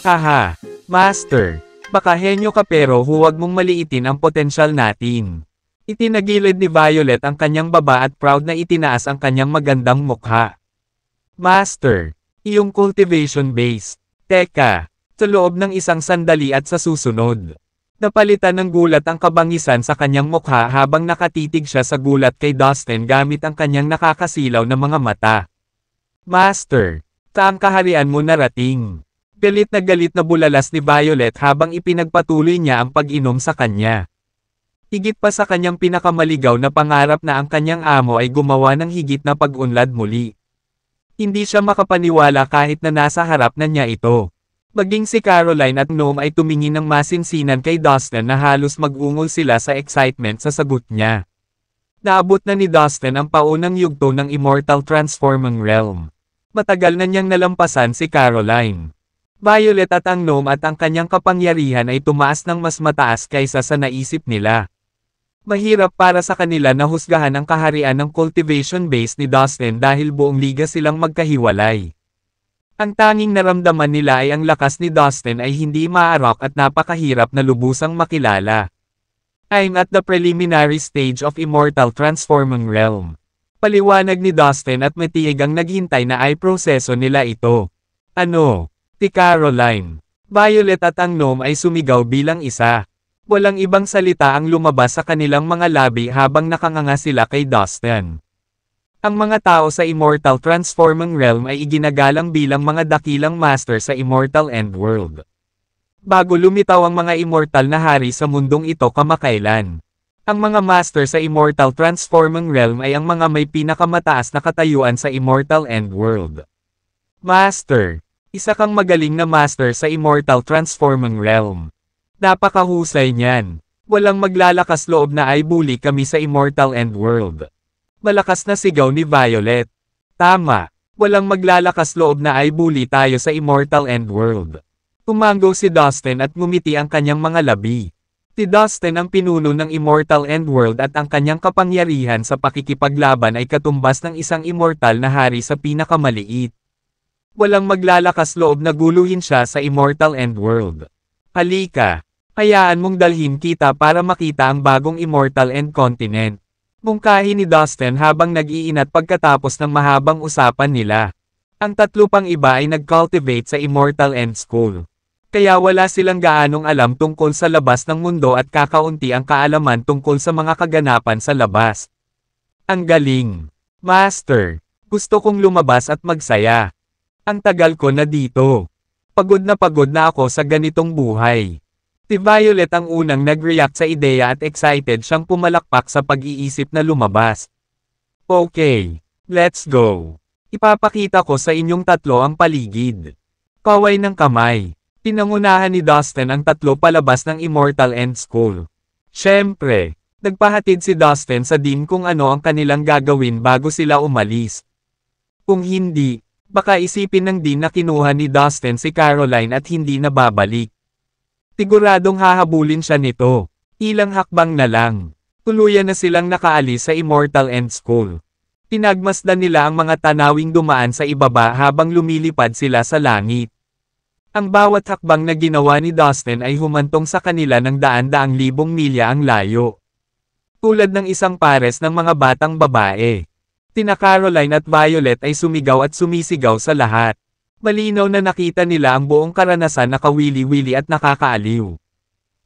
Haha, Master. Baka henyo ka pero huwag mong maliitin ang potensyal natin. Itinagilid ni Violet ang kanyang baba at proud na itinaas ang kanyang magandang mukha. Master, iyong cultivation base. Teka, sa loob ng isang sandali at sa susunod. Napalitan ng gulat ang kabangisan sa kanyang mukha habang nakatitig siya sa gulat kay Dustin gamit ang kanyang nakakasilaw na mga mata. Master, saang kaharian mo narating? Galit na bulalas ni Violet habang ipinagpatuloy niya ang pag-inom sa kanya. Higit pa sa kanyang pinakamaligaw na pangarap na ang kanyang amo ay gumawa ng higit na pag-unlad muli. Hindi siya makapaniwala kahit na nasa harap na niya ito. Maging si Caroline at Gnome ay tumingin ng masinsinan kay Dustin na halos mag-ungol sila sa excitement sa sagot niya. Naabot na ni Dustin ang paunang yugto ng Immortal Transforming Realm. Matagal na niyang nalampasan si Caroline. Violet at ang Gnome at ang kanyang kapangyarihan ay tumaas ng mas mataas kaysa sa naisip nila. Mahirap para sa kanila na husgahan ang kaharian ng cultivation base ni Dustin dahil buong liga silang magkahiwalay. Ang tanging naramdaman nila ay ang lakas ni Dustin ay hindi maarok at napakahirap na lubusang makilala. I'm at the preliminary stage of Immortal Transforming Realm. Paliwanag ni Dustin at matiig ang naghintay na ay proseso nila ito. Ano? Si Caroline, Violet at ang Gnome ay sumigaw bilang isa. Walang ibang salita ang lumabas sa kanilang mga labi habang nakanganga sila kay Dustin. Ang mga tao sa Immortal Transforming Realm ay iginagalang bilang mga dakilang master sa Immortal Endworld. Bago lumitaw ang mga immortal na hari sa mundong ito kamakailan. Ang mga master sa Immortal Transforming Realm ay ang mga may pinakamataas na katayuan sa Immortal Endworld. Master. Isa kang magaling na master sa Immortal Transforming Realm. Napakahusay niyan. Walang maglalakas loob na ay bully kami sa Immortal Endworld. Malakas na sigaw ni Violet. Tama, walang maglalakas loob na ay bully tayo sa Immortal Endworld. Tumango si Dustin at ngumiti ang kanyang mga labi. Si Dustin ang pinuno ng Immortal Endworld at ang kanyang kapangyarihan sa pakikipaglaban ay katumbas ng isang immortal na hari sa pinakamaliit. Walang maglalakas loob na guluhin siya sa Immortal Endworld. Halika, hayaan mong dalhin kita para makita ang bagong Immortal End Continent. Mungkahi ni Dustin habang nag-iinat pagkatapos ng mahabang usapan nila. Ang tatlo pang iba ay nag-cultivate sa Immortal End School. Kaya wala silang gaanong alam tungkol sa labas ng mundo at kakaunti ang kaalaman tungkol sa mga kaganapan sa labas. Ang galing. Master, gusto kong lumabas at magsaya. Ang tagal ko na dito. Pagod na ako sa ganitong buhay. Si Violet ang unang nag-react sa ideya at excited siyang pumalakpak sa pag-iisip na lumabas. Okay, let's go. Ipapakita ko sa inyong tatlo ang paligid. Kaway ng kamay. Pinangunahan ni Dustin ang tatlo palabas ng Immortal End School. Siyempre, nagpahatid si Dustin sa Dean kung ano ang kanilang gagawin bago sila umalis. Kung hindi, baka isipin ng Dean na kinuha ni Dustin si Caroline at hindi na babalik. Siguradong hahabulin siya nito. Ilang hakbang na lang. Tuluyan na silang nakaalis sa Immortal End School. Pinagmasdan nila ang mga tanawing dumaan sa ibaba habang lumilipad sila sa langit. Ang bawat hakbang na ginawa ni Dustin ay humantong sa kanila ng daan-daang libong milya ang layo. Tulad ng isang pares ng mga batang babae. Tina Caroline at Violet ay sumigaw at sumisigaw sa lahat. Malinaw na nakita nila ang buong karanasan na kawili-wili at nakakaaliw.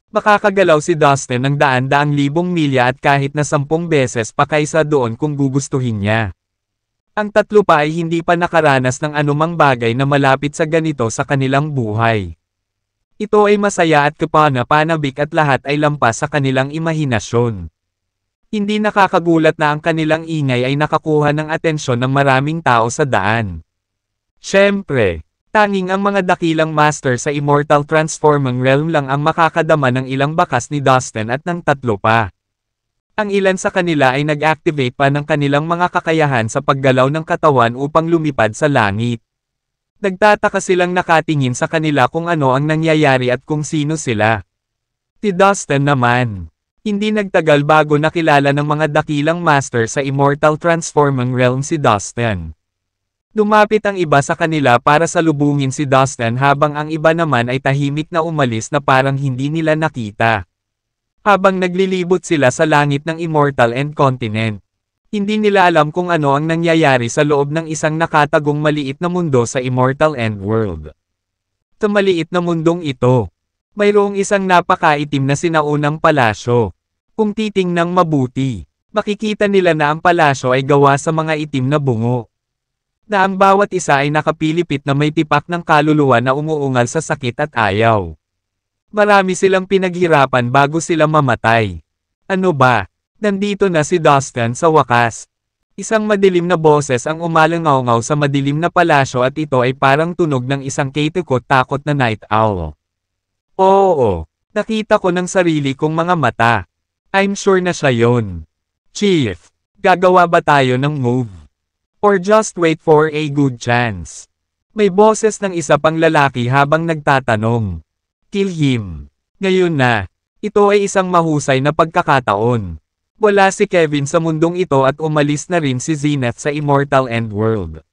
Makakagalaw si Dustin ng daan-daang libong milya at kahit na 10 beses pa kaysa doon kung gugustuhin niya. Ang tatlo pa ay hindi pa nakaranas ng anumang bagay na malapit sa ganito sa kanilang buhay. Ito ay masaya at kapana-panabik at lahat ay lampas sa kanilang imahinasyon. Hindi nakakagulat na ang kanilang ingay ay nakakuha ng atensyon ng maraming tao sa daan. Siyempre, tanging ang mga dakilang master sa Immortal Transforming Realm lang ang makakadama ng ilang bakas ni Dustin at ng tatlo pa. Ang ilan sa kanila ay nag-activate pa ng kanilang mga kakayahan sa paggalaw ng katawan upang lumipad sa langit. Nagtataka silang nakatingin sa kanila kung ano ang nangyayari at kung sino sila. Si Dustin naman. Hindi nagtagal bago nakilala ng mga dakilang master sa Immortal Transforming Realm si Dustin. Lumapit ang iba sa kanila para salubungin si Dustin habang ang iba naman ay tahimik na umalis na parang hindi nila nakita. Habang naglilibot sila sa langit ng Immortal End Continent. Hindi nila alam kung ano ang nangyayari sa loob ng isang nakatagong maliit na mundo sa Immortal End World. Sa maliit na mundong ito, mayroong isang napakaitim na sinaunang palasyo. Kung titingnang mabuti, makikita nila na ang palasyo ay gawa sa mga itim na bungo. Na ang bawat isa ay nakapilipit na may tipak ng kaluluwa na umuungal sa sakit at ayaw. Marami silang pinaghirapan bago sila mamatay. Ano ba? Nandito na si Dustin sa wakas. Isang madilim na boses ang umalangaw-ngaw sa madilim na palasyo at ito ay parang tunog ng isang katakot-takot na night owl. Oo, nakita ko ng sarili kong mga mata. I'm sure na siya yon. Chief, gagawa ba tayo ng move? Or just wait for a good chance? May boses ng isa pang lalaki habang nagtatanong. Kill him. Ngayon na. Ito ay isang mahusay na pagkakataon. Wala si Kevin sa mundong ito at umalis na rin si Zenith sa Immortal End World.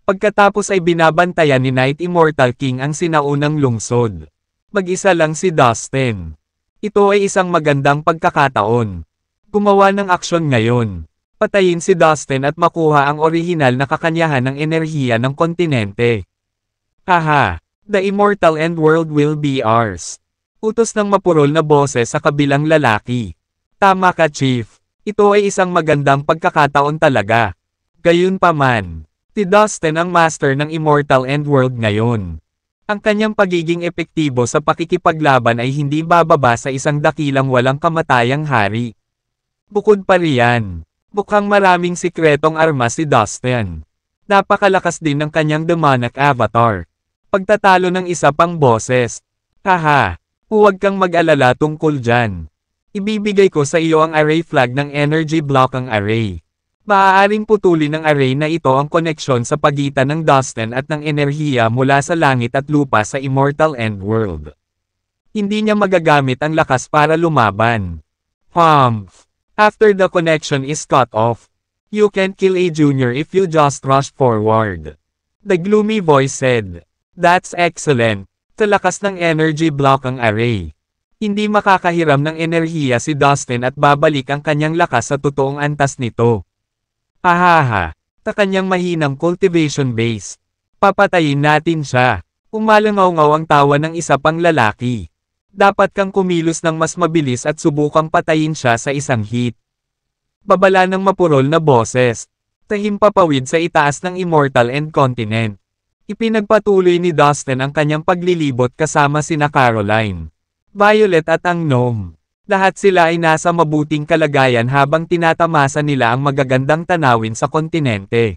Pagkatapos ay binabantayan ni Night Immortal King ang sinaunang lungsod. Mag-isa lang si Dustin. Ito ay isang magandang pagkakataon. Gumawa ng aksyon ngayon. Patayin si Dustin at makuha ang orihinal na kakanyahan ng enerhiya ng kontinente. Haha, the Immortal End World will be ours. Utos ng mapurol na boses sa kabilang lalaki. Tama ka, Chief. Ito ay isang magandang pagkakataon talaga. Gayunpaman, si Dustin ang master ng Immortal End World ngayon. Ang kanyang pagiging epektibo sa pakikipaglaban ay hindi bababa sa isang dakilang walang kamatayang hari. Bukod pa riyan, mukhang maraming sikretong armas si Dustin. Napakalakas din ng kanyang demonic avatar. Pagtatalo ng isa pang boses. Haha, huwag kang mag-alala tungkol dyan. Ibibigay ko sa iyo ang array flag ng energy block ang array. Maaaring putulin ng array na ito ang koneksyon sa pagitan ng Dustin at ng enerhiya mula sa langit at lupa sa Immortal End World. Hindi niya magagamit ang lakas para lumaban. Humph! After the connection is cut off, you can't kill a junior if you just rush forward. The gloomy voice said, "That's excellent." Sa lakas ng energy block ang array. Hindi makakahiram ng enerhiya si Dustin at babalik ang kanyang lakas sa totoong antas nito. Ahaha, sa kanyang mahinang cultivation base. Papatayin natin siya. Umalangaw-ngaw ang tawa ng isa pang lalaki. Dapat kang kumilos ng mas mabilis at subukang patayin siya sa isang hit. Babala ng mapurol na boses. Tahimpapawid sa itaas ng Immortal End Continent. Ipinagpatuloy ni Dustin ang kanyang paglilibot kasama sina Caroline, Violet at ang gnome. Lahat sila ay nasa mabuting kalagayan habang tinatamasa nila ang magagandang tanawin sa kontinente.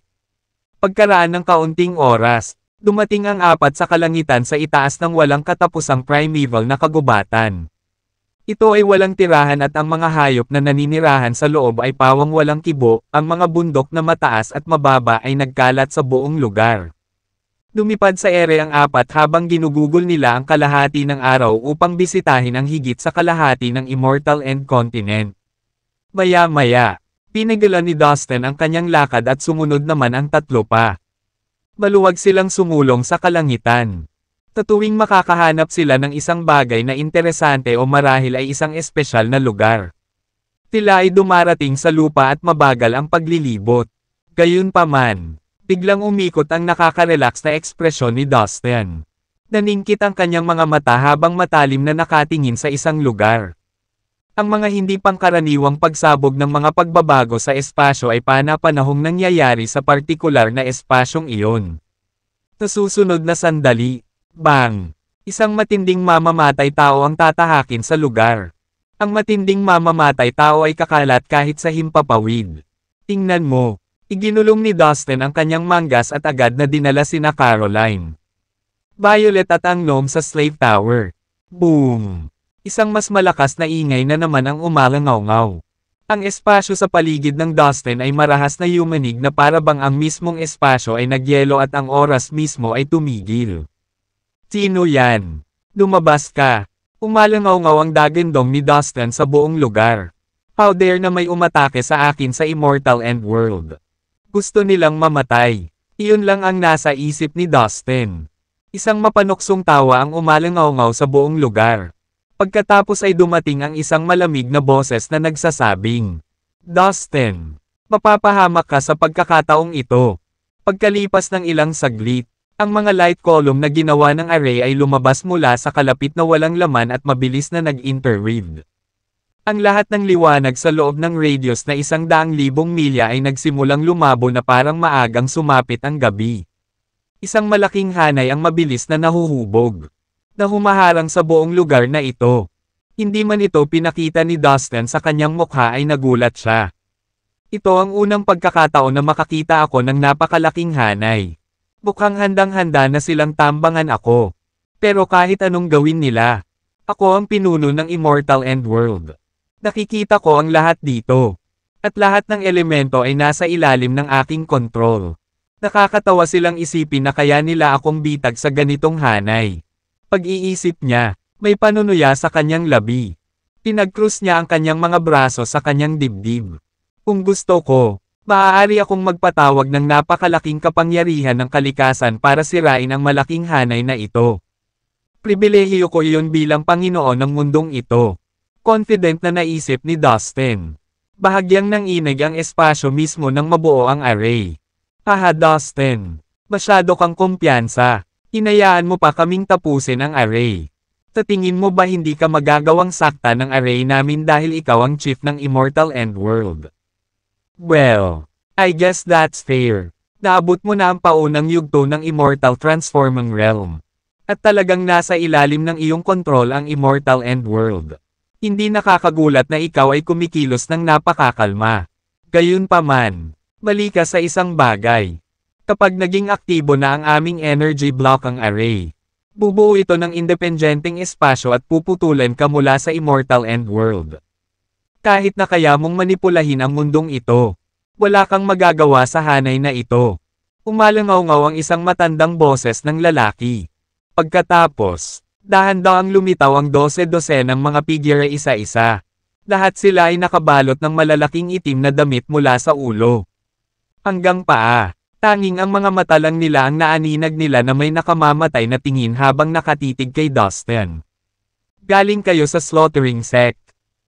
Pagkaraan ng kaunting oras, dumating ang apat sa kalangitan sa itaas ng walang katapusang primeval na kagubatan. Ito ay walang tirahan at ang mga hayop na naninirahan sa loob ay pawang walang kibo, ang mga bundok na mataas at mababa ay nagkalat sa buong lugar. Lumipad sa ere ang apat habang ginugugol nila ang kalahati ng araw upang bisitahin ang higit sa kalahati ng Immortal End Continent. Maya-maya, pinigilan ni Dustin ang kanyang lakad at sumunod naman ang tatlo pa. Maluwag silang sumulong sa kalangitan. Tuwing makakahanap sila ng isang bagay na interesante o marahil ay isang espesyal na lugar. Sila ay dumarating sa lupa at mabagal ang paglilibot. Gayunpaman, biglang umikot ang nakaka-relax na ekspresyon ni Dustin. Naningkit ang kanyang mga mata habang matalim na nakatingin sa isang lugar. Ang mga hindi pangkaraniwang pagsabog ng mga pagbabago sa espasyo ay pana-panahong nangyayari sa partikular na espasyong iyon. Sa susunod na sandali, bang! Isang matinding mamamatay tao ang tatahakin sa lugar. Ang matinding mamamatay tao ay kakalat kahit sa himpapawid. Tingnan mo, iginulong ni Dustin ang kanyang manggas at agad na dinala sina Caroline, Violet at ang gnome sa slave tower. Boom! Isang mas malakas na ingay na naman ang umalangaw-ngaw. Ang espasyo sa paligid ng Dustin ay marahas na yumanig na para bang ang mismong espasyo ay nagyelo at ang oras mismo ay tumigil. Sino yan? Lumabas ka! Umalangaw-ngaw ang dagandong ni Dustin sa buong lugar. How dare na may umatake sa akin sa Immortal End World. Gusto nilang mamatay. Iyon lang ang nasa isip ni Dustin. Isang mapanuksong tawa ang umalangaw-ngaw sa buong lugar. Pagkatapos ay dumating ang isang malamig na boses na nagsasabing, Dustin, mapapahamak ka sa pagkakataong ito. Pagkalipas ng ilang saglit, ang mga light column na ginawa ng array ay lumabas mula sa kalapit na walang laman at mabilis na nag-interweave. Ang lahat ng liwanag sa loob ng radius na 100,000 milya ay nagsimulang lumabo na parang maagang sumapit ang gabi. Isang malaking hanay ang mabilis na nahuhubog, na humaharang sa buong lugar na ito. Hindi man ito pinakita ni Dustin sa kanyang mukha ay nagulat siya. Ito ang unang pagkakataon na makakita ako ng napakalaking hanay. Mukhang handang-handa na silang tambangan ako. Pero kahit anong gawin nila, ako ang pinuno ng Immortal End World. Nakikita ko ang lahat dito. At lahat ng elemento ay nasa ilalim ng aking kontrol. Nakakatawa silang isipin na kaya nila akong bitag sa ganitong hanay. Pag-iisip niya, may panunuya sa kanyang labi. Pinag-cross niya ang kanyang mga braso sa kanyang dibdib. Kung gusto ko, maaari akong magpatawag ng napakalaking kapangyarihan ng kalikasan para sirain ang malaking hanay na ito. Pribilehiyo ko iyon bilang Panginoon ng mundong ito. Confident na naisip ni Dustin. Bahagyang nanginig ang espasyo mismo nang mabuo ang array. Haha Dustin, masyado kang kumpiyansa. Hinayaan mo pa kaming tapusin ang array. Sa tingin mo ba hindi ka magagawang sakta ng array namin dahil ikaw ang chief ng Immortal End World? Well, I guess that's fair. Naabot mo na ang paunang yugto ng Immortal Transforming Realm. At talagang nasa ilalim ng iyong kontrol ang Immortal End World. Hindi nakakagulat na ikaw ay kumikilos ng napakakalma. Gayunpaman, mali ka sa isang bagay. Kapag naging aktibo na ang aming energy block ang array, bubuo ito ng independenteng espasyo at puputulan ka mula sa Immortal End World. Kahit na kaya mong manipulahin ang mundong ito, wala kang magagawa sa hanay na ito. Umalangaw-ngaw ang isang matandang boses ng lalaki. Pagkatapos, dahan-dahang lumitaw ang 12 ng mga figure isa-isa. Lahat sila ay nakabalot ng malalaking itim na damit mula sa ulo hanggang paa. Tanging ang mga mata lang nila ang naaninag nila na may nakamamatay na tingin habang nakatitig kay Dustin. Galing kayo sa slaughtering sect.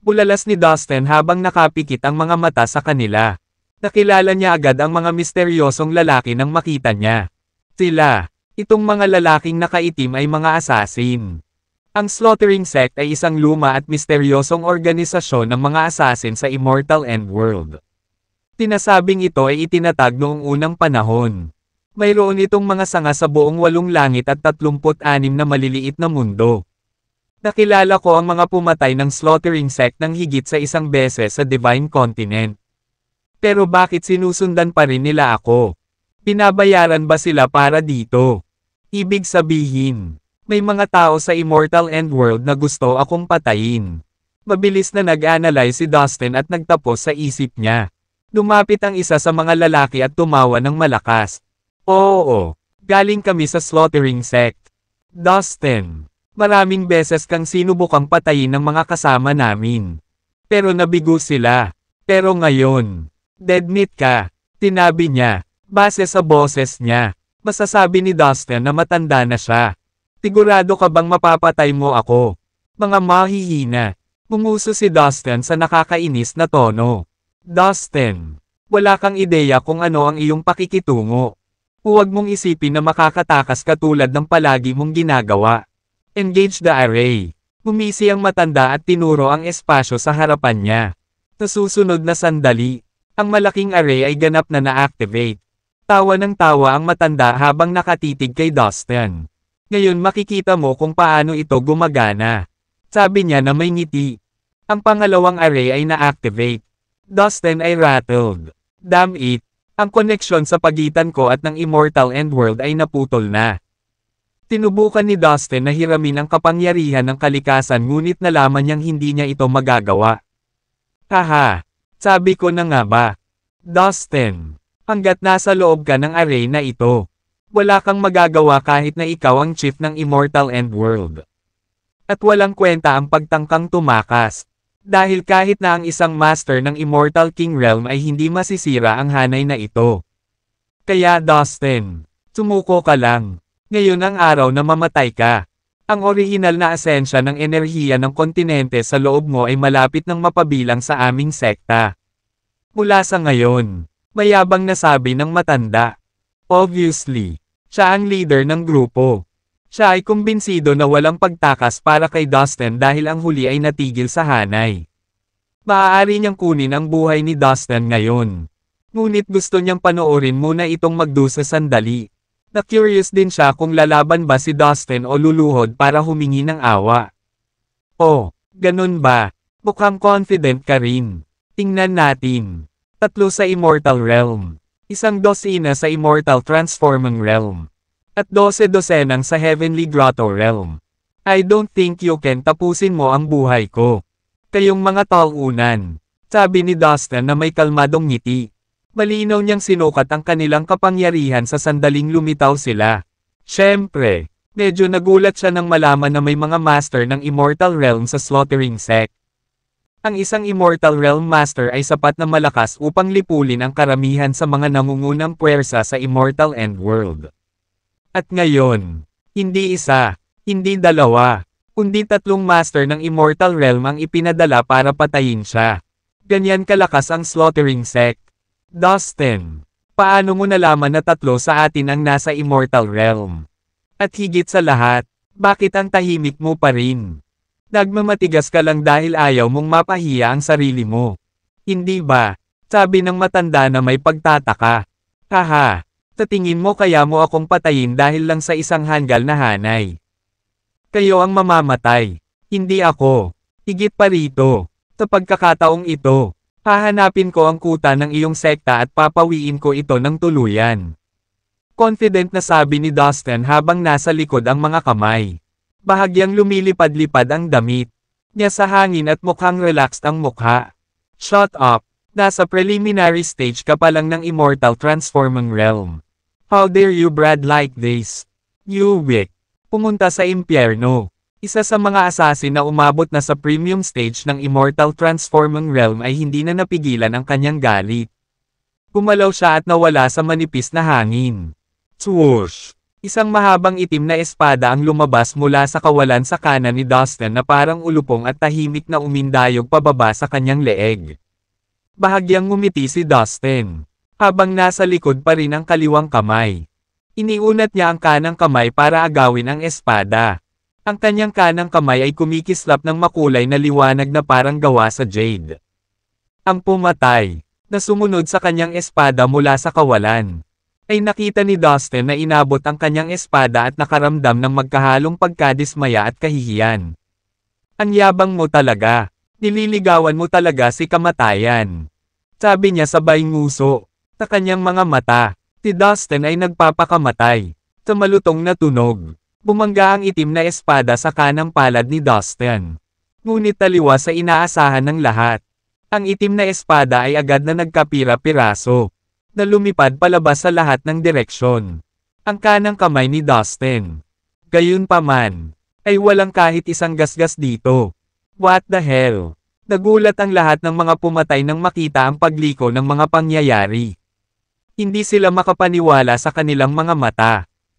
Bulalas ni Dustin habang nakapikit ang mga mata sa kanila. Nakilala niya agad ang mga misteryosong lalaki nang makita niya. Sila, itong mga lalaking nakaitim ay mga assassin. Ang slaughtering sect ay isang luma at misteryosong organisasyon ng mga assassin sa Immortal End World. Tinasabing ito ay itinatag noong unang panahon. Mayroon itong mga sanga sa buong 8 langit at 36 na maliliit na mundo. Nakilala ko ang mga pumatay ng slaughtering sect ng higit sa 1 beses sa Divine Continent. Pero bakit sinusundan pa rin nila ako? Binabayaran ba sila para dito? Ibig sabihin, may mga tao sa Immortal End World na gusto akong patayin. Mabilis na nag-analyze si Dustin at nagtapos sa isip niya. Lumapit ang isa sa mga lalaki at tumawa ng malakas. Oo, galing kami sa slaughtering sect. Dustin, maraming beses kang sinubukang patayin ng mga kasama namin. Pero nabigo sila. Pero ngayon, dead meat ka, tinabi niya. Base sa boses niya, masasabi ni Dustin na matanda na siya. Sigurado ka bang mapapatay mo ako? Mga mahihina. Pumuso si Dustin sa nakakainis na tono. Dustin, wala kang ideya kung ano ang iyong pakikitungo. Huwag mong isipin na makakatakas ka tulad ng palagi mong ginagawa. Engage the array. Humisi ang matanda at tinuro ang espasyo sa harapan niya. Sa susunod na sandali, ang malaking array ay ganap na na-activate. Tawa ng tawa ang matanda habang nakatitig kay Dustin. Ngayon makikita mo kung paano ito gumagana. Sabi niya na may ngiti. Ang pangalawang array ay na-activate. Dustin ay rattled. Damn it, ang koneksyon sa pagitan ko at ng Immortal End World ay naputol na. Tinubukan ni Dustin na hiramin ang kapangyarihan ng kalikasan ngunit nalaman niyang hindi niya ito magagawa. Haha, sabi ko na nga ba. Dustin, hanggat nasa loob ka ng array na ito, wala kang magagawa kahit na ikaw ang chief ng Immortal End World. At walang kwenta ang pagtangkang tumakas. Dahil kahit na ang isang master ng Immortal King Realm ay hindi masisira ang hanay na ito. Kaya Dustin, sumuko ka lang. Ngayon ang araw na mamatay ka. Ang orihinal na asensya ng enerhiya ng kontinente sa loob mo ay malapit ng mapabilang sa aming sekta. Mula sa ngayon, mayabang na sabi ng matanda. Obviously, siya ang leader ng grupo. Siya ay kumbinsido na walang pagtakas para kay Dustin dahil ang huli ay natigil sa hanay. Maaari niyang kunin ang buhay ni Dustin ngayon. Ngunit gusto niyang panoorin muna itong magdusa sandali. Na-curious din siya kung lalaban ba si Dustin o luluhod para humingi ng awa. Oh, ganun ba? Mukhang confident ka rin. Tingnan natin. 3 sa Immortal Realm. 1 dosina sa Immortal Transforming Realm. At 12 dosenang sa Heavenly Grotto Realm. I don't think you can tapusin mo ang buhay ko. Kayong mga taunan. Sabi ni Dustin na may kalmadong ngiti. Malinaw niyang sinukat ang kanilang kapangyarihan sa sandaling lumitaw sila. Siyempre, medyo nagulat siya nang malaman na may mga master ng Immortal Realm sa Slaughtering Sect. Ang isang Immortal Realm Master ay sapat na malakas upang lipulin ang karamihan sa mga nangungunang puwersa sa Immortal Endworld. At ngayon, hindi isa, hindi dalawa, kundi 3 master ng Immortal Realm ang ipinadala para patayin siya. Ganyan kalakas ang Slaughtering Sect. Dustin, paano mo nalaman na 3 sa atin ang nasa Immortal Realm? At higit sa lahat, bakit ang tahimik mo pa rin? Nagmamatigas ka lang dahil ayaw mong mapahiya ang sarili mo. Hindi ba? Sabi ng matanda na may pagtataka. Haha, sa tingin mo kaya mo akong patayin dahil lang sa isang hanggal na hanay. Kayo ang mamamatay, hindi ako. Higit pa rito, sa pagkakataong ito. Hahanapin ko ang kuta ng iyong sekta at papawiin ko ito ng tuluyan. Confident na sabi ni Dustin habang nasa likod ang mga kamay. Bahagyang lumilipad-lipad ang damit niya sa hangin at mukhang relaxed ang mukha. Shut up! Nasa preliminary stage ka pa lang ng Immortal Transforming Realm. How dare you brag like this? You weak! Pumunta sa impyerno. Isa sa mga assassin na umabot na sa premium stage ng Immortal Transforming Realm ay hindi na napigilan ang kanyang galit. Gumalaw siya at nawala sa manipis na hangin. Swoosh! Isang mahabang itim na espada ang lumabas mula sa kawalan sa kanan ni Dustin na parang ulupong at tahimik na umindayog pababa sa kanyang leeg. Bahagyang ngumiti si Dustin, habang nasa likod pa rin ang kaliwang kamay. Iniunat niya ang kanang kamay para agawin ang espada. Ang kanyang kanang kamay ay kumikislap ng makulay na liwanag na parang gawa sa jade. Ang pumatay, na sumunod sa kanyang espada mula sa kawalan, ay nakita ni Dustin na inabot ang kanyang espada at nakaramdam ng magkahalong pagkadismaya at kahihiyan. Ang yabang mo talaga, nililigawan mo talaga si kamatayan. Sabi niya sabay nguso, sa kanyang mga mata, si Dustin ay nagpapakamatay. Sa malutong na tunog, bumangga ang itim na espada sa kanang palad ni Dustin. Ngunit taliwas sa inaasahan ng lahat. Ang itim na espada ay agad na nagkapira-piraso, na lumipad palabas sa lahat ng direksyon. Ang kanang kamay ni Dustin, gayunpaman, ay walang kahit isang gasgas dito. What the hell? Nagulat ang lahat ng mga pumatay nang makita ang pagliko ng mga pangyayari. Hindi sila makapaniwala sa kanilang mga mata.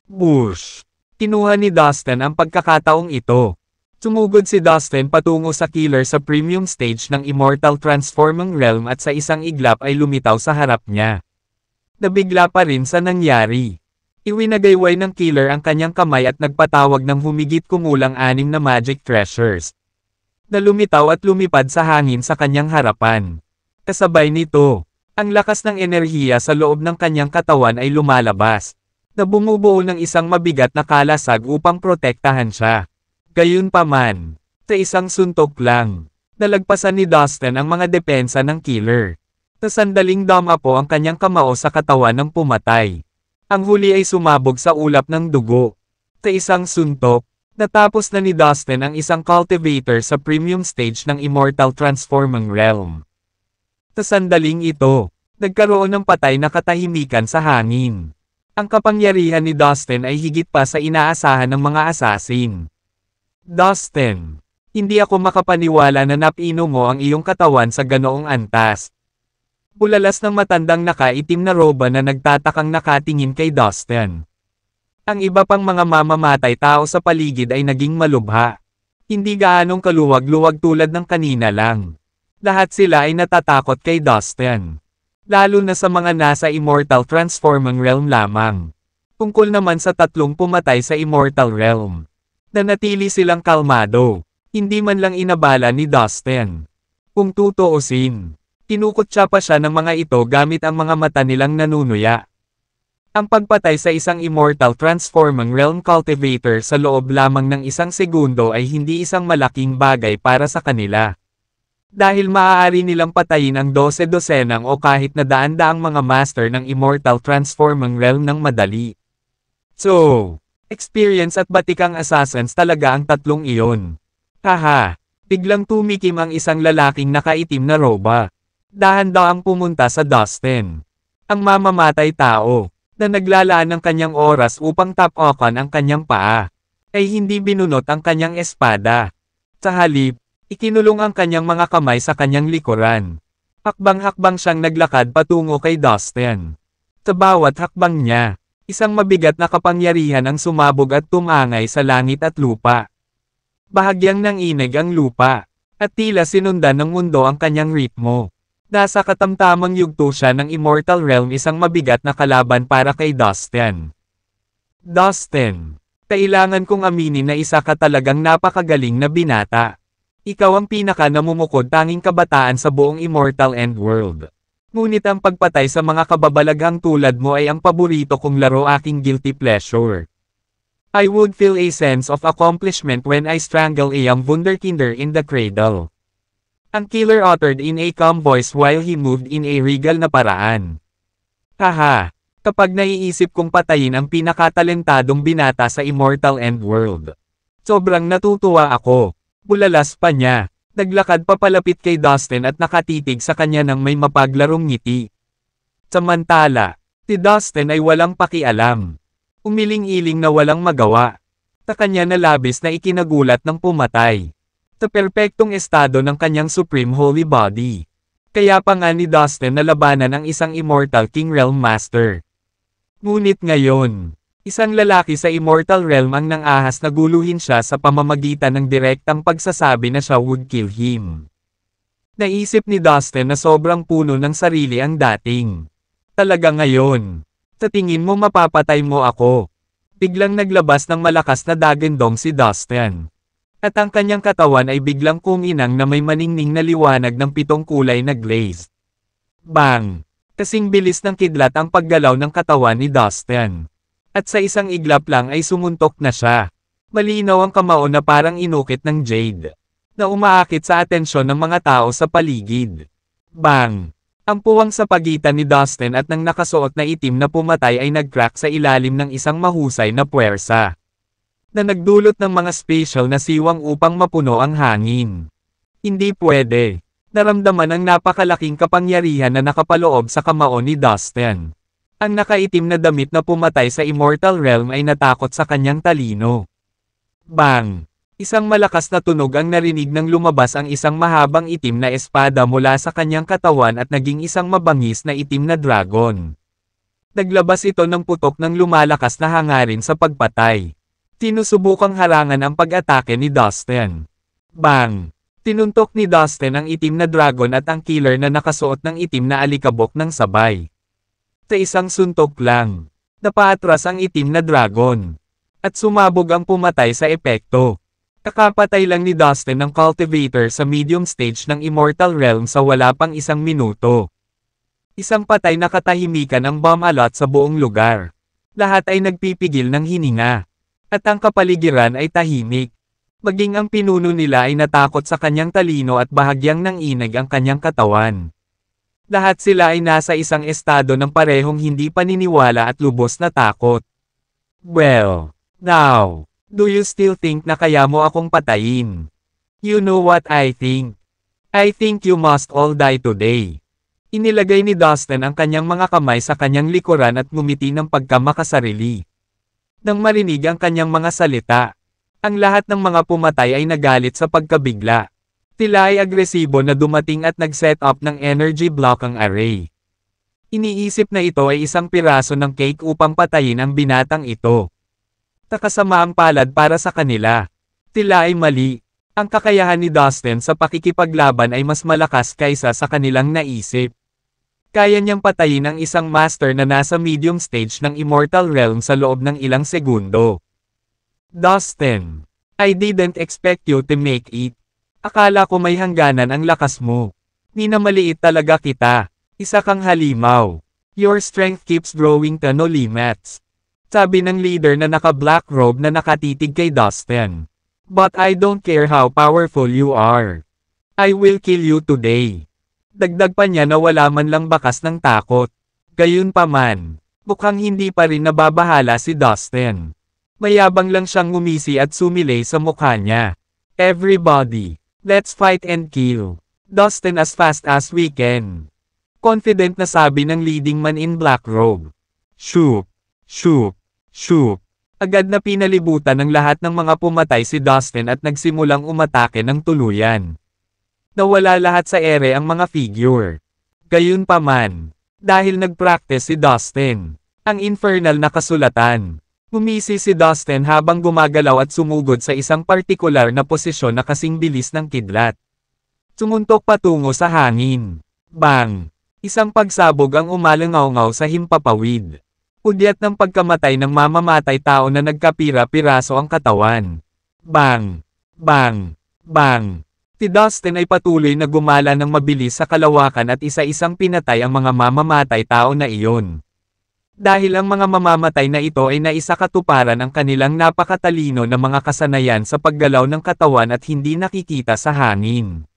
Bush! Kinuha ni Dustin ang pagkakataong ito. Sumugod si Dustin patungo sa killer sa premium stage ng Immortal Transforming Realm at sa isang iglap ay lumitaw sa harap niya. Nabigla pa rin sa nangyari. Iwinagayway ng killer ang kanyang kamay at nagpatawag ng humigit kumulang 6 na magic treasures, na lumitaw at lumipad sa hangin sa kanyang harapan. Kasabay nito, ang lakas ng enerhiya sa loob ng kanyang katawan ay lumalabas, na bumubuo ng isang mabigat na kalasag upang protektahan siya. Gayunpaman, sa isang suntok lang, nalagpasan ni Dustin ang mga depensa ng killer. Sa sandaling dumapo ang kanyang kamao sa katawan ng pumatay. Ang huli ay sumabog sa ulap ng dugo. Sa isang suntok, natapos na ni Dustin ang isang cultivator sa premium stage ng Immortal Transforming Realm. Sa sandaling ito, nagkaroon ng patay na katahimikan sa hangin. Ang kapangyarihan ni Dustin ay higit pa sa inaasahan ng mga assassin. Dustin, hindi ako makapaniwala na napino mo ang iyong katawan sa ganoong antas. Bulalas ng matandang nakaitim na roba na nagtatakang nakatingin kay Dustin. Ang iba pang mga mamamatay tao sa paligid ay naging malubha. Hindi gaanong kaluwag-luwag tulad ng kanina lang. Lahat sila ay natatakot kay Dustin. Lalo na sa mga nasa Immortal Transforming Realm lamang. Tungkol naman sa tatlong pumatay sa Immortal Realm. Nanatili silang kalmado. Hindi man lang inabala ni Dustin. Kung tutuusin, tinukotsa pa siya ng mga ito gamit ang mga mata nilang nanunuya. Ang pagpatay sa isang Immortal Transforming Realm Cultivator sa loob lamang ng isang segundo ay hindi isang malaking bagay para sa kanila. Dahil maaari nilang patayin ang 12-dosenang o kahit na daan-daang mga master ng Immortal Transforming Realm ng madali. So, experience at batikang assassins talaga ang tatlong iyon. Haha, biglang tumikim ang isang lalaking nakaitim na roba. Dahan-dahang pumunta sa Dustin. Ang mamamatay tao, na naglalaan ng kanyang oras upang tapakan ang kanyang paa, ay hindi binunot ang kanyang espada. Sa halip, ikinulong ang kanyang mga kamay sa kanyang likuran. Hakbang-hakbang siyang naglakad patungo kay Dustin. Sa bawat hakbang niya, isang mabigat na kapangyarihan ang sumabog at tumangay sa langit at lupa. Bahagyang nanginig ang lupa, at tila sinundan ng mundo ang kanyang ritmo. Nasa katamtamang yugto siya ng Immortal Realm, isang mabigat na kalaban para kay Dustin. Dustin, kailangan kong aminin na isa ka talagang napakagaling na binata. Ikaw ang pinaka namumukod tanging kabataan sa buong Immortal Endworld. Ngunit ang pagpatay sa mga kababalaghang tulad mo ay ang paborito kong laro, aking guilty pleasure. I would feel a sense of accomplishment when I strangle a young wunderkinder in the cradle. Ang killer uttered in a calm voice while he moved in a regal na paraan. Haha, kapag naiisip kong patayin ang pinakatalentadong binata sa Immortal Endworld. Sobrang natutuwa ako. Bulalas pa niya. Naglakad papalapit kay Dustin at nakatitig sa kanya ng may mapaglarong ngiti. Samantala, si Dustin ay walang pakialam. Umiling-iling na walang magawa. Sa kanya na labis na ikinagulat ng pumatay. Sa perpektong estado ng kanyang Supreme Holy Body. Kaya pa nga ni Dustin na labanan ang isang Immortal King Realm Master. Ngunit ngayon, isang lalaki sa Immortal Realm ang nang-ahas na guluhin siya sa pamamagitan ng direktang pagsasabi na siya would kill him. Naisip ni Dustin na sobrang puno ng sarili ang dating. Talaga ngayon, sa tingin mo mapapatay mo ako. Biglang naglabas ng malakas na dagandong si Dustin. At ang kanyang katawan ay biglang kuminang na may maningning na liwanag ng 7 kulay na glaze. Bang! Kasing bilis ng kidlat ang paggalaw ng katawan ni Dustin. At sa isang iglap lang ay sumuntok na siya. Malinaw ang kamao na parang inukit ng jade, na umaakit sa atensyon ng mga tao sa paligid. Bang! Ang puwang sa pagitan ni Dustin at ng nakasuot na itim na pumatay ay nag-crack sa ilalim ng isang mahusay na puwersa, na nagdulot ng mga special na siwang upang mapuno ang hangin. Hindi pwede. Naramdaman ang napakalaking kapangyarihan na nakapaloob sa kamao ni Dustin. Ang nakaitim na damit na pumatay sa Immortal Realm ay natakot sa kanyang talino. Bang! Isang malakas na tunog ang narinig nang lumabas ang isang mahabang itim na espada mula sa kanyang katawan at naging isang mabangis na itim na dragon. Naglabas ito ng putok ng lumalakas na hangarin sa pagpatay. Sinusubukang harangan ang pag-atake ni Dustin. Bang! Tinuntok ni Dustin ang itim na dragon at ang killer na nakasuot ng itim na alikabok ng sabay. Sa isang suntok lang, napaatras ang itim na dragon. At sumabog ang pumatay sa epekto. Kakapatay lang ni Dustin ng cultivator sa medium stage ng Immortal Realm sa wala pang 1 minuto. Isang patay na katahimikan ang bomb-alot sa buong lugar. Lahat ay nagpipigil ng hininga. At ang kapaligiran ay tahimik. Maging ang pinuno nila ay natakot sa kanyang talino at bahagyang nanginig ang kanyang katawan. Lahat sila ay nasa isang estado ng parehong hindi paniniwala at lubos na takot. Well, now, do you still think na kaya mo akong patayin? You know what I think? I think you must all die today. Inilagay ni Dustin ang kanyang mga kamay sa kanyang likuran at ngumiti ng pagkamakasarili. Nang marinig ang kanyang mga salita, Ang lahat ng mga pumatay ay nagalit sa pagkabigla. Tila ay agresibo na dumating at nag-set up ng energy block ang array. Iniisip na ito ay isang piraso ng cake upang patayin ang binatang ito. Takasamaang palad para sa kanila. Tila ay mali. Ang kakayahan ni Dustin sa pakikipaglaban ay mas malakas kaysa sa kanilang naisip. Kaya niyang patayin ang isang master na nasa medium stage ng Immortal Realm sa loob ng ilang segundo. Dustin, I didn't expect you to make it. Akala ko may hangganan ang lakas mo. Ni na maliit talaga kita. Isa kang halimaw. Your strength keeps growing to no limits. Sabi ng leader na naka-black robe na nakatitig kay Dustin. But I don't care how powerful you are. I will kill you today. Dagdag pa niya na wala man lang bakas ng takot. Gayunpaman, mukhang hindi pa rin nababahala si Dustin. Mayabang lang siyang ngumisi at sumilay sa mukha niya. Everybody, let's fight and kill Dustin as fast as we can. Confident na sabi ng leading man in black robe. Shoop, shoop, shoop. Agad na pinalibutan ng lahat ng mga pumatay si Dustin at nagsimulang umatake ng tuluyan. Nawala lahat sa ere ang mga figure. Gayunpaman, dahil nag-practice si Dustin, ang infernal na kasulatan. Gumisi si Dustin habang gumagalaw at sumugod sa isang partikular na posisyon na kasing bilis ng kidlat. Sumuntok patungo sa hangin. Bang! Isang pagsabog ang umalangaw-ngaw sa himpapawid. Udyat ng pagkamatay ng mamamatay tao na nagkapira-piraso ang katawan. Bang! Bang! Bang! Si Dustin ay patuloy na gumala ng mabilis sa kalawakan at isa-isang pinatay ang mga mamamatay tao na iyon. Dahil ang mga mamamatay na ito ay naisakatuparan ang kanilang napakatalino na mga kasanayan sa paggalaw ng katawan at hindi nakikita sa hangin.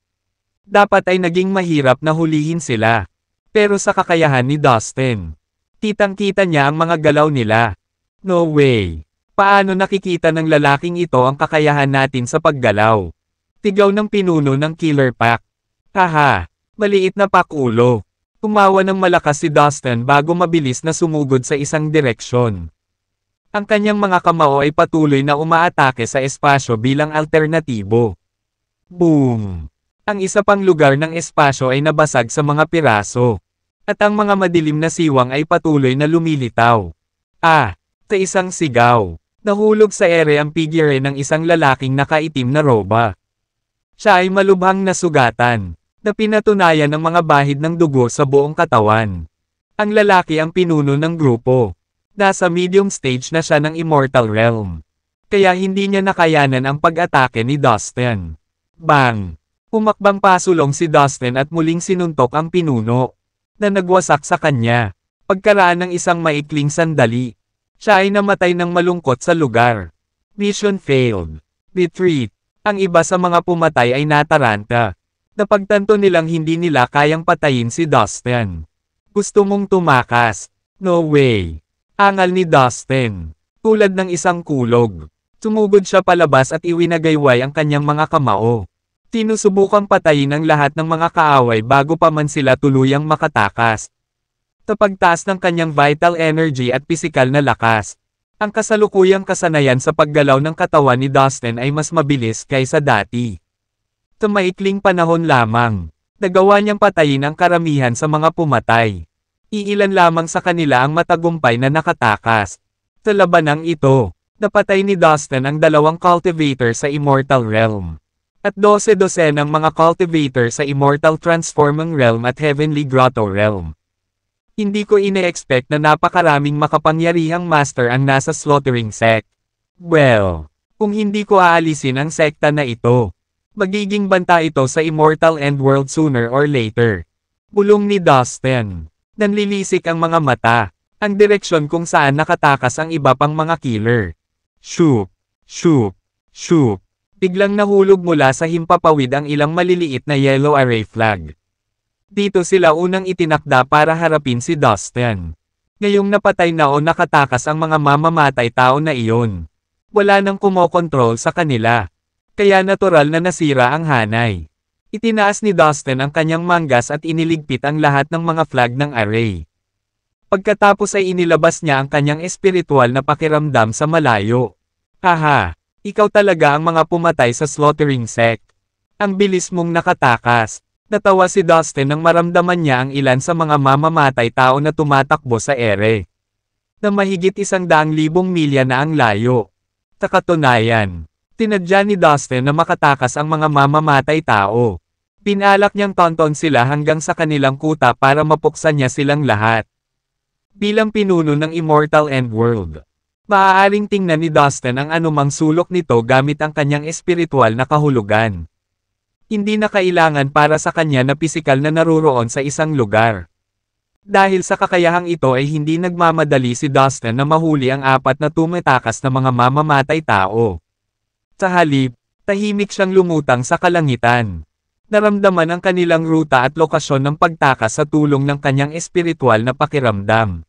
Dapat ay naging mahirap na hulihin sila. Pero sa kakayahan ni Dustin, kitang-kita niya ang mga galaw nila. No way! Paano nakikita ng lalaking ito ang kakayahan natin sa paggalaw? Tigaw ng pinuno ng killer pack. Haha, maliit na pakulo. Tumawa ng malakas si Dustin bago mabilis na sumugod sa isang direksyon. Ang kanyang mga kamao ay patuloy na umaatake sa espasyo bilang alternatibo. Boom! Ang isa pang lugar ng espasyo ay nabasag sa mga piraso. At ang mga madilim na siwang ay patuloy na lumilitaw. Sa isang sigaw, nahulog sa ere ang figure ng isang lalaking nakaitim na roba. Siya ay malubhang nasugatan, na pinatunayan ng mga bahid ng dugo sa buong katawan. Ang lalaki ang pinuno ng grupo. Nasa medium stage na siya ng Immortal Realm. Kaya hindi niya nakayanan ang pag-atake ni Dustin. Bang! Humakbang pasulong si Dustin at muling sinuntok ang pinuno, na nagwasak sa kanya. Pagkaraan ng isang maikling sandali, siya ay namatay ng malungkot sa lugar. Mission failed. Retreat. Ang iba sa mga pumatay ay nataranta. Napagtanto nilang hindi nila kayang patayin si Dustin. Gusto mong tumakas? No way. Angal ni Dustin. Tulad ng isang kulog. Sumugod siya palabas at iwinagayway ang kanyang mga kamao. Tinusubukang patayin ang lahat ng mga kaaway bago pa man sila tuluyang makatakas. Sa pagtaas ng kanyang vital energy at pisikal na lakas, ang kasalukuyang kasanayan sa paggalaw ng katawan ni Dustin ay mas mabilis kaysa dati. Sa maikling panahon lamang, nagawa niyang patayin ang karamihan sa mga pumatay. Iilan lamang sa kanila ang matagumpay na nakatakas. Sa labanang ito, napatay ni Dustin ang 2 cultivator sa Immortal Realm. At 12 ng mga cultivator sa Immortal Transforming Realm at Heavenly Grotto Realm. Hindi ko ine-expect na napakaraming makapangyarihang master ang nasa slaughtering sect. Well, kung hindi ko aalisin ang sekta na ito, magiging banta ito sa Immortal Endworld sooner or later. Bulong ni Dustin. Nanlilisik ang mga mata, ang direksyon kung saan nakatakas ang iba pang mga killer. Shoop, shoop, shoop. Biglang nahulog mula sa himpapawid ang ilang maliliit na yellow array flag. Dito sila unang itinakda para harapin si Dustin. Ngayong napatay na o nakatakas ang mga mamamatay tao na iyon. Wala nang kumokontrol sa kanila. Kaya natural na nasira ang hanay. Itinaas ni Dustin ang kanyang manggas at iniligpit ang lahat ng mga flag ng array. Pagkatapos ay inilabas niya ang kanyang espiritual na pakiramdam sa malayo. Haha! Ikaw talaga ang mga pumatay sa slaughtering sect. Ang bilis mong nakatakas. Natawa si Dustin nang maramdaman niya ang ilan sa mga mamamatay tao na tumatakbo sa ere. Na mahigit 100,000 milya na ang layo. Sa katunayan, tinadya ni Dustin na makatakas ang mga mamamatay tao. Pinalak niyang tonton sila hanggang sa kanilang kuta para mapuksan niya silang lahat. Bilang pinuno ng Immortal Endworld, maaaring tingnan ni Dustin ang anumang sulok nito gamit ang kanyang espiritual na kahulugan. Hindi na kailangan para sa kanya na pisikal na naruroon sa isang lugar. Dahil sa kakayahang ito ay hindi nagmamadali si Dustin na mahuli ang apat na tumatakas na mga mamamatay tao. Sa halip, tahimik siyang lumutang sa kalangitan. Naramdaman ang kanilang ruta at lokasyon ng pagtakas sa tulong ng kanyang espiritual na pakiramdam.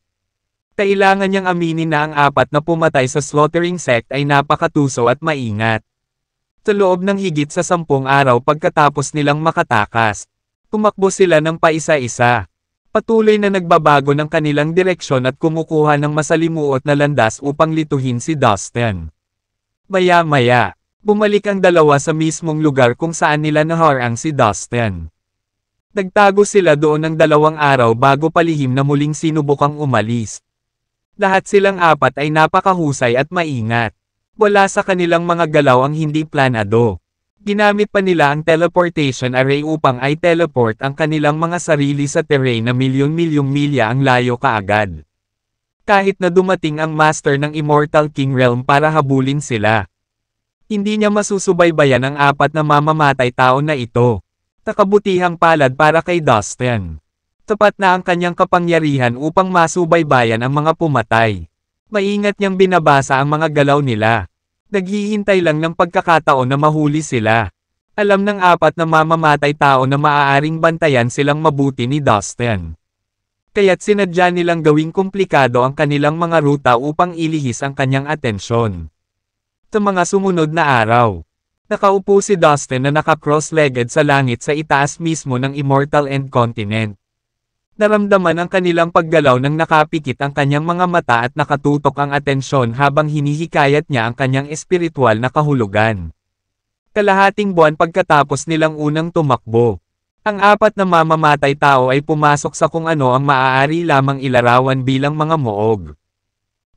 Kailangan niyang aminin na ang apat na pumatay sa slaughtering sect ay napakatuso at maingat. Sa loob ng higit sa 10 araw pagkatapos nilang makatakas, tumakbo sila ng paisa-isa. Patuloy na nagbabago ng kanilang direksyon at kumukuha ng masalimuot na landas upang lituhin si Dustin. Maya-maya, bumalik ang dalawa sa mismong lugar kung saan nila naharang si Dustin. Nagtago sila doon ng 2 araw bago palihim na muling sinubukang umalis. Lahat silang apat ay napakahusay at maingat. Wala sa kanilang mga galaw ang hindi planado. Ginamit pa nila ang teleportation array upang i-teleport ang kanilang mga sarili sa terrain na milyon-milyong milya ang layo kaagad. Kahit na dumating ang master ng Immortal King Realm para habulin sila, hindi niya masusubaybayan ang apat na mamamatay tao na ito. Nakabutihang palad para kay Dustin. Tapat na ang kanyang kapangyarihan upang masubaybayan ang mga pumatay. Maingat niyang binabasa ang mga galaw nila. Naghihintay lang ng pagkakataon na mahuli sila. Alam ng apat na mamamatay tao na maaaring bantayan silang mabuti ni Dustin. Kaya't sinadya nilang gawing komplikado ang kanilang mga ruta upang ilihis ang kanyang atensyon. Sa mga sumunod na araw, nakaupo si Dustin na naka-cross-legged sa langit sa itaas mismo ng Immortal End Continent. Naramdaman ang kanilang paggalaw nang nakapikit ang kanyang mga mata at nakatutok ang atensyon habang hinihikayat niya ang kanyang espiritual na kahulugan. Kalahating buwan pagkatapos nilang unang tumakbo, ang apat na mamamatay tao ay pumasok sa kung ano ang maaari lamang ilarawan bilang mga moog.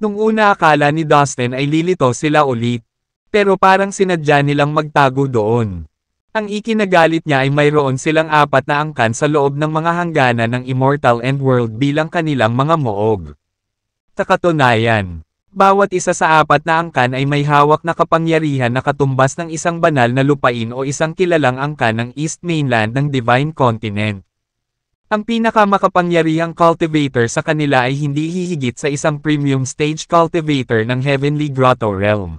Nung una akala ni Dustin ay lilito sila ulit, pero parang sinadya nilang magtago doon. Ang ikinagalit niya ay mayroon silang apat na angkan sa loob ng mga hangganan ng Immortal Endworld bilang kanilang mga moog. Sa katunayan, bawat isa sa apat na angkan ay may hawak na kapangyarihan na katumbas ng isang banal na lupain o isang kilalang angkan ng East Mainland ng Divine Continent. Ang pinakamakapangyarihang cultivator sa kanila ay hindi hihigit sa isang premium stage cultivator ng Heavenly Grotto Realm.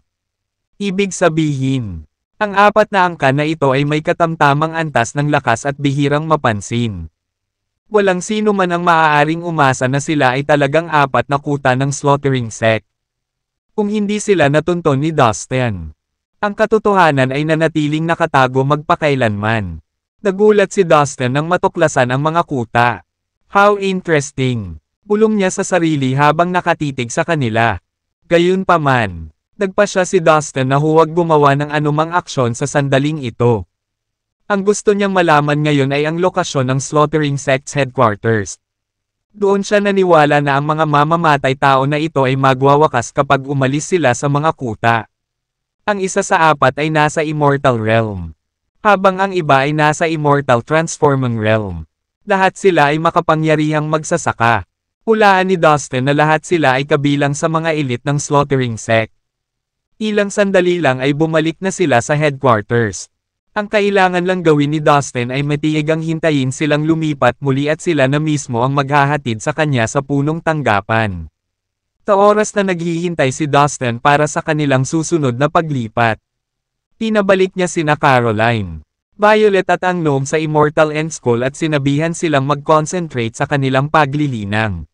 Ibig sabihin, ang apat na angkan na ito ay may katamtamang antas ng lakas at bihirang mapansin. Walang sino man ang maaaring umasa na sila ay talagang apat na kuta ng slaughtering sect. Kung hindi sila natunton ni Dustin, ang katotohanan ay nanatiling nakatago magpakailanman. Nagulat si Dustin nang matuklasan ang mga kuta. How interesting! Bulong niya sa sarili habang nakatitig sa kanila. Gayunpaman, nagpasya si Dustin na huwag gumawa ng anumang aksyon sa sandaling ito. Ang gusto niyang malaman ngayon ay ang lokasyon ng Slaughtering Sect's headquarters. Doon siya naniwala na ang mga mamamatay tao na ito ay magwawakas kapag umalis sila sa mga kuta. Ang isa sa apat ay nasa Immortal Realm, habang ang iba ay nasa Immortal Transforming Realm. Lahat sila ay makapangyarihang magsasaka. Hulaan ni Dustin na lahat sila ay kabilang sa mga elite ng Slaughtering Sect. Ilang sandali lang ay bumalik na sila sa headquarters. Ang kailangan lang gawin ni Dustin ay matiyagang hintayin silang lumipat muli at sila na mismo ang maghahatid sa kanya sa punong tanggapan. Sa oras na naghihintay si Dustin para sa kanilang susunod na paglipat, pinabalik niya sina Caroline, Violet at ang gnome sa Immortal End School at sinabihan silang mag-concentrate sa kanilang paglilinang.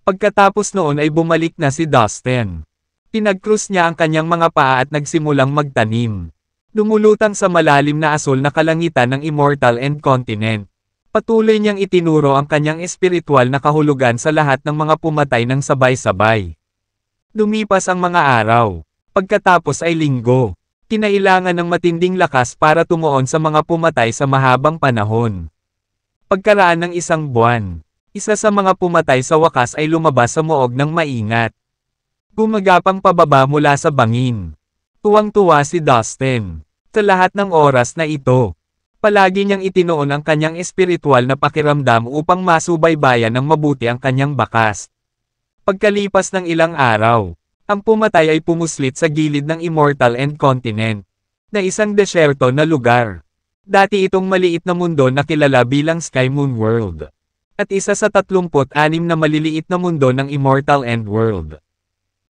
Pagkatapos noon ay bumalik na si Dustin. Pinag-cruise niya ang kanyang mga paa at nagsimulang magtanim. Lumulutang sa malalim na asul na kalangitan ng Immortal End Continent. Patuloy niyang itinuro ang kanyang espiritual na kahulugan sa lahat ng mga pumatay ng sabay-sabay. Lumipas ang mga araw. Pagkatapos ay linggo. Kinailangan ng matinding lakas para tumuon sa mga pumatay sa mahabang panahon. Pagkaraan ng isang buwan, isa sa mga pumatay sa wakas ay lumabas sa muog ng maingat. Gumagapang pababa mula sa bangin. Tuwang-tuwa si Dustin. Sa lahat ng oras na ito, palagi niyang itinuon ang kanyang espiritual na pakiramdam upang masubaybayan ng mabuti ang kanyang bakas. Pagkalipas ng ilang araw, ang pumatay ay pumuslit sa gilid ng Immortal End Continent, na isang desyerto na lugar. Dati itong maliit na mundo na kilala bilang Sky Moon World, at isa sa 36 na maliliit na mundo ng Immortal End World.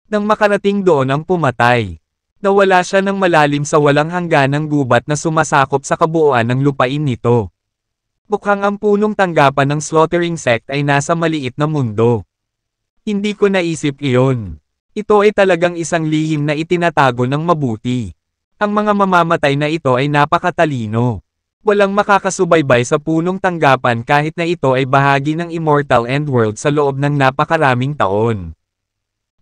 Nang makarating doon ang pumatay, nawala siya ng malalim sa walang hangganang gubat na sumasakop sa kabuuan ng lupain nito. Mukhang ang punong tanggapan ng slaughtering sect ay nasa maliit na mundo. Hindi ko naisip iyon. Ito ay talagang isang lihim na itinatago ng mabuti. Ang mga mamamatay na ito ay napakatalino. Walang makakasubaybay sa punong tanggapan kahit na ito ay bahagi ng Immortal End World sa loob ng napakaraming taon.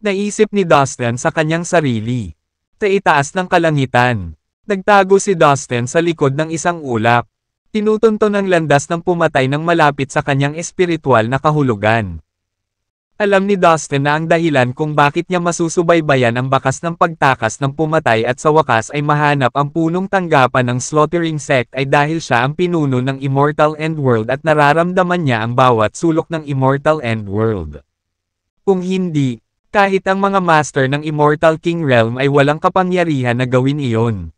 Naisip ni Dustin sa kanyang sarili. Sa itaas ng kalangitan, nagtago si Dustin sa likod ng isang ulap. Tinutunton ang landas ng pumatay ng malapit sa kanyang espiritual na kahulugan. Alam ni Dustin na ang dahilan kung bakit niya masusubaybayan ang bakas ng pagtakas ng pumatay at sa wakas ay mahanap ang punong tanggapan ng slaughtering sect ay dahil siya ang pinuno ng Immortal End World at nararamdaman niya ang bawat sulok ng Immortal End World. Kung hindi, kahit ang mga master ng Immortal King Realm ay walang kapangyarihan na gawin iyon.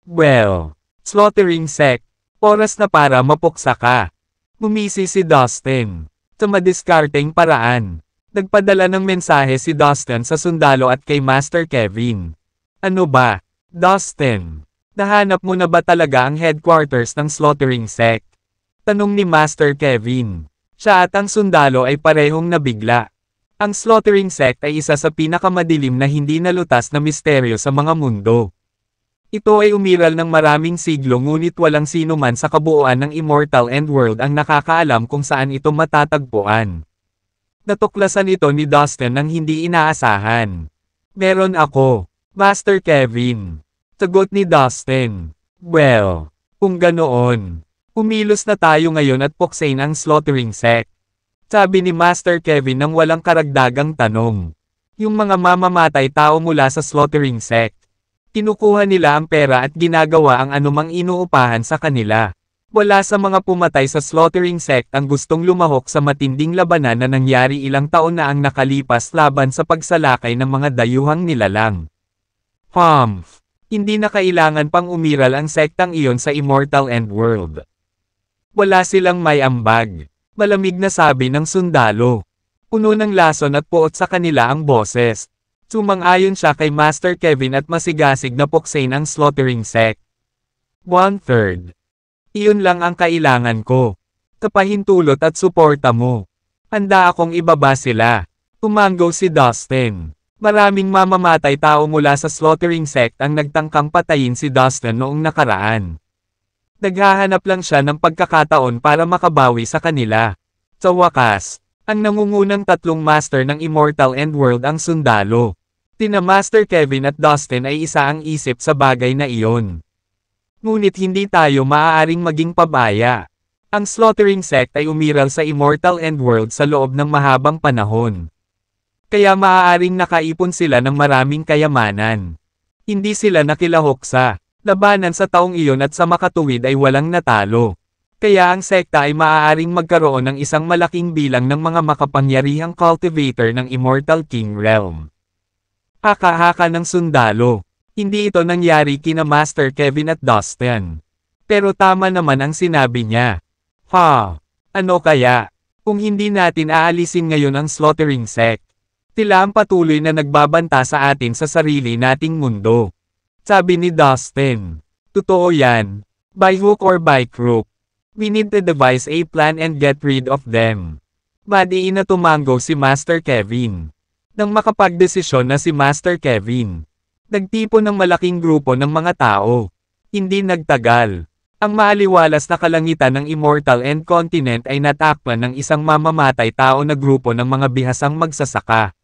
Well, slaughtering sect, oras na para mapuksa ka. Ngumisi si Dustin. Sa madiskarteng paraan, nagpadala ng mensahe si Dustin sa sundalo at kay Master Kevin. Ano ba, Dustin? Nahanap mo na ba talaga ang headquarters ng slaughtering sect? Tanong ni Master Kevin. Siya at ang sundalo ay parehong nabigla. Ang slaughtering sect ay isa sa pinakamadilim na hindi nalutas na misteryo sa mga mundo. Ito ay umiral ng maraming siglo ngunit walang sino man sa kabuuan ng Immortal End World ang nakakaalam kung saan ito matatagpuan. Natuklasan ito ni Dustin nang hindi inaasahan. Meron ako, Master Kevin. Sagot ni Dustin. Well, kung ganoon, kumilos na tayo ngayon at puksain ang slaughtering sect. Sabi ni Master Kevin nang walang karagdagang tanong. Yung mga mamamatay tao mula sa slaughtering sect. Kinukuha nila ang pera at ginagawa ang anumang inuupahan sa kanila. Wala sa mga pumatay sa slaughtering sect ang gustong lumahok sa matinding labanan na nangyari ilang taon na ang nakalipas laban sa pagsalakay ng mga dayuhang nilalang. Hindi na kailangan pang umiral ang sektang iyon sa Immortal End World. Wala silang may ambag. Malamig na sabi ng sundalo. Puno ng lason at puot sa kanila ang boses. Sumang-ayon siya kay Master Kevin at masigasig na puksain ang slaughtering sect. 1/3. Iyon lang ang kailangan ko. Kapahintulot at suporta mo. Handa akong ibaba sila. Tumanggo si Dustin. Maraming mamamatay tao mula sa slaughtering sect ang nagtangkang patayin si Dustin noong nakaraan. Naghahanap lang siya ng pagkakataon para makabawi sa kanila. Sa wakas, ang nangungunang tatlong master ng Immortal End World ang sundalo. Tina Master Kevin at Dustin ay isa ang isip sa bagay na iyon. Ngunit hindi tayo maaaring maging pabaya. Ang slaughtering sect ay umiral sa Immortal End World sa loob ng mahabang panahon. Kaya maaaring nakaipon sila ng maraming kayamanan. Hindi sila nakilahok sa labanan sa taong iyon at sa makatuwid ay walang natalo. Kaya ang sekta ay maaaring magkaroon ng isang malaking bilang ng mga makapangyarihang cultivator ng Immortal King Realm. Haka-haka ng sundalo. Hindi ito nangyari kina Master Kevin at Dustin. Pero tama naman ang sinabi niya. Ano kaya? Kung hindi natin aalisin ngayon ang slaughtering sect, sila ang patuloy na nagbabanta sa atin sa sarili nating mundo. Sabi ni Dustin. Totoo yan. By hook or by crook. We need to devise a plan and get rid of them. Madiin na tumango si Master Kevin. Nang makapagdesisyon na si Master Kevin, nagtipon ng malaking grupo ng mga tao. Hindi nagtagal. Ang maaliwalas na kalangitan ng Immortal End Continent ay natakpan ng isang mamamatay tao na grupo ng mga bihasang magsasaka.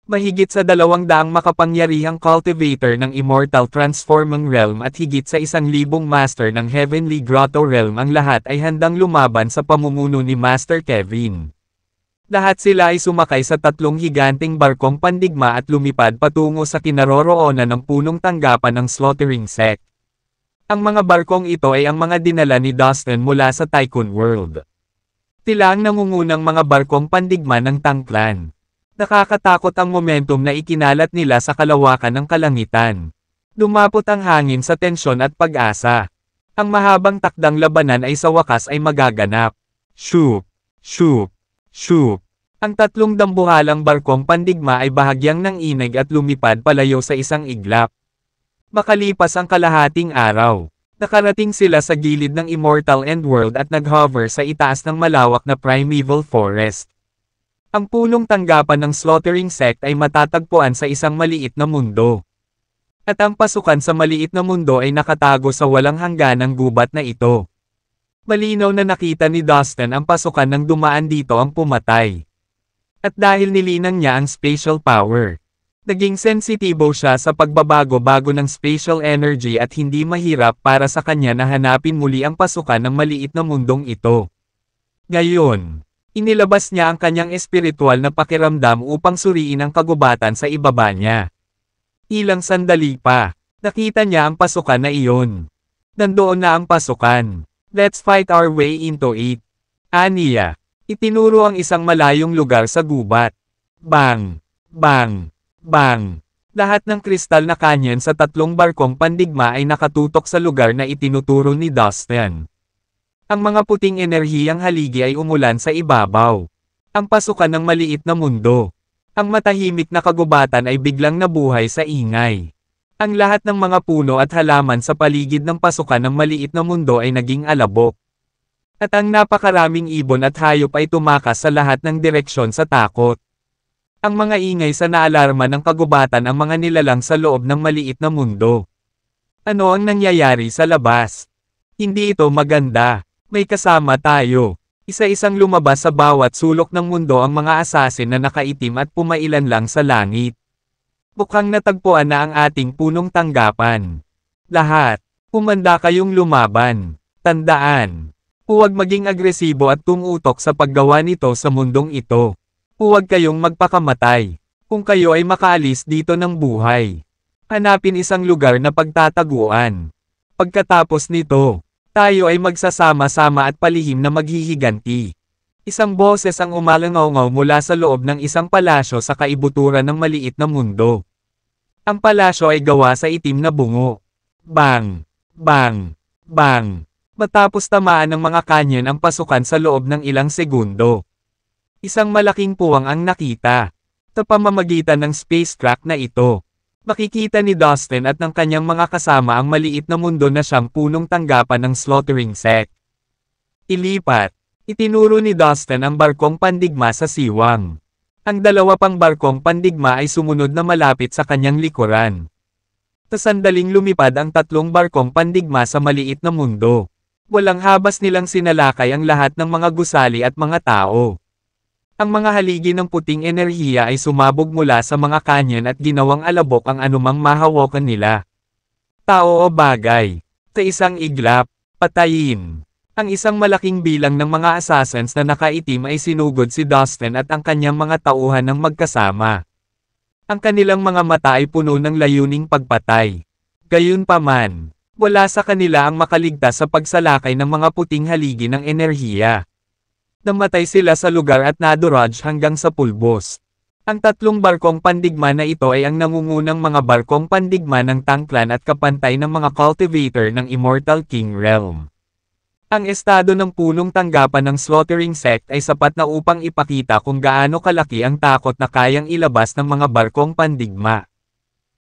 Mahigit sa 200 makapangyarihang cultivator ng Immortal Transforming Realm at higit sa 1,000 master ng Heavenly Grotto Realm ang lahat ay handang lumaban sa pamumuno ni Master Kevin. Lahat sila ay sumakay sa 3 higanteng barkong pandigma at lumipad patungo sa kinaroroonan ng punong tanggapan ng Slaughtering Sect. Ang mga barkong ito ay ang mga dinala ni Dustin mula sa Tycoon World. Tila ang nangungunang mga barkong pandigma ng Tang Clan. Nakakatakot ang momentum na ikinalat nila sa kalawakan ng kalangitan. Lumapot ang hangin sa tensyon at pag-asa. Ang mahabang takdang labanan ay sa wakas ay magaganap. Shoop! Shoop! Shoop! Ang 3 dambuhalang barkong pandigma ay bahagyang nanginig at lumipad palayo sa isang iglap. Makalipas ang kalahating araw, nakarating sila sa gilid ng Immortal Endworld at nag-hover sa itaas ng malawak na primeval forest. Ang punong tanggapan ng Slaughtering Sect ay matatagpuan sa isang maliit na mundo. At ang pasukan sa maliit na mundo ay nakatago sa walang hangganang gubat na ito. Malinaw na nakita ni Dustin ang pasukan nang dumaan dito ang pumatay. At dahil nilinang niya ang spatial power, naging sensitibo siya sa pagbabago-bago ng spatial energy at hindi mahirap para sa kanya na hanapin muli ang pasukan ng maliit na mundong ito. Ngayon, inilabas niya ang kanyang espiritual na pakiramdam upang suriin ang kagubatan sa ibaba niya. Ilang sandali pa, nakita niya ang pasukan na iyon. Nandoon na ang pasukan. Let's fight our way into it. Aniya. Itinuro ang isang malayong lugar sa gubat. Bang! Bang! Bang! Lahat ng kristal na kanyon sa 3 barkong pandigma ay nakatutok sa lugar na itinuturo ni Dustin. Ang mga puting enerhiyang haligi ay umulan sa ibabaw. Ang pasukan ng maliit na mundo. Ang matahimik na kagubatan ay biglang nabuhay sa ingay. Ang lahat ng mga puno at halaman sa paligid ng pasukan ng maliit na mundo ay naging alabok. At ang napakaraming ibon at hayop ay tumakas sa lahat ng direksyon sa takot. Ang mga ingay sa naalarma ng kagubatan ang mga nilalang sa loob ng maliit na mundo. Ano ang nangyayari sa labas? Hindi ito maganda. May kasama tayo. Isa-isang lumabas sa bawat sulok ng mundo ang mga asasin na nakaitim at pumailan lang sa langit. Mukhang natagpuan na ang ating punong tanggapan. Lahat, humanda kayong lumaban. Tandaan, huwag maging agresibo at tumutok sa paggawa nito sa mundong ito. Huwag kayong magpakamatay. Kung kayo ay makaalis dito ng buhay, hanapin isang lugar na pagtataguan. Pagkatapos nito, tayo ay magsasama-sama at palihim na maghihiganti. Isang boses ang umalangaw-ngaw mula sa loob ng isang palasyo sa kaibuturan ng maliit na mundo. Ang palasyo ay gawa sa itim na bungo. Bang! Bang! Bang! Matapos tamaan ng mga kanyon ang pasukan sa loob ng ilang segundo. Isang malaking puwang ang nakita. Sa pamamagitan ng spacecraft na ito, makikita ni Dustin at ng kanyang mga kasama ang maliit na mundo na siyang punong tanggapan ng Slaughtering Sect. Ilipat, itinuro ni Dustin ang barkong pandigma sa siwang. Ang 2 pang barkong pandigma ay sumunod na malapit sa kanyang likuran. Sa sandaling lumipad ang 3 barkong pandigma sa maliit na mundo. Walang habas nilang sinalakay ang lahat ng mga gusali at mga tao. Ang mga haligi ng puting enerhiya ay sumabog mula sa mga kanyon at ginawang alabok ang anumang mahawakan nila. Tao o bagay. Sa isang iglap, patayin. Ang isang malaking bilang ng mga assassins na nakaitim ay sinugod si Dustin at ang kanyang mga tauhan ng magkasama. Ang kanilang mga mata ay puno ng layuning pagpatay. Gayunpaman, wala sa kanila ang makaligtas sa pagsalakay ng mga puting haligi ng enerhiya. Namatay sila sa lugar at naduraj hanggang sa pulbos. Ang 3 barkong pandigma na ito ay ang nangungunang mga barkong pandigma ng Tang Clan at kapantay ng mga cultivator ng Immortal King Realm. Ang estado ng punong tanggapan ng Slaughtering Sect ay sapat na upang ipakita kung gaano kalaki ang takot na kayang ilabas ng mga barkong pandigma.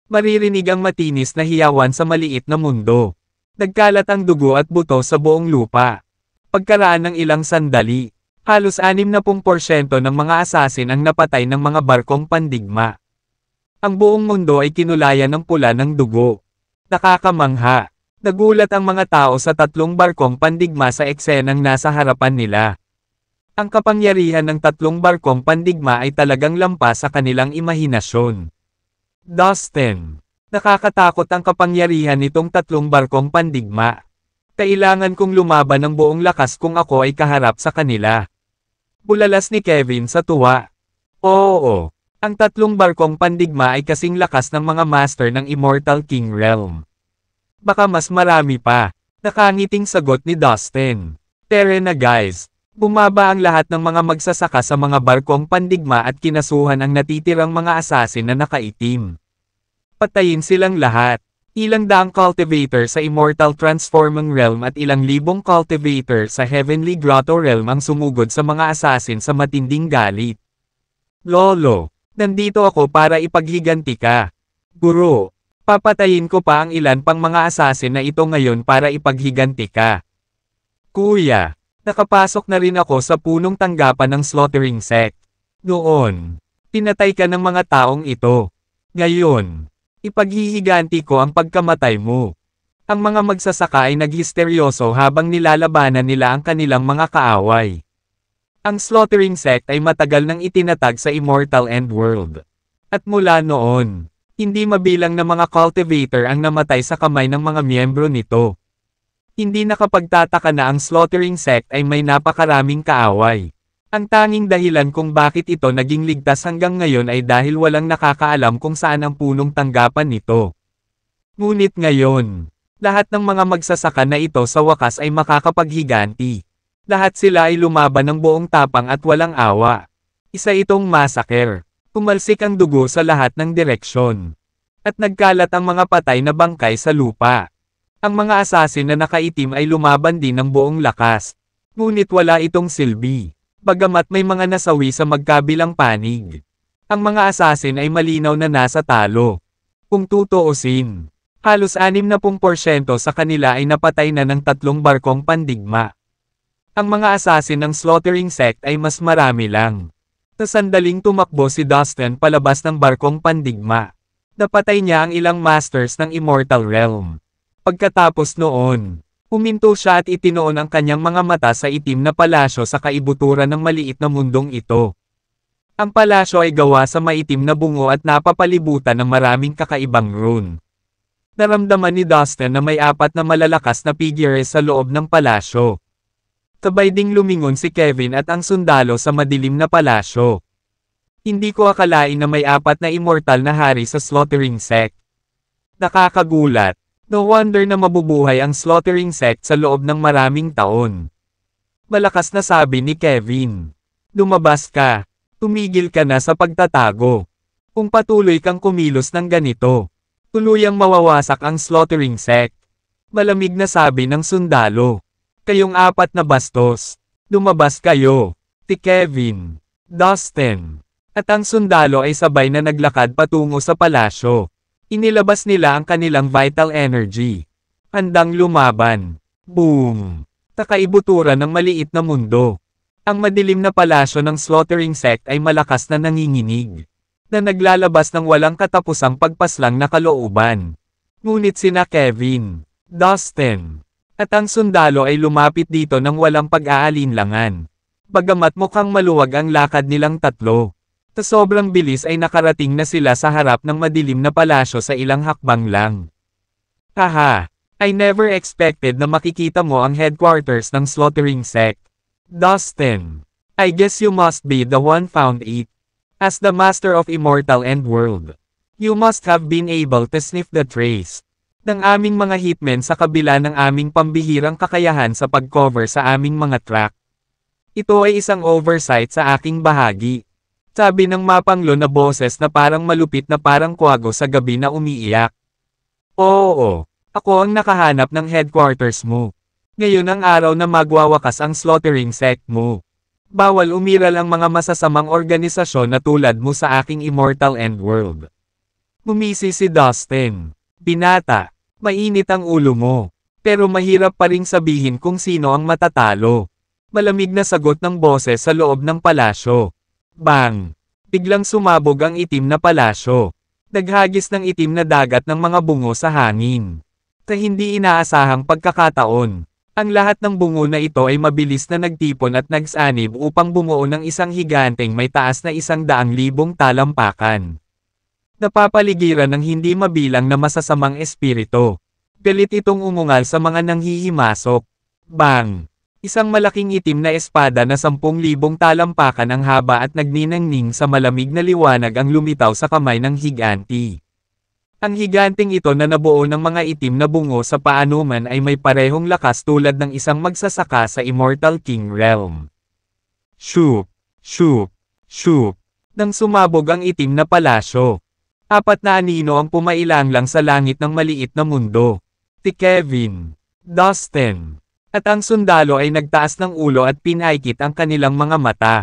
Maririnig ang matinis na hiyawan sa maliit na mundo. Nagkalat ang dugo at buto sa buong lupa. Pagkaraan ng ilang sandali, halos 60% ng mga assassin ang napatay ng mga barkong pandigma. Ang buong mundo ay kinulayan ng pula ng dugo. Nakakamangha. Nagulat ang mga tao sa 3 barkong pandigma sa eksenang nasa harapan nila. Ang kapangyarihan ng tatlong barkong pandigma ay talagang lampas sa kanilang imahinasyon. Dustin. Nakakatakot ang kapangyarihan nitong tatlong barkong pandigma. Kailangan kong lumaban ng buong lakas kung ako ay kaharap sa kanila. Bulalas ni Kevin sa tuwa. Oo. Ang tatlong barkong pandigma ay kasing lakas ng mga master ng Immortal King Realm. Baka mas marami pa. Nakangiting sagot ni Dustin. Tere na guys. Bumaba ang lahat ng mga magsasaka sa mga barkong pandigma at kinasuhan ang natitirang mga assassin na nakaitim. Patayin silang lahat. Ilang daang cultivator sa Immortal Transforming Realm at ilang libong cultivator sa Heavenly Grotto Realm ang sumugod sa mga assassin sa matinding galit. Lolo, nandito ako para ipaghiganti ka. Guro, papatayin ko pa ang ilan pang mga assassin na ito ngayon para ipaghiganti ka. Kuya, nakapasok na rin ako sa punong tanggapan ng Slaughtering Sect. Noon, pinatay ka ng mga taong ito. Ngayon, ipaghihiganti ko ang pagkamatay mo. Ang mga magsasaka ay naghisteryoso habang nilalabanan nila ang kanilang mga kaaway. Ang Slaughtering Sect ay matagal nang itinatag sa Immortal Endworld. At mula noon, hindi mabilang na mga cultivator ang namatay sa kamay ng mga miyembro nito. Hindi nakapagtataka na ang Slaughtering Sect ay may napakaraming kaaway. Ang tanging dahilan kung bakit ito naging ligtas hanggang ngayon ay dahil walang nakakaalam kung saan ang punong tanggapan nito. Ngunit ngayon, lahat ng mga magsasaka na ito sa wakas ay makakapaghiganti. Lahat sila ay lumaban ng buong tapang at walang awa. Isa itong massacre. Pumalsik ang dugo sa lahat ng direksyon. At nagkalat ang mga patay na bangkay sa lupa. Ang mga assassin na nakaitim ay lumaban din ng buong lakas. Ngunit wala itong silbi. Bagamat may mga nasawi sa magkabilang panig. Ang mga assassin ay malinaw na nasa talo. Kung tutuusin, halos 60% sa kanila ay napatay na ng tatlong barkong pandigma. Ang mga assassin ng Slaughtering Sect ay mas marami lang. Sa sandaling tumakbo si Dustin palabas ng barkong pandigma. Napatay niya ang ilang masters ng Immortal Realm. Pagkatapos noon, huminto siya at itinoon ang kanyang mga mata sa itim na palasyo sa kaibuturan ng maliit na mundong ito. Ang palasyo ay gawa sa maitim na bungo at napapalibutan ng maraming kakaibang rune. Naramdaman ni Dustin na may 4 na malalakas na figures sa loob ng palasyo. Sabay ding lumingon si Kevin at ang sundalo sa madilim na palasyo. Hindi ko akalain na may 4 na immortal na hari sa Slaughtering Sect. Nakakagulat. No wonder na mabubuhay ang Slaughtering Sect sa loob ng maraming taon. Malakas na sabi ni Kevin. Lumabas ka. Tumigil ka na sa pagtatago. Kung patuloy kang kumilos ng ganito, tuluyang mawawasak ang Slaughtering Sect. Malamig na sabi ng sundalo. Kayong 4 na bastos. Lumabas kayo. Si Kevin, Dustin, at ang sundalo ay sabay na naglakad patungo sa palasyo. Inilabas nila ang kanilang vital energy. Handang lumaban. Boom! Kakaibuturan ng maliit na mundo. Ang madilim na palasyo ng Slaughtering Sect ay malakas na nanginginig. Na naglalabas ng walang katapusang pagpaslang na kalooban. Ngunit sina Kevin, Dustin, at ang sundalo ay lumapit dito ng walang pag-aalinlangan. Bagamat mukhang maluwag ang lakad nilang tatlo. Sa sobrang bilis ay nakarating na sila sa harap ng madilim na palasyo sa ilang hakbang lang. Haha, I never expected na makikita mo ang headquarters ng Slaughtering Sect. Dustin, I guess you must be the one found it. As the master of Immortal Endworld, you must have been able to sniff the trace ng aming mga hitmen sa kabila ng aming pambihirang kakayahan sa pag-cover sa aming mga track. Ito ay isang oversight sa aking bahagi. Sabi ng mapanglo na boses na parang malupit na parang kwago sa gabi na umiiyak. Oo, ako ang nakahanap ng headquarters mo. Ngayon ang araw na magwawakas ang Slaughtering Sect mo. Bawal umiral ang mga masasamang organisasyon na tulad mo sa aking Immortal Endworld. Bumisi si Dustin. Binata, mainit ang ulo mo. Pero mahirap pa ring sabihin kung sino ang matatalo. Malamig na sagot ng boses sa loob ng palasyo. Bang! Biglang sumabog ang itim na palasyo. Naghagis ng itim na dagat ng mga bungo sa hangin. Sa hindi inaasahang pagkakataon, Ang lahat ng bungo na ito ay mabilis na nagtipon at nagsanib upang bumuo ng isang higanteng may taas na 100,000 talampakan. Napapaligiran ng hindi mabilang na masasamang espiritu. Galit itong umungal sa mga nanghihimasok. Bang! Isang malaking itim na espada na 10,000 talampakan ang haba at nagniningning sa malamig na liwanag ang lumitaw sa kamay ng higanti. Ang higanteng ito na nabuo ng mga itim na bungo sa paanuman ay may parehong lakas tulad ng isang magsasaka sa Immortal King Realm. Shoop! Shoop! Shoop! Nang sumabog ang itim na palasyo. 4 na anino ang pumailang lang sa langit ng maliit na mundo. Si Kevin, Dustin, at ang sundalo ay nagtaas ng ulo at pinaikit ang kanilang mga mata.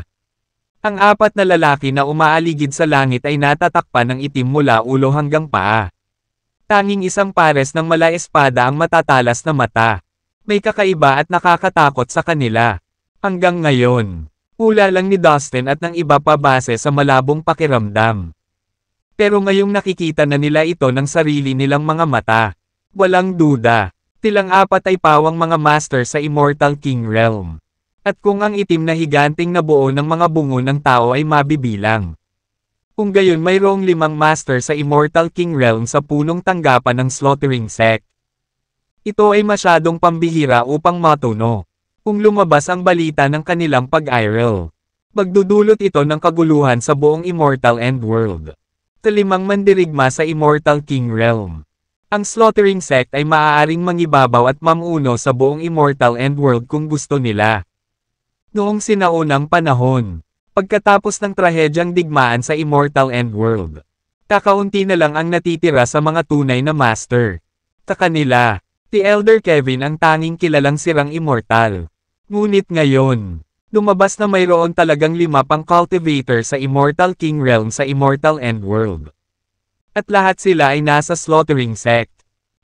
Ang 4 na lalaki na umaaligid sa langit ay natatakpan ng itim mula ulo hanggang paa. Tanging isang pares ng mala espada ang matatalas na mata. May kakaiba at nakakatakot sa kanila. Hanggang ngayon, hula lang ni Dustin at ng iba pa base sa malabong pakiramdam. Pero ngayong nakikita na nila ito ng sarili nilang mga mata, walang duda, silang 4 ay pawang mga master sa Immortal King Realm. At kung ang itim na higanting nabuo ng mga bungo ng tao ay mabibilang. Kung gayon mayroong 5 master sa Immortal King Realm sa punong tanggapan ng Slaughtering Sect. Ito ay masyadong pambihira upang matuno. Kung lumabas ang balita ng kanilang pag-iral, magdudulot ito ng kaguluhan sa buong Immortal Endworld. Sa 5 mandirigma sa Immortal King Realm. Ang Slaughtering Sect ay maaaring mangibabaw at mamuno sa buong Immortal Endworld kung gusto nila. Noong sinaunang panahon, pagkatapos ng trahedyang digmaan sa Immortal Endworld, kakaunti na lang ang natitira sa mga tunay na master. Sa kanila, si Elder Kevin ang tanging kilalang sirang immortal. Ngunit ngayon, lumabas na mayroon talagang 5 pang cultivator sa Immortal King Realm sa Immortal Endworld. At lahat sila ay nasa Slaughtering Sect.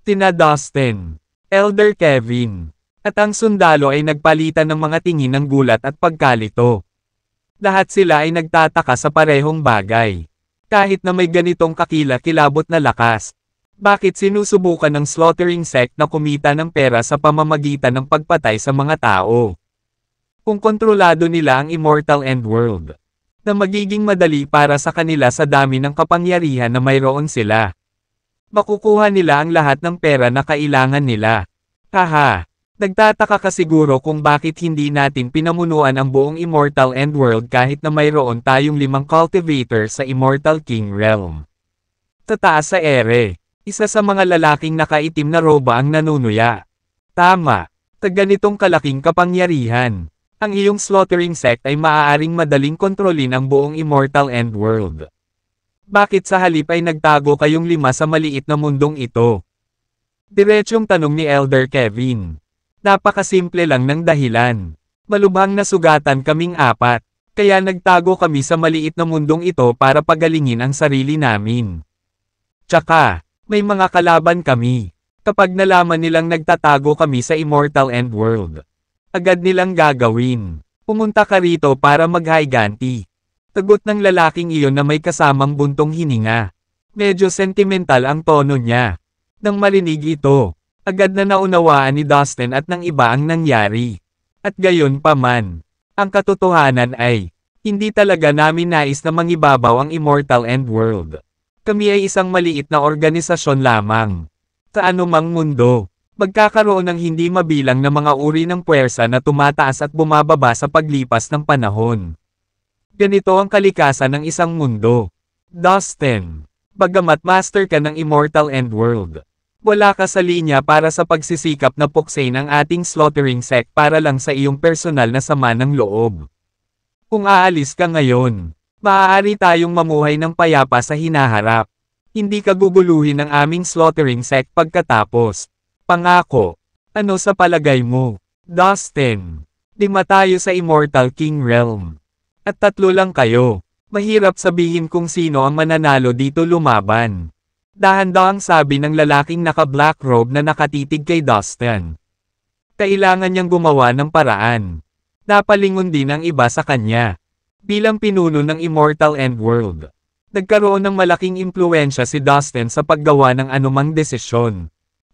Sina Dustin, Elder Kevin, at ang sundalo ay nagpalitan ng mga tingin ng gulat at pagkalito. Lahat sila ay nagtataka sa parehong bagay. Kahit na may ganitong kakila-kilabot na lakas, bakit sinusubukan ng Slaughtering Sect na kumita ng pera sa pamamagitan ng pagpatay sa mga tao? Kung kontrolado nila ang Immortal Endworld, na magiging madali para sa kanila sa dami ng kapangyarihan na mayroon sila. Makukuha nila ang lahat ng pera na kailangan nila. Haha! Nagtataka ka siguro kung bakit hindi natin pinamunuan ang buong Immortal Endworld kahit na mayroon tayong 5 cultivator sa Immortal King Realm. Sa taas sa ere, isa sa mga lalaking nakaitim na roba ang nanunuya. Tama, sa ganitong kalaking kapangyarihan, ang iyong Slaughtering Sect ay maaaring madaling kontrolin ang buong Immortal Endworld. Bakit sa halip ay nagtago kayong 5 sa maliit na mundong ito? Diretsyong tanong ni Elder Kevin. Napakasimple lang ng dahilan. Malubhang nasugatan kaming 4, kaya nagtago kami sa maliit na mundong ito para pagalingin ang sarili namin. Tsaka, may mga kalaban kami. Kapag nalaman nilang nagtatago kami sa Immortal Endworld, agad nilang gagawin. Pumunta ka rito para maghiganti. Tagot ng lalaking iyon na may kasamang buntong hininga. Medyo sentimental ang tono niya. Nang marinig ito, agad na naunawaan ni Dustin at ng iba ang nangyari. At gayon pa man, ang katotohanan ay, hindi talaga namin nais na mangibabaw ang Immortal Endworld. Kami ay isang maliit na organisasyon lamang. Sa anumang mundo, magkakaroon ng hindi mabilang na mga uri ng puwersa na tumataas at bumababa sa paglipas ng panahon. Ganito ang kalikasan ng isang mundo. Dustin, bagamat master ka ng Immortal Endworld, wala ka sa linya para sa pagsisikap na puksain ang ating Slaughtering Sect para lang sa iyong personal na sama ng loob. Kung aalis ka ngayon, maaari tayong mamuhay ng payapa sa hinaharap. Hindi ka guguluhin ng aming Slaughtering Sect pagkatapos. Pangako. Ano sa palagay mo, Dustin? 5 tayo sa Immortal King Realm. At 3 lang kayo. Mahirap sabihin kung sino ang mananalo dito lumaban. Dahan-dahang sabi ng lalaking naka-black robe na nakatitig kay Dustin. Kailangan niyang gumawa ng paraan. Napalingon din ang iba sa kanya. Bilang pinuno ng Immortal Endworld, nagkaroon ng malaking impluwensya si Dustin sa paggawa ng anumang desisyon.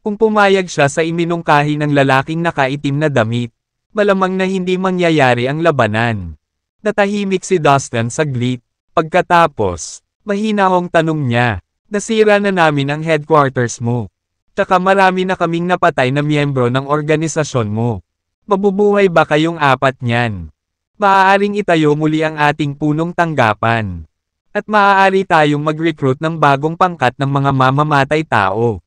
Kung pumayag siya sa iminungkahi ng lalaking nakaitim na damit, malamang na hindi mangyayari ang labanan. Natahimik si Dustin saglit. Pagkatapos, mahinahong tanong niya, nasira na namin ang headquarters mo. Tsaka marami na kaming napatay na miyembro ng organisasyon mo. Mabubuhay ba kayong apat niyan? Maaaring itayo muli ang ating punong tanggapan. At maaari tayong mag-recruit ng bagong pangkat ng mga mamamatay tao.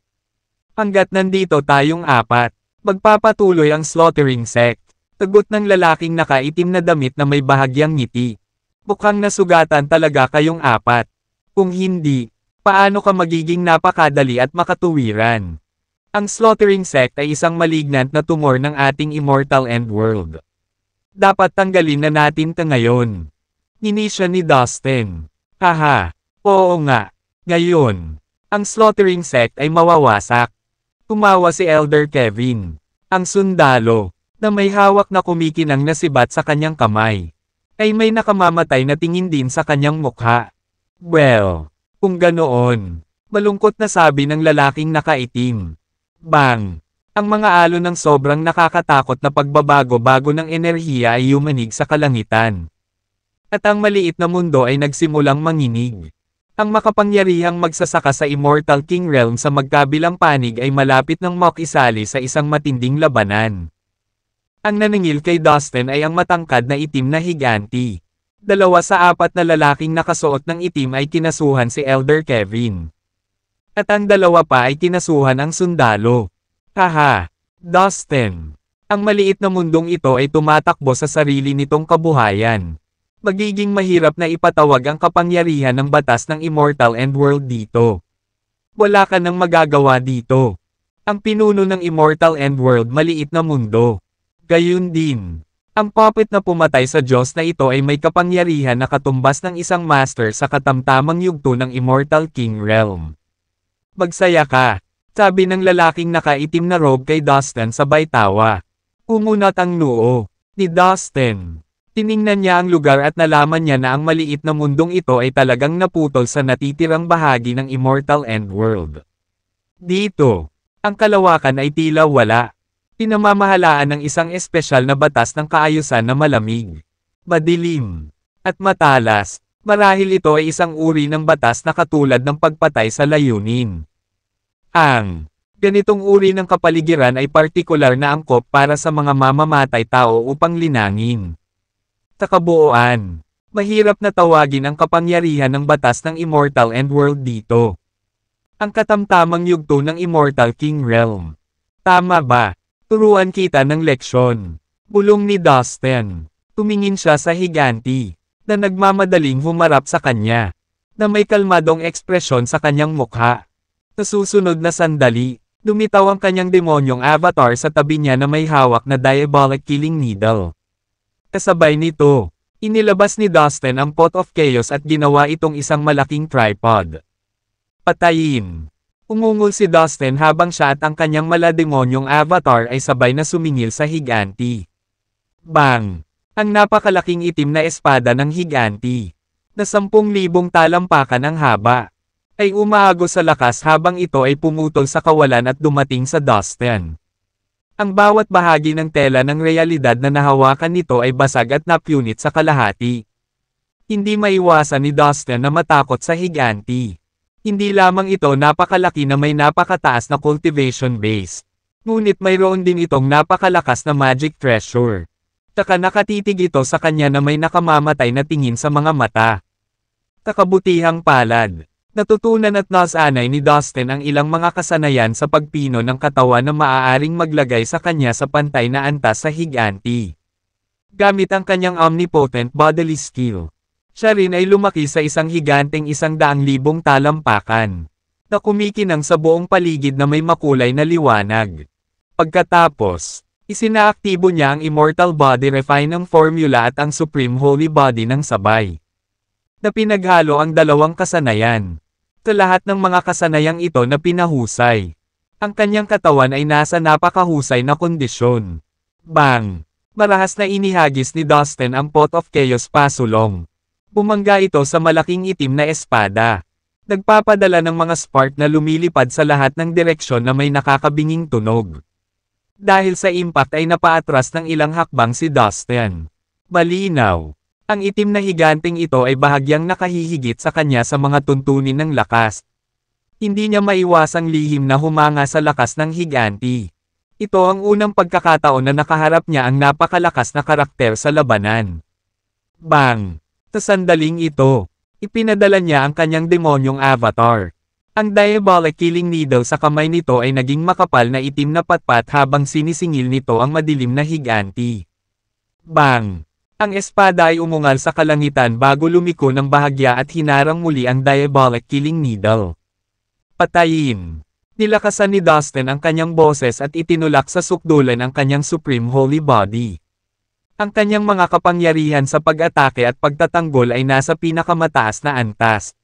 Hanggat nandito tayong apat, magpapatuloy ang slaughtering sect. Tagot ng lalaking nakaitim na damit na may bahagyang ngiti. Mukhang nasugatan talaga kayong apat. Kung hindi, paano ka magiging napakadali at makatuwiran? Ang slaughtering sect ay isang malignant na tumor ng ating immortal end world. Dapat tanggalin na natin ito ngayon. Inisya ni Dustin. Haha, oo nga. Ngayon, ang slaughtering sect ay mawawasak. Tumawa si Elder Kevin. Ang sundalo, na may hawak na kumikinang na sibat sa kanyang kamay, ay may nakamamatay na tingin din sa kanyang mukha. Well, kung ganoon, malungkot na sabi ng lalaking nakaitim. Bang! Ang mga alon ng sobrang nakakatakot na pagbabago-bago ng enerhiya ay yumanig sa kalangitan. At ang maliit na mundo ay nagsimulang manginig. Ang makapangyarihang magsasaka sa Immortal King Realm sa magkabilang panig ay malapit ng makisali sa isang matinding labanan. Ang naningil kay Dustin ay ang matangkad na itim na higanti. 2 sa 4 na lalaking nakasuot ng itim ay kinasuhan si Elder Kevin. At ang 2 pa ay kinasuhan ang sundalo. Haha, Dustin. Ang maliit na mundong ito ay tumatakbo sa sarili nitong kabuhayan. Magiging mahirap na ipatawag ang kapangyarihan ng batas ng Immortal End World dito. Wala ka nang magagawa dito. Ang pinuno ng Immortal End World maliit na mundo. Gayun din. Ang puppet na pumatay sa Diyos na ito ay may kapangyarihan na katumbas ng isang master sa katamtamang yugto ng Immortal King Realm. Magsaya ka, sabi ng lalaking nakaitim na robe kay Dustin sabay tawa. Umunat ang noo ni Dustin. Tiningnan niya ang lugar at nalaman niya na ang maliit na mundong ito ay talagang naputol sa natitirang bahagi ng Immortal End World. Dito, ang kalawakan ay tila wala. Pinamamahalaan ng isang espesyal na batas ng kaayusan na malamig, madilim, at matalas. Marahil ito ay isang uri ng batas na katulad ng pagpatay sa layunin. Ang ganitong uri ng kapaligiran ay partikular na angkop para sa mga mamamatay tao upang linangin. Sa kabuuan, mahirap na tawagin ang kapangyarihan ng batas ng Immortal End World dito. Ang katamtamang yugto ng Immortal King Realm. Tama ba? Turuan kita ng leksyon. Bulong ni Dustin. Tumingin siya sa higanti, na nagmamadaling humarap sa kanya, na may kalmadong ekspresyon sa kanyang mukha. Sa susunod na sandali, lumitaw ang kanyang demonyong avatar sa tabi niya na may hawak na diabolic killing needle. Kasabay nito, inilabas ni Dustin ang Pot of Chaos at ginawa itong isang malaking tripod. Patayin! Umungol si Dustin habang siya at ang kanyang malademonyong avatar ay sabay na sumingil sa higanti. Bang! Ang napakalaking itim na espada ng higanti, na 10,000 talampakan ang haba, ay umaagos sa lakas habang ito ay pumutol sa kawalan at dumating sa Dustin. Ang bawat bahagi ng tela ng realidad na nahawakan nito ay basag at napunit sa kalahati. Hindi maiwasan ni Dustin na matakot sa higanti. Hindi lamang ito napakalaki na may napakataas na cultivation base, ngunit mayroon din itong napakalakas na magic treasure. Tsaka nakatitig ito sa kanya na may nakamamatay na tingin sa mga mata. Kakabutihang palad. Natutunan at nasanay ni Dustin ang ilang mga kasanayan sa pagpino ng katawan na maaaring maglagay sa kanya sa pantay na antas sa higanti. Gamit ang kanyang omnipotent bodily skill, siya rin ay lumaki sa isang higanteng 100,000 talampakan, na kumikinang sa buong paligid na may makulay na liwanag. Pagkatapos, isinaaktibo niya ang Immortal Body Refined Formula at ang Supreme Holy Body ng sabay, na pinaghalo ang dalawang kasanayan. Sa lahat ng mga kasanayang ito na pinahusay, ang kanyang katawan ay nasa napakahusay na kondisyon. Bang! Marahas na inihagis ni Dustin ang Pot of Chaos pasulong. Bumangga ito sa malaking itim na espada. Nagpapadala ng mga spark na lumilipad sa lahat ng direksyon na may nakakabinging tunog. Dahil sa impact ay napaatras ng ilang hakbang si Dustin. Malinaw. Ang itim na higanting ito ay bahagyang nakahihigit sa kanya sa mga tuntunin ng lakas. Hindi niya maiwasang lihim na humanga sa lakas ng higanti. Ito ang unang pagkakataon na nakaharap niya ang napakalakas na karakter sa labanan. Bang! Sa sandaling ito, ipinadala niya ang kanyang demonyong avatar. Ang diabolic killing needle sa kamay nito ay naging makapal na itim na patpat habang sinisingil nito ang madilim na higanti. Bang! Ang espada ay umungal sa kalangitan bago lumiko ng bahagya at hinarang muli ang diabolic killing needle. Patayin! Nilakasan ni Dustin ang kanyang boses at itinulak sa sukdulan ang kanyang supreme holy body. Ang kanyang mga kapangyarihan sa pag-atake at pagtatanggol ay nasa pinakamataas na antas.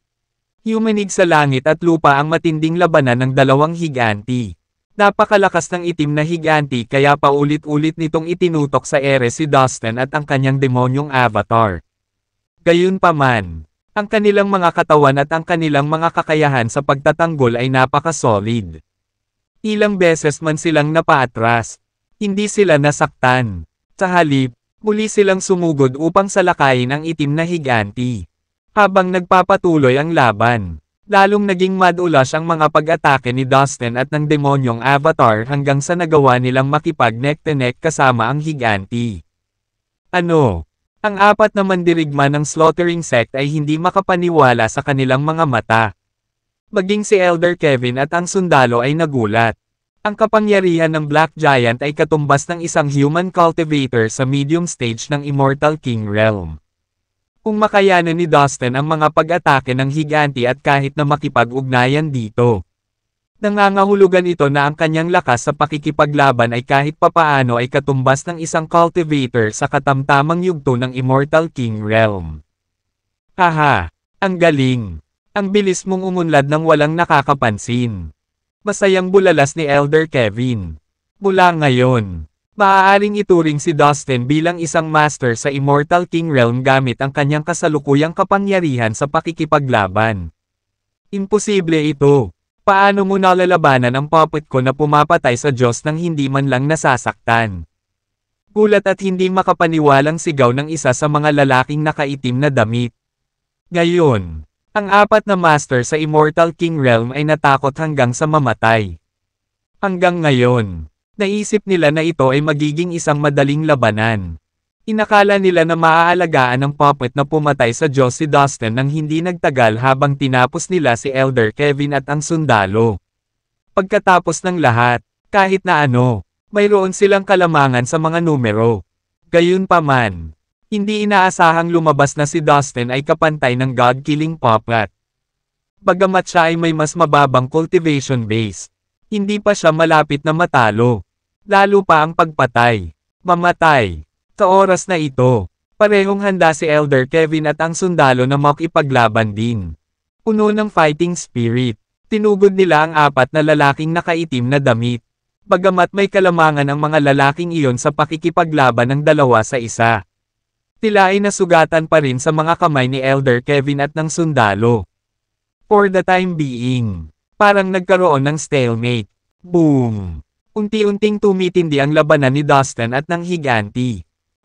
Yumanig sa langit at lupa ang matinding labanan ng dalawang higanti. Napakalakas ng itim na higanti kaya paulit-ulit nitong itinutok sa ere si Dustin at ang kanyang demonyong avatar. Gayunpaman, ang kanilang mga katawan at ang kanilang mga kakayahan sa pagtatanggol ay napaka-solid. Ilang beses man silang napaatras, hindi sila nasaktan. Sa halip, muli silang sumugod upang salakayin ang itim na higanti. Habang nagpapatuloy ang laban, lalong naging madulas ang mga pag-atake ni Dustin at ng demonyong avatar hanggang sa nagawa nilang makipag neck-to-neck kasama ang higanti. Ano? Ang apat na mandirigma ng slaughtering sect ay hindi makapaniwala sa kanilang mga mata. Maging si Elder Kevin at ang sundalo ay nagulat. Ang kapangyarihan ng Black Giant ay katumbas ng isang human cultivator sa medium stage ng Immortal King Realm. Kung makayanan ni Dustin ang mga pag-atake ng higanti at kahit na makipag-ugnayan dito, nangangahulugan ito na ang kanyang lakas sa pakikipaglaban ay kahit papaano ay katumbas ng isang cultivator sa katamtamang yugto ng Immortal King Realm. Haha! Ang galing! Ang bilis mong umunlad ng walang nakakapansin. Masayang bulalas ni Elder Kevin. Mula ngayon, maaaring ituring si Dustin bilang isang master sa Immortal King Realm gamit ang kanyang kasalukuyang kapangyarihan sa pakikipaglaban. Imposible ito. Paano mo nalalabanan ang puppet ko na pumapatay sa Diyos nang hindi man lang nasasaktan? Gulat at hindi makapaniwalang sigaw ng isa sa mga lalaking nakaitim na damit. Ngayon, ang apat na master sa Immortal King Realm ay natakot hanggang sa mamatay. Hanggang ngayon, naisip nila na ito ay magiging isang madaling labanan. Inakala nila na maaalagaan ng puppet na pumatay sa Diyos si Dustin nang hindi nagtagal habang tinapos nila si Elder Kevin at ang sundalo. Pagkatapos ng lahat, kahit na ano, mayroon silang kalamangan sa mga numero. Gayunpaman, hindi inaasahang lumabas na si Dustin ay kapantay ng God-killing puppet. Bagamat siya ay may mas mababang cultivation base, hindi pa siya malapit na matalo. Lalo pa ang pagpatay, mamatay. Sa oras na ito, parehong handa si Elder Kevin at ang sundalo na makipaglaban din. Puno ng fighting spirit, tinugod nila ang apat na lalaking nakaitim na damit. Bagamat may kalamangan ang mga lalaking iyon sa pakikipaglaban ng dalawa sa isa. Tila ay nasugatan pa rin sa mga kamay ni Elder Kevin at ng sundalo. For the time being, parang nagkaroon ng stalemate. Boom! Unti-unting tumitindi ang labanan ni Dustin at ng higanti.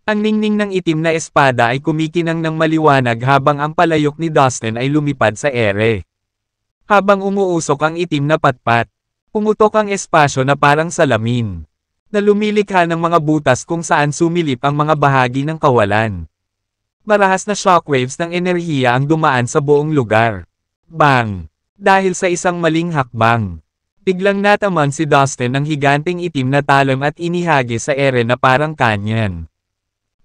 Ang ningning ng itim na espada ay kumikinang ng maliwanag habang ang palayok ni Dustin ay lumipad sa ere. Habang umuusok ang itim na patpat, pumutok ang espasyo na parang salamin, na lumilikha ng mga butas kung saan sumilip ang mga bahagi ng kawalan. Marahas na shockwaves ng enerhiya ang dumaan sa buong lugar. Bang! Dahil sa isang maling hakbang, biglang nataman si Dustin ng higanting itim na talon at inihagi sa ere na parang kanyan.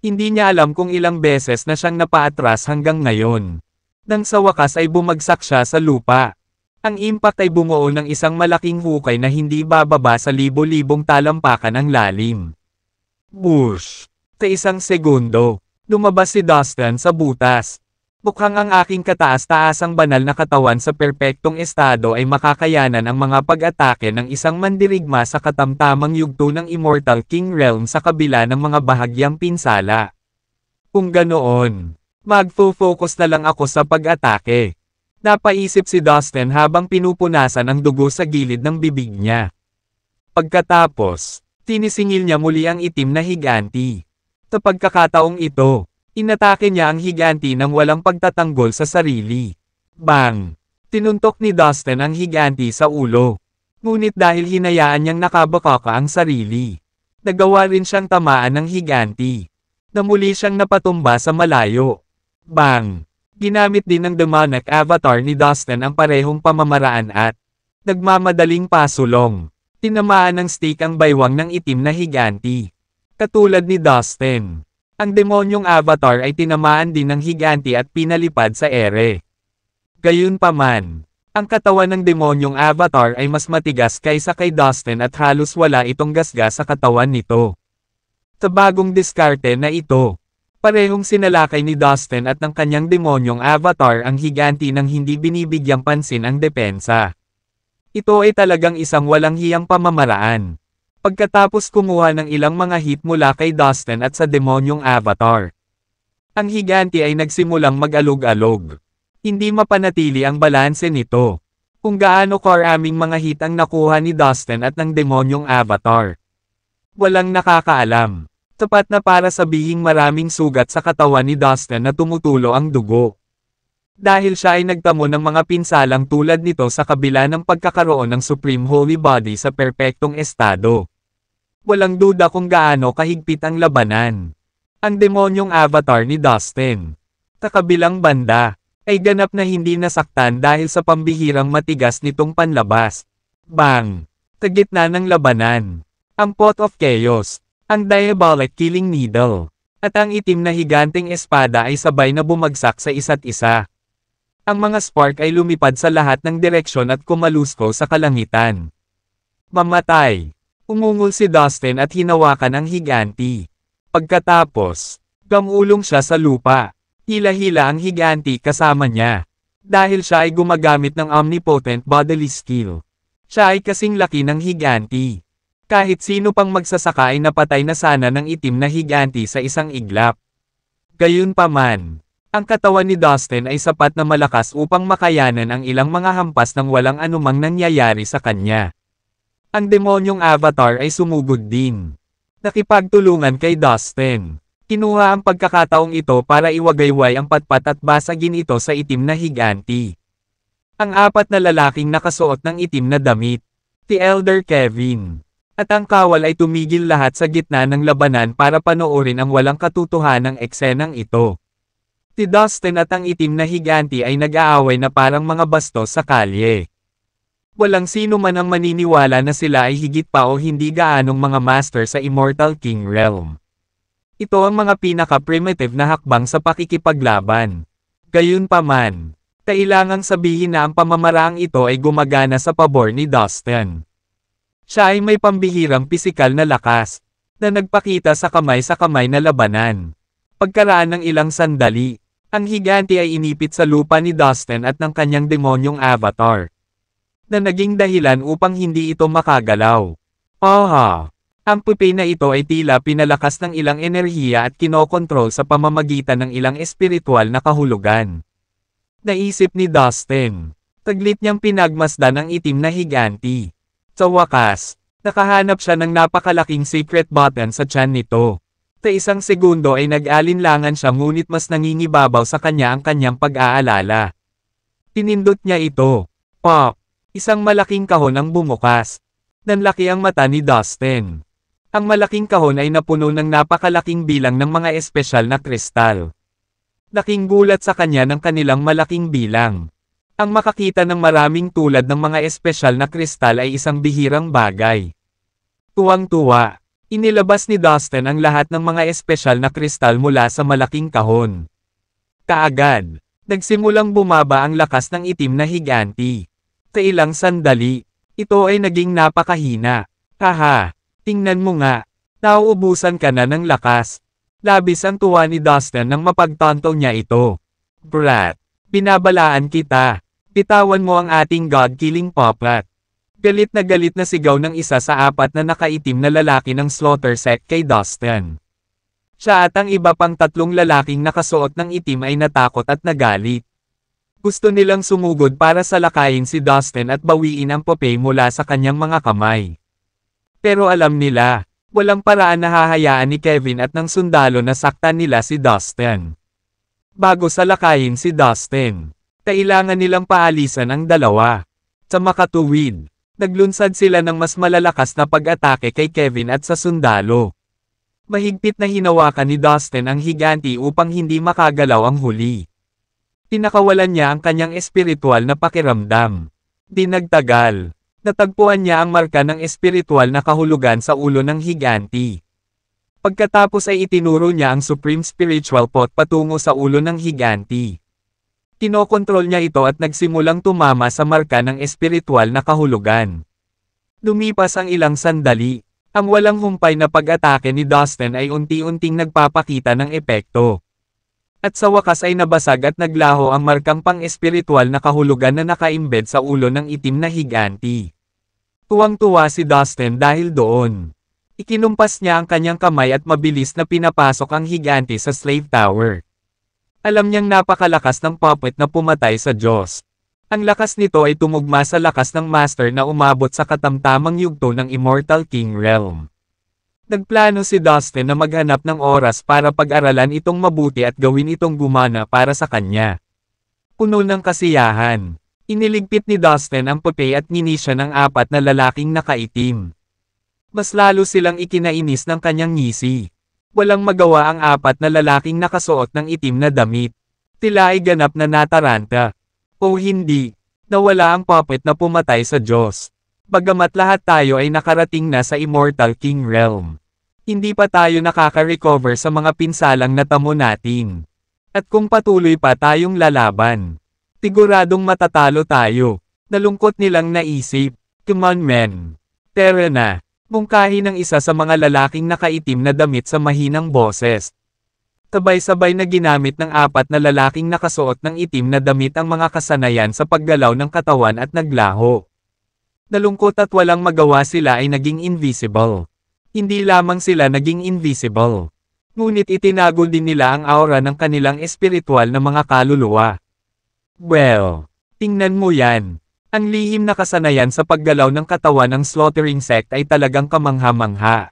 Hindi niya alam kung ilang beses na siyang napaatras hanggang ngayon. Nang sa wakas ay bumagsak siya sa lupa. Ang impact ay bumuo ng isang malaking hukay na hindi bababa sa libo-libong talampakan ng lalim. Bush! Sa isang segundo, lumabas si Dustin sa butas. Mukhang ang aking kataas-taasang banal na katawan sa perpektong estado ay makakayanan ang mga pag-atake ng isang mandirigma sa katamtamang yugto ng Immortal King Realm sa kabila ng mga bahagyang pinsala. Kung ganoon, magfo-focus na lang ako sa pag-atake. Napaisip si Dustin habang pinupunasan ang dugo sa gilid ng bibig niya. Pagkatapos, tinisingil niya muli ang itim na higanti. Sa pagkakataong ito, inatake niya ang higanti nang walang pagtatanggol sa sarili. Bang! Tinuntok ni Dustin ang higanti sa ulo. Ngunit dahil hinayaan niyang nakabakaka ang sarili, nagawa rin siyang tamaan ng higanti. Na muli siyang napatumba sa malayo. Bang! Ginamit din ng demonic avatar ni Dustin ang parehong pamamaraan at nagmamadaling pasulong. Tinamaan ng stick ang baywang ng itim na higanti. Katulad ni Dustin, ang demonyong avatar ay tinamaan din ng higanti at pinalipad sa ere. Gayunpaman, ang katawan ng demonyong avatar ay mas matigas kaysa kay Dustin at halos wala itong gasgas sa katawan nito. Sa bagong diskarte na ito, parehong sinalakay ni Dustin at ng kanyang demonyong avatar ang higanti nang hindi binibigyang pansin ang depensa. Ito ay talagang isang walang hiyang pamamaraan. Pagkatapos kumuha ng ilang mga hit mula kay Dustin at sa demonyong avatar, ang higanti ay nagsimulang mag-alog-alog. Hindi mapanatili ang balanse nito. Kung gaano karaming mga hit ang nakuha ni Dustin at ng demonyong avatar, walang nakakaalam. Tapat na para sabihing maraming sugat sa katawan ni Dustin na tumutulo ang dugo. Dahil siya ay nagtamo ng mga pinsalang tulad nito sa kabila ng pagkakaroon ng Supreme Holy Body sa perpektong estado. Walang duda kung gaano kahigpit ang labanan. Ang demonyong avatar ni Dustin, sa kabilang banda, ay ganap na hindi nasaktan dahil sa pambihirang matigas nitong panlabas. Bang! Sa gitna ng labanan, ang Pot of Chaos, ang Diabolic Killing Needle, at ang itim na higanting espada ay sabay na bumagsak sa isa't isa. Ang mga spark ay lumipad sa lahat ng direksyon at kumalusko sa kalangitan. Mamatay! Umungol si Dustin at hinawakan ang higanti. Pagkatapos, gamulong siya sa lupa. Hila-hila ang higanti kasama niya. Dahil siya ay gumagamit ng omnipotent bodily skill. Siya ay kasing laki ng higanti. Kahit sino pang magsasaka ay napatay na sana ng itim na higanti sa isang iglap. Gayunpaman, ang katawan ni Dustin ay sapat na malakas upang makayanan ang ilang mga hampas nang walang anumang nangyayari sa kanya. Ang demonyong avatar ay sumugod din. Nakipagtulungan kay Dustin. Kinuha ang pagkakataong ito para iwagayway ang patpat at basagin ito sa itim na higanti. Ang apat na lalaking nakasuot ng itim na damit, si Elder Kevin, at ang kawal ay tumigil lahat sa gitna ng labanan para panoorin ang walang katotohanang eksenang ito. Si Dustin at ang itim na higanti ay nag-aaway na parang mga bastos sa kalye. Walang sino man ang maniniwala na sila ay higit pa o hindi gaanong mga master sa Immortal King Realm. Ito ang mga pinaka-primitive na hakbang sa pakikipaglaban. Gayunpaman, kailangang sabihin na ang pamamaraang ito ay gumagana sa pabor ni Dustin. Siya ay may pambihirang pisikal na lakas, na nagpakita sa kamay na labanan. Pagkaraan ng ilang sandali, ang higanti ay inipit sa lupa ni Dustin at ng kanyang demonyong avatar, na naging dahilan upang hindi ito makagalaw. Aha! Ang pupi na ito ay tila pinalakas ng ilang enerhiya at kinokontrol sa pamamagitan ng ilang espiritual na kahulugan. Naisip ni Dustin. Taglit niyang pinagmasdan ang itim na higanti. Sa wakas, nakahanap siya ng napakalaking secret button sa tiyan nito. Sa isang segundo ay nag-alinlangan siya ngunit mas nangingibabaw sa kanya ang kanyang pag-aalala. Pinindot niya ito. Pop! Isang malaking kahon ang bumukas. Nanlaki ang mata ni Dustin. Ang malaking kahon ay napuno ng napakalaking bilang ng mga espesyal na kristal. Laking gulat sa kanya ng kanilang malaking bilang. Ang makakita ng maraming tulad ng mga espesyal na kristal ay isang bihirang bagay. Tuwang-tuwa, inilabas ni Dustin ang lahat ng mga espesyal na kristal mula sa malaking kahon. Kaagad, nagsimulang bumaba ang lakas ng itim na higanti. Sa ilang sandali, ito ay naging napakahina. Haha! Tingnan mo nga, nauubusan ka na ng lakas. Labis ang tuwa ni Dustin nang mapagtanto niya ito. Brat, binabalaan kita. Bitawan mo ang ating God-killing puppet. Galit na sigaw ng isa sa apat na nakaitim na lalaki ng slaughter sect kay Dustin. Siya at ang iba pang tatlong lalaking nakasuot ng itim ay natakot at nagalit. Gusto nilang sumugod para salakayin si Dustin at bawiin ang Popeye mula sa kanyang mga kamay. Pero alam nila, walang paraan na hahayaan ni Kevin at ng sundalo na saktan nila si Dustin. Bago salakayin si Dustin, kailangan nilang paalisan ang dalawa. Sa makatuwid, naglunsad sila ng mas malalakas na pag-atake kay Kevin at sa sundalo. Mahigpit na hinawakan ni Dustin ang higanti upang hindi makagalaw ang huli. Pinakawalan niya ang kanyang espiritual na pakiramdam. Di nagtagal, natagpuan niya ang marka ng espiritual na kahulugan sa ulo ng higanti. Pagkatapos ay itinuro niya ang Supreme Spiritual Pot patungo sa ulo ng higanti. Kinokontrol niya ito at nagsimulang tumama sa marka ng espiritual na kahulugan. Lumipas ang ilang sandali. Ang walang humpay na pag-atake ni Dustin ay unti-unting nagpapakita ng epekto. At sa wakas ay nabasag at naglaho ang markang pang-espiritual na kahulugan na nakaimbed sa ulo ng itim na higanti. Tuwang-tuwa si Dustin dahil doon. Ikinumpas niya ang kanyang kamay at mabilis na pinapasok ang higanti sa slave tower. Alam niyang napakalakas ng puppet na pumatay sa Diyos. Ang lakas nito ay tumugma sa lakas ng Master na umabot sa katamtamang yugto ng Immortal King Realm. Nagplano si Dustin na maghanap ng oras para pag-aralan itong mabuti at gawin itong gumana para sa kanya. Puno ng kasiyahan, iniligpit ni Dustin ang Popeye at nginisya ng 4 na lalaking nakaitim. Mas lalo silang ikinainis ng kanyang ngisi. Walang magawa ang 4 na lalaking nakasuot ng itim na damit. Tila ay ganap na nataranta. O hindi, nawala ang puppet na pumatay sa Diyos. Bagamat lahat tayo ay nakarating na sa Immortal King Realm. Hindi pa tayo nakaka-recover sa mga pinsalang natamo natin. At kung patuloy pa tayong lalaban, siguradong matatalo tayo. Nalungkot nilang naisip. Come on men. Tara na. Mungkahi ng isa sa mga lalaking nakaitim na damit sa mahinang boses. Sabay-sabay na ginamit ng 4 na lalaking nakasuot ng itim na damit ang mga kasanayan sa paggalaw ng katawan at naglaho. Nalungkot at walang magawa sila ay naging invisible. Hindi lamang sila naging invisible. Ngunit itinagol din nila ang aura ng kanilang espiritual na mga kaluluwa. Well, tingnan mo yan. Ang lihim na kasanayan sa paggalaw ng katawan ng slaughtering sect ay talagang kamangha-mangha.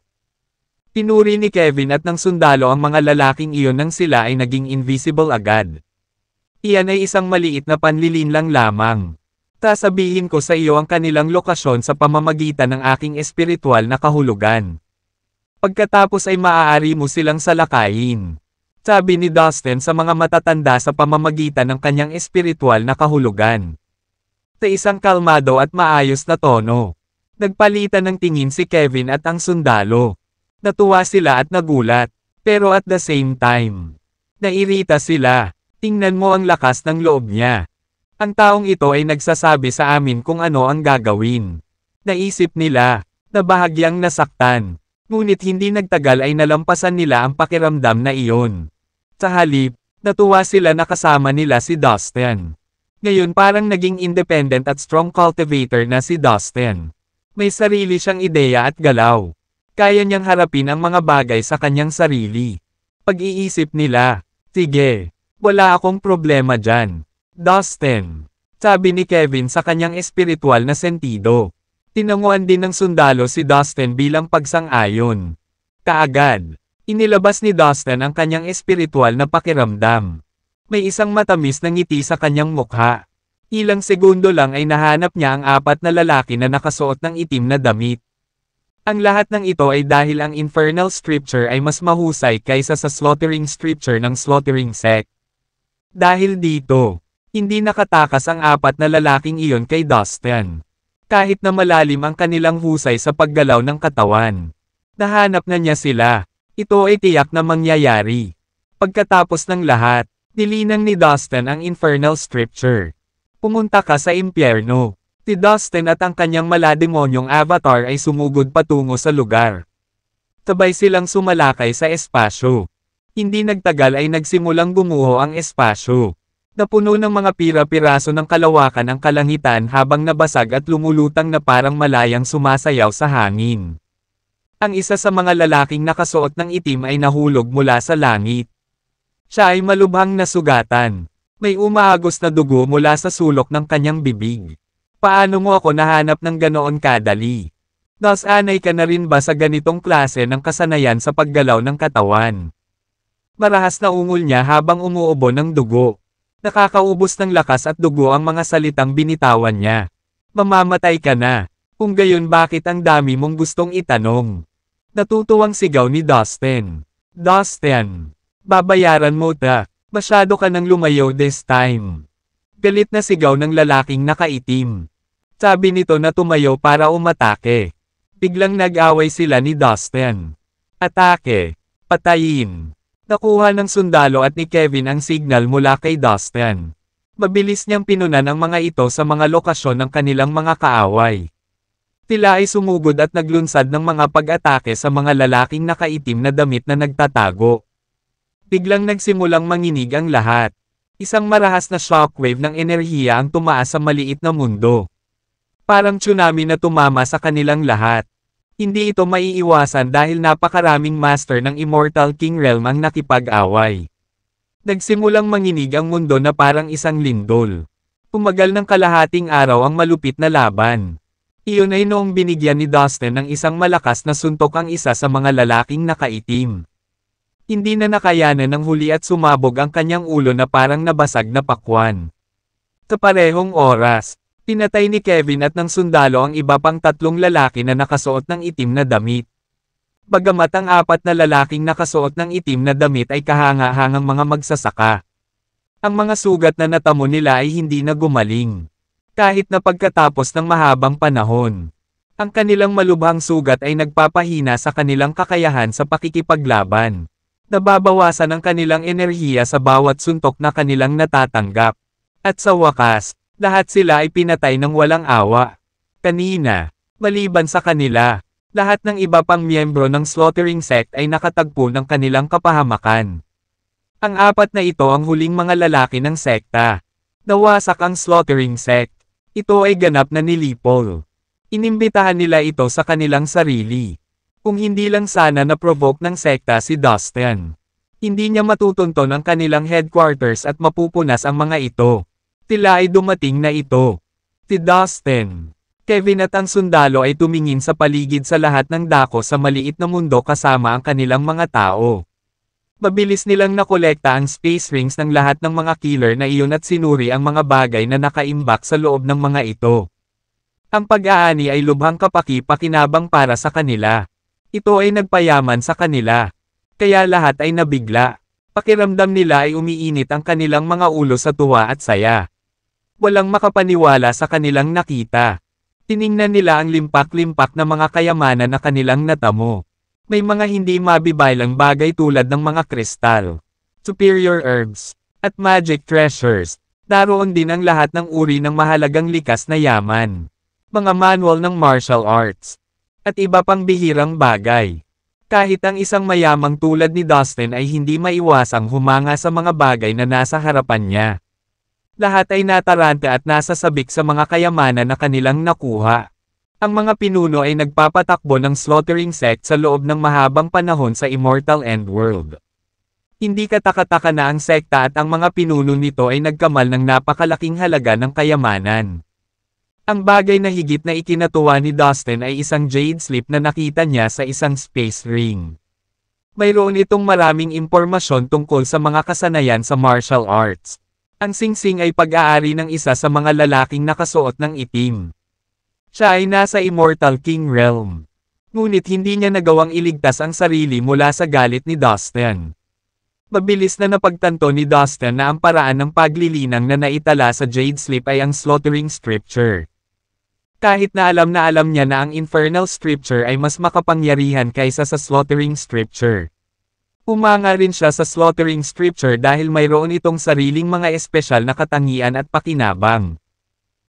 Pinuri ni Kevin at ng sundalo ang mga lalaking iyon nang sila ay naging invisible agad. Iyan ay isang maliit na panlilinlang lamang. Sasabihin ko sa iyo ang kanilang lokasyon sa pamamagitan ng aking espiritual na kahulugan. Pagkatapos ay maaari mo silang salakayin. Sabi ni Dustin sa mga matatanda sa pamamagitan ng kanyang espiritual na kahulugan. Sa isang kalmado at maayos na tono, nagpalitan ng tingin si Kevin at ang sundalo. Natuwa sila at nagulat, pero at the same time, nairita sila. Tingnan mo ang lakas ng loob niya. Ang taong ito ay nagsasabi sa amin kung ano ang gagawin. Naisip nila, na bahagyang nasaktan. Ngunit hindi nagtagal ay nalampasan nila ang pakiramdam na iyon. Sa halip, natuwa sila na kasama nila si Dustin. Ngayon parang naging independent at strong cultivator na si Dustin. May sarili siyang ideya at galaw. Kaya niyang harapin ang mga bagay sa kanyang sarili. Pag-iisip nila, sige, wala akong problema dyan. Dustin, sabi ni Kevin sa kanyang espiritual na sentido. Tinanguan din ng sundalo si Dustin bilang pagsang-ayon. Kaagad, inilabas ni Dustin ang kanyang espiritual na pakiramdam. May isang matamis na ngiti sa kanyang mukha. Ilang segundo lang ay nahanap niya ang 4 na lalaki na nakasuot ng itim na damit. Ang lahat ng ito ay dahil ang Infernal Scripture ay mas mahusay kaysa sa Slaughtering Scripture ng Slaughtering Sect. Dahil dito, hindi nakatakas ang 4 na lalaking iyon kay Dustin. Kahit na malalim ang kanilang husay sa paggalaw ng katawan. Nahanap na niya sila. Ito ay tiyak na mangyayari. Pagkatapos ng lahat, nilinang ni Dustin ang Infernal Scripture. Pumunta ka sa impyerno. Si Dustin at ang kanyang malademonyong avatar ay sumugod patungo sa lugar. Sabay silang sumalakay sa espasyo. Hindi nagtagal ay nagsimulang gumuho ang espasyo. Napuno ng mga pira-piraso ng kalawakan ang kalangitan habang nabasag at lumulutang na parang malayang sumasayaw sa hangin. Ang isa sa mga lalaking nakasuot ng itim ay nahulog mula sa langit. Siya ay malubhang nasugatan. May umaagos na dugo mula sa sulok ng kanyang bibig. Paano mo ako nahanap ng ganoon kadali? Nasanay ka na rin ba sa ganitong klase ng kasanayan sa paggalaw ng katawan? Marahas na ungol niya habang umuubo ng dugo. Nakakaubos ng lakas at dugo ang mga salitang binitawan niya. Mamamatay ka na. Kung gayon bakit ang dami mong gustong itanong? Natutuwang sigaw ni Dustin. Dustin! Babayaran mo ta. Masyado ka nang lumayo this time. Galit na sigaw ng lalaking nakaitim. Sabi nito na tumayo para umatake. Biglang nag-away sila ni Dustin. Atake. Patayin. Nakuha ng sundalo at ni Kevin ang signal mula kay Dustin. Mabilis niyang pinunan ang mga ito sa mga lokasyon ng kanilang mga kaaway. Sila ay sumugod at naglunsad ng mga pag-atake sa mga lalaking nakaitim na damit na nagtatago. Biglang nagsimulang manginig ang lahat. Isang marahas na shockwave ng enerhiya ang tumaas sa maliit na mundo. Parang tsunami na tumama sa kanilang lahat. Hindi ito maiiwasan dahil napakaraming master ng Immortal King Realm ang nakipag-away. Nagsimulang manginig ang mundo na parang isang lindol. Tumagal ng kalahating araw ang malupit na laban. Iyon ay noong binigyan ni Dustin ng isang malakas na suntok ang isa sa mga lalaking nakaitim. Hindi na nakayanan ng huli at sumabog ang kanyang ulo na parang nabasag na pakwan. Sa parehong oras, pinatay ni Kevin at ng sundalo ang iba pang tatlong lalaki na nakasuot ng itim na damit. Bagamat ang apat na lalaking nakasuot ng itim na damit ay kahanga-hangang mga magsasaka. Ang mga sugat na natamo nila ay hindi na gumaling. Kahit na pagkatapos ng mahabang panahon. Ang kanilang malubhang sugat ay nagpapahina sa kanilang kakayahan sa pakikipaglaban. Nababawasan ang kanilang enerhiya sa bawat suntok na kanilang natatanggap. At sa wakas, lahat sila ay pinatay ng walang awa. Kanina, maliban sa kanila, lahat ng iba pang miyembro ng slaughtering sect ay nakatagpo ng kanilang kapahamakan. Ang apat na ito ang huling mga lalaki ng sekta. Nawasak ang slaughtering sect. Ito ay ganap na nilipol. Inimbitahan nila ito sa kanilang sarili. Kung hindi lang sana na-provoke ng sekta si Dustin. Hindi niya matutunton ang kanilang headquarters at mapupunas ang mga ito. Sila ay dumating na ito. Si Dustin, Kevin at ang sundalo ay tumingin sa paligid sa lahat ng dako sa maliit na mundo kasama ang kanilang mga tao. Mabilis nilang nakolekta ang space rings ng lahat ng mga killer na iyon at sinuri ang mga bagay na nakaimbak sa loob ng mga ito. Ang pag-aani ay lubhang kapaki-pakinabang para sa kanila. Ito ay nagpayaman sa kanila. Kaya lahat ay nabigla. Pakiramdam nila ay umiinit ang kanilang mga ulo sa tuwa at saya. Walang makapaniwala sa kanilang nakita. Tiningnan nila ang limpak-limpak na mga kayamanan na kanilang natamo. May mga hindi mabibaylang bagay tulad ng mga kristal, superior herbs, at magic treasures. Naroon din ang lahat ng uri ng mahalagang likas na yaman. Mga manual ng martial arts. At iba pang bihirang bagay. Kahit ang isang mayamang tulad ni Dustin ay hindi maiwasang humanga sa mga bagay na nasa harapan niya. Lahat ay nataranta at nasasabik sa mga kayamanan na kanilang nakuha. Ang mga pinuno ay nagpapatakbo ng slaughtering sect sa loob ng mahabang panahon sa Immortal Endworld. Hindi katakataka na ang sekta at ang mga pinuno nito ay nagkamal ng napakalaking halaga ng kayamanan. Ang bagay na higit na ikinatuwa ni Dustin ay isang jade slip na nakita niya sa isang space ring. Mayroon itong maraming impormasyon tungkol sa mga kasanayan sa martial arts. Ang singsing ay pag-aari ng isa sa mga lalaking nakasuot ng itim. Siya ay nasa Immortal King Realm. Ngunit hindi niya nagawang iligtas ang sarili mula sa galit ni Dustin. Mabilis na napagtanto ni Dustin na ang paraan ng paglilinang na naitala sa jade slip ay ang slaughtering scripture. Kahit na alam niya na ang infernal scripture ay mas makapangyarihan kaysa sa slaughtering scripture. Umanga rin siya sa slaughtering scripture dahil mayroon itong sariling mga espesyal na katangian at pakinabang.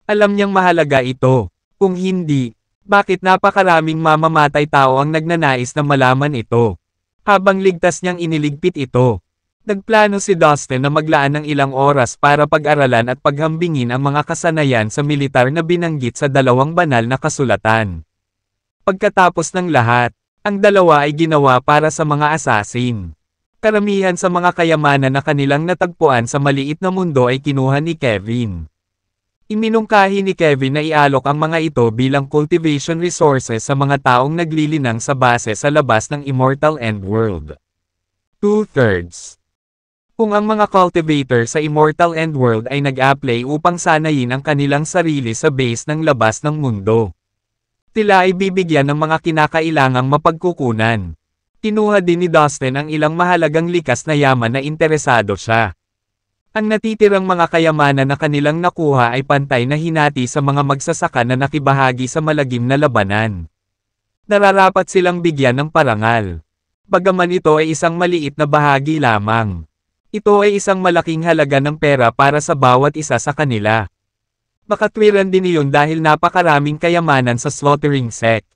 Alam niyang mahalaga ito. Kung hindi, bakit napakaraming mamamatay tao ang nagnanais na malaman ito? Habang ligtas niyang iniligpit ito. Nagplano si Dustin na maglaan ng ilang oras para pag-aralan at paghambingin ang mga kasanayan sa militar na binanggit sa dalawang banal na kasulatan. Pagkatapos ng lahat, ang dalawa ay ginawa para sa mga assassin. Karamihan sa mga kayamanan na kanilang natagpuan sa maliit na mundo ay kinuha ni Kevin. Iminungkahi ni Kevin na ialok ang mga ito bilang cultivation resources sa mga taong naglilinang sa base sa labas ng Immortal End World. 2/3. Kung ang mga cultivator sa Immortal End World ay nag-apply upang sanayin ang kanilang sarili sa base ng labas ng mundo, sila ay bibigyan ng mga kinakailangang mapagkukunan. Kinuha din ni Dustin ang ilang mahalagang likas na yaman na interesado siya. Ang natitirang mga kayamanan na kanilang nakuha ay pantay na hinati sa mga magsasaka na nakibahagi sa malagim na labanan. Nararapat silang bigyan ng parangal. Bagaman ito ay isang maliit na bahagi lamang. Ito ay isang malaking halaga ng pera para sa bawat isa sa kanila. Makatwiran din iyon dahil napakaraming kayamanan sa slaughtering sect.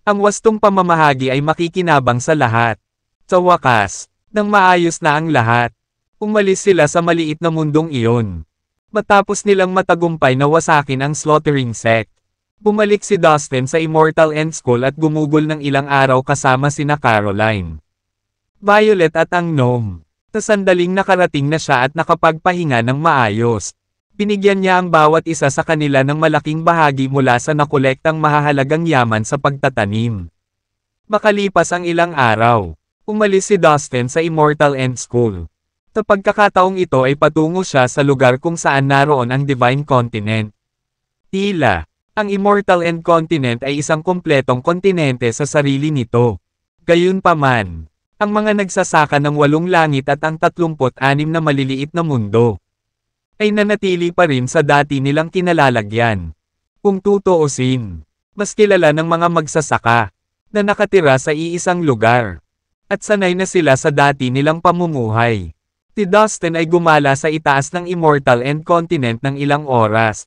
Ang wastong pamamahagi ay makikinabang sa lahat. Sa wakas, nang maayos na ang lahat, umalis sila sa maliit na mundong iyon. Matapos nilang matagumpay na wasakin ang slaughtering sect, bumalik si Dustin sa Immortal End School at gumugol ng ilang araw kasama sina Caroline, Violet at ang gnome. Sa sandaling nakarating na siya at nakapagpahinga ng maayos, binigyan niya ang bawat isa sa kanila ng malaking bahagi mula sa nakolektang mahahalagang yaman sa pagtatanim. Makalipas ang ilang araw, umalis si Dustin sa Immortal End School. Sa pagkakataong ito ay patungo siya sa lugar kung saan naroon ang Divine Continent. Tila, ang Immortal End Continent ay isang kumpletong kontinente sa sarili nito. Gayunpaman, ang mga nagsasaka ng 8 langit at ang 36 na maliliit na mundo ay nanatili pa rin sa dati nilang kinalalagyan. Kung tutuusin, mas kilala ng mga magsasaka na nakatira sa iisang lugar at sanay na sila sa dati nilang pamumuhay. Si Dustin ay gumala sa itaas ng Immortal End Continent ng ilang oras.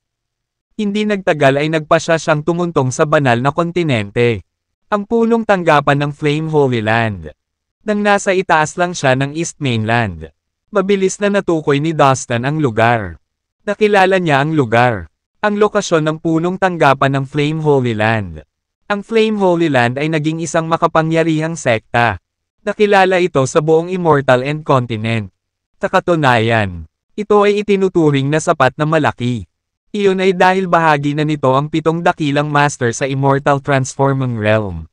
Hindi nagtagal ay nagpasya siyang tumuntong sa banal na kontinente, ang punong tanggapan ng Flame Holy Land. Nang nasa itaas lang siya ng East Mainland, mabilis na natukoy ni Dustin ang lugar. Nakilala niya ang lugar, ang lokasyon ng punong tanggapan ng Flame Holy Land. Ang Flame Holy Land ay naging isang makapangyarihang sekta. Nakilala ito sa buong Immortal End Continent. Sa katunayan, ito ay itinuturing na sapat na malaki. Iyon ay dahil bahagi na nito ang 7 dakilang master sa Immortal Transforming Realm.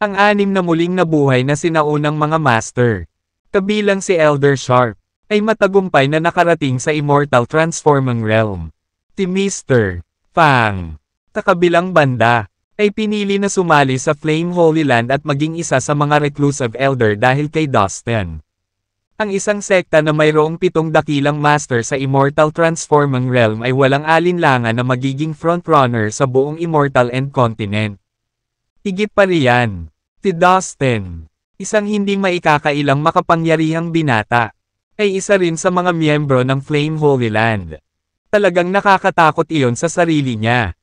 Ang 6 na muling nabuhay na sinaunang mga master, kabilang si Elder Sharp, ay matagumpay na nakarating sa Immortal Transforming Realm. Si Mr. Fang, sa kabilang banda, ay pinili na sumali sa Flame Holy Land at maging isa sa mga reclusive elder dahil kay Dustin. Ang isang sekta na mayroong 7 dakilang master sa Immortal Transforming Realm ay walang alinlangan na magiging frontrunner sa buong Immortal End Continent. Higit pa riyan, si Dustin, isang hindi maikakailang makapangyarihang binata, ay isa rin sa mga miyembro ng Flame Holy Land. Talagang nakakatakot iyon sa sarili niya.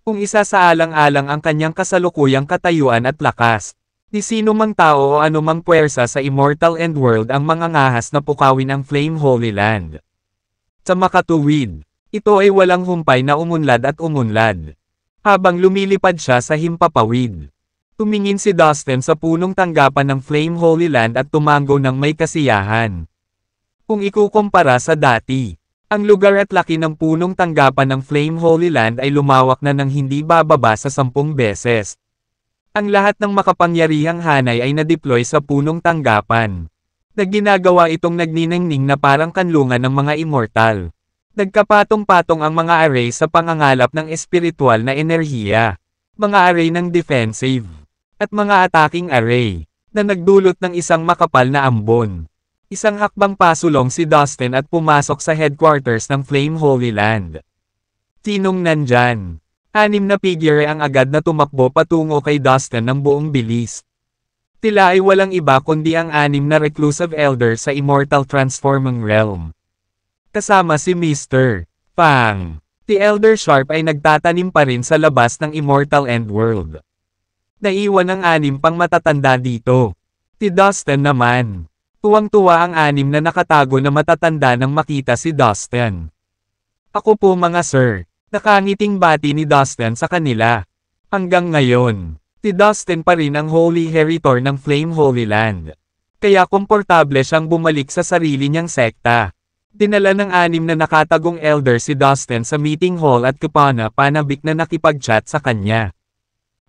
Kung isa sa alang-alang ang kanyang kasalukuyang katayuan at lakas, ni sino mang tao o anumang puwersa sa Immortal End World ang mangangahas na pukawin ang Flame Holy Land. Sa makatuwid, ito ay walang humpay na umunlad at umunlad. Habang lumilipad siya sa himpapawid, tumingin si Dustin sa punong tanggapan ng Flame Holy Land at tumango ng may kasiyahan. Kung ikukumpara sa dati, ang lugar at laki ng punong tanggapan ng Flame Holy Land ay lumawak na ng hindi bababa sa 10 beses. Ang lahat ng makapangyarihang hanay ay na-deploy sa punong tanggapan. Ginagawa itong nagniningning na parang kanlungan ng mga immortal. Nagkapatong-patong ang mga array sa pangangalap ng espiritual na enerhiya, mga array ng defensive, at mga attacking array, na nagdulot ng isang makapal na ambon. Isang hakbang pasulong si Dustin at pumasok sa headquarters ng Flame Holy Land. Sinong nandyan? 6 na figure ang agad na tumakbo patungo kay Dustin ng buong bilis. Sila ay walang iba kundi ang 6 na reclusive elder sa Immortal Transforming Realm. Kasama si Mr. Fang. Si Elder Sharp ay nagtatanim pa rin sa labas ng Immortal End World. Naiwan ang 6 pang matatanda dito. Si Dustin naman. Tuwang-tuwa ang 6 na nakatago na matatanda nang makita si Dustin. Ako po mga sir. Nakangiting bati ni Dustin sa kanila. Hanggang ngayon, si Dustin pa rin ang Holy Heritor ng Flame Holy Land. Kaya komportable siyang bumalik sa sarili niyang sekta. Dinala ng 6 na nakatagong elder si Dustin sa meeting hall at panabik na nakipag-chat sa kanya.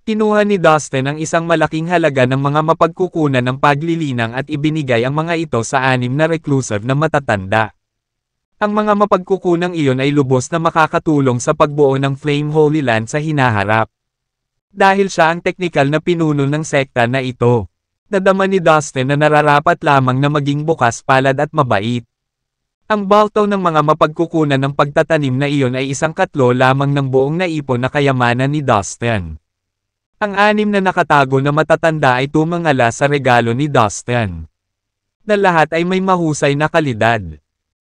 Kinuha ni Dustin ang isang malaking halaga ng mga mapagkukunan ng paglilinang at ibinigay ang mga ito sa 6 na reclusive na matatanda. Ang mga mapagkukunang iyon ay lubos na makakatulong sa pagbuo ng Flame Holy Land sa hinaharap. Dahil siya ang teknikal na pinuno ng sekta na ito. Nadama ni Dustin na nararapat lamang na maging bukas palad at mabait. Ang baltaw ng mga mapagkukunan ng pagtatanim na iyon ay 1/3 lamang ng buong naipon na kayamanan ni Dustin. Ang 6 na nakatago na matatanda ay tumangala sa regalo ni Dustin. Na lahat ay may mahusay na kalidad.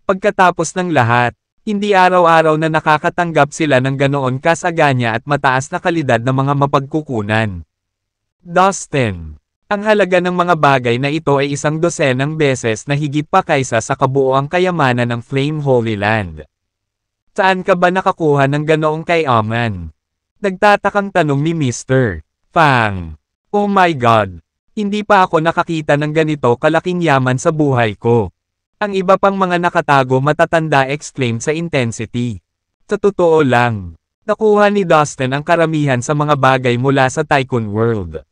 Pagkatapos ng lahat, hindi araw-araw na nakakatanggap sila ng ganoon kasaganya at mataas na kalidad na mga mapagkukunan. Dustin. Ang halaga ng mga bagay na ito ay 12 beses na higit pa kaysa sa kabuoang kayamanan ng Flame Holy Land. Saan ka ba nakakuha ng ganoong kayaman? Nagtatakang tanong ni Mr. Fang. Oh my God! Hindi pa ako nakakita ng ganito kalaking yaman sa buhay ko. Ang iba pang mga nakatago matatanda exclaim sa intensity. Sa totoo lang, nakuha ni Dustin ang karamihan sa mga bagay mula sa Tycoon World.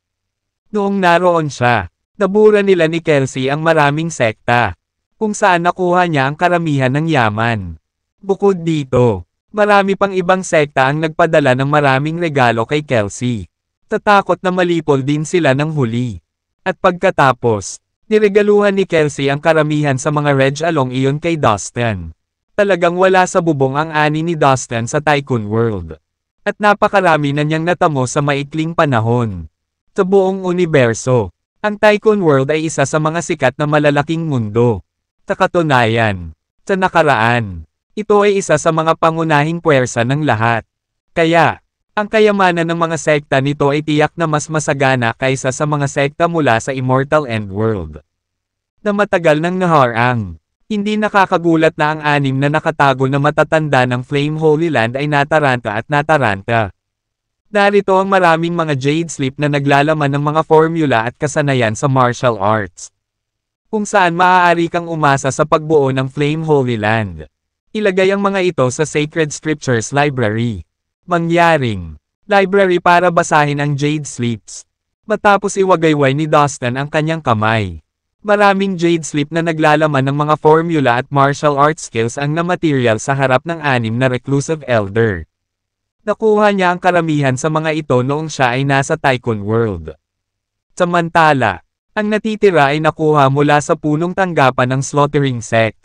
Noong naroon siya, nabura nila ni Kelsey ang maraming sekta, kung saan nakuha niya ang karamihan ng yaman. Bukod dito, marami pang ibang sekta ang nagpadala ng maraming regalo kay Kelsey. Tatakot na malipol din sila ng huli. At pagkatapos, niregaluhan ni Kelsey ang karamihan sa mga Reg along iyon kay Dustin. Talagang wala sa bubong ang ani ni Dustin sa Tycoon World. At napakarami na niyang natamo sa maikling panahon. Sa buong universo, ang Tycoon World ay isa sa mga sikat na malalaking mundo. Sa katunayan, sa nakaraan, ito ay isa sa mga pangunahing puwersa ng lahat. Kaya, ang kayamanan ng mga sekta nito ay tiyak na mas masagana kaysa sa mga sekta mula sa Immortal End World. Na matagal nang naharang, hindi nakakagulat na ang 6 na nakatago na matatanda ng Flame Holy Land ay nataranta at nataranta. Narito ang maraming mga Jade Sleep na naglalaman ng mga formula at kasanayan sa martial arts. Kung saan maaari kang umasa sa pagbuo ng Flame Holy Land. Ilagay ang mga ito sa Sacred Scriptures Library. Mangyaring library para basahin ang Jade Sleeps. Matapos iwagayway ni Dustin ang kanyang kamay. Maraming Jade Sleep na naglalaman ng mga formula at martial arts skills ang na-material sa harap ng 6 na reclusive elder. Nakuha niya ang karamihan sa mga ito noong siya ay nasa Tycoon World. Samantala, ang natitira ay nakuha mula sa punong tanggapan ng Slaughtering Sect.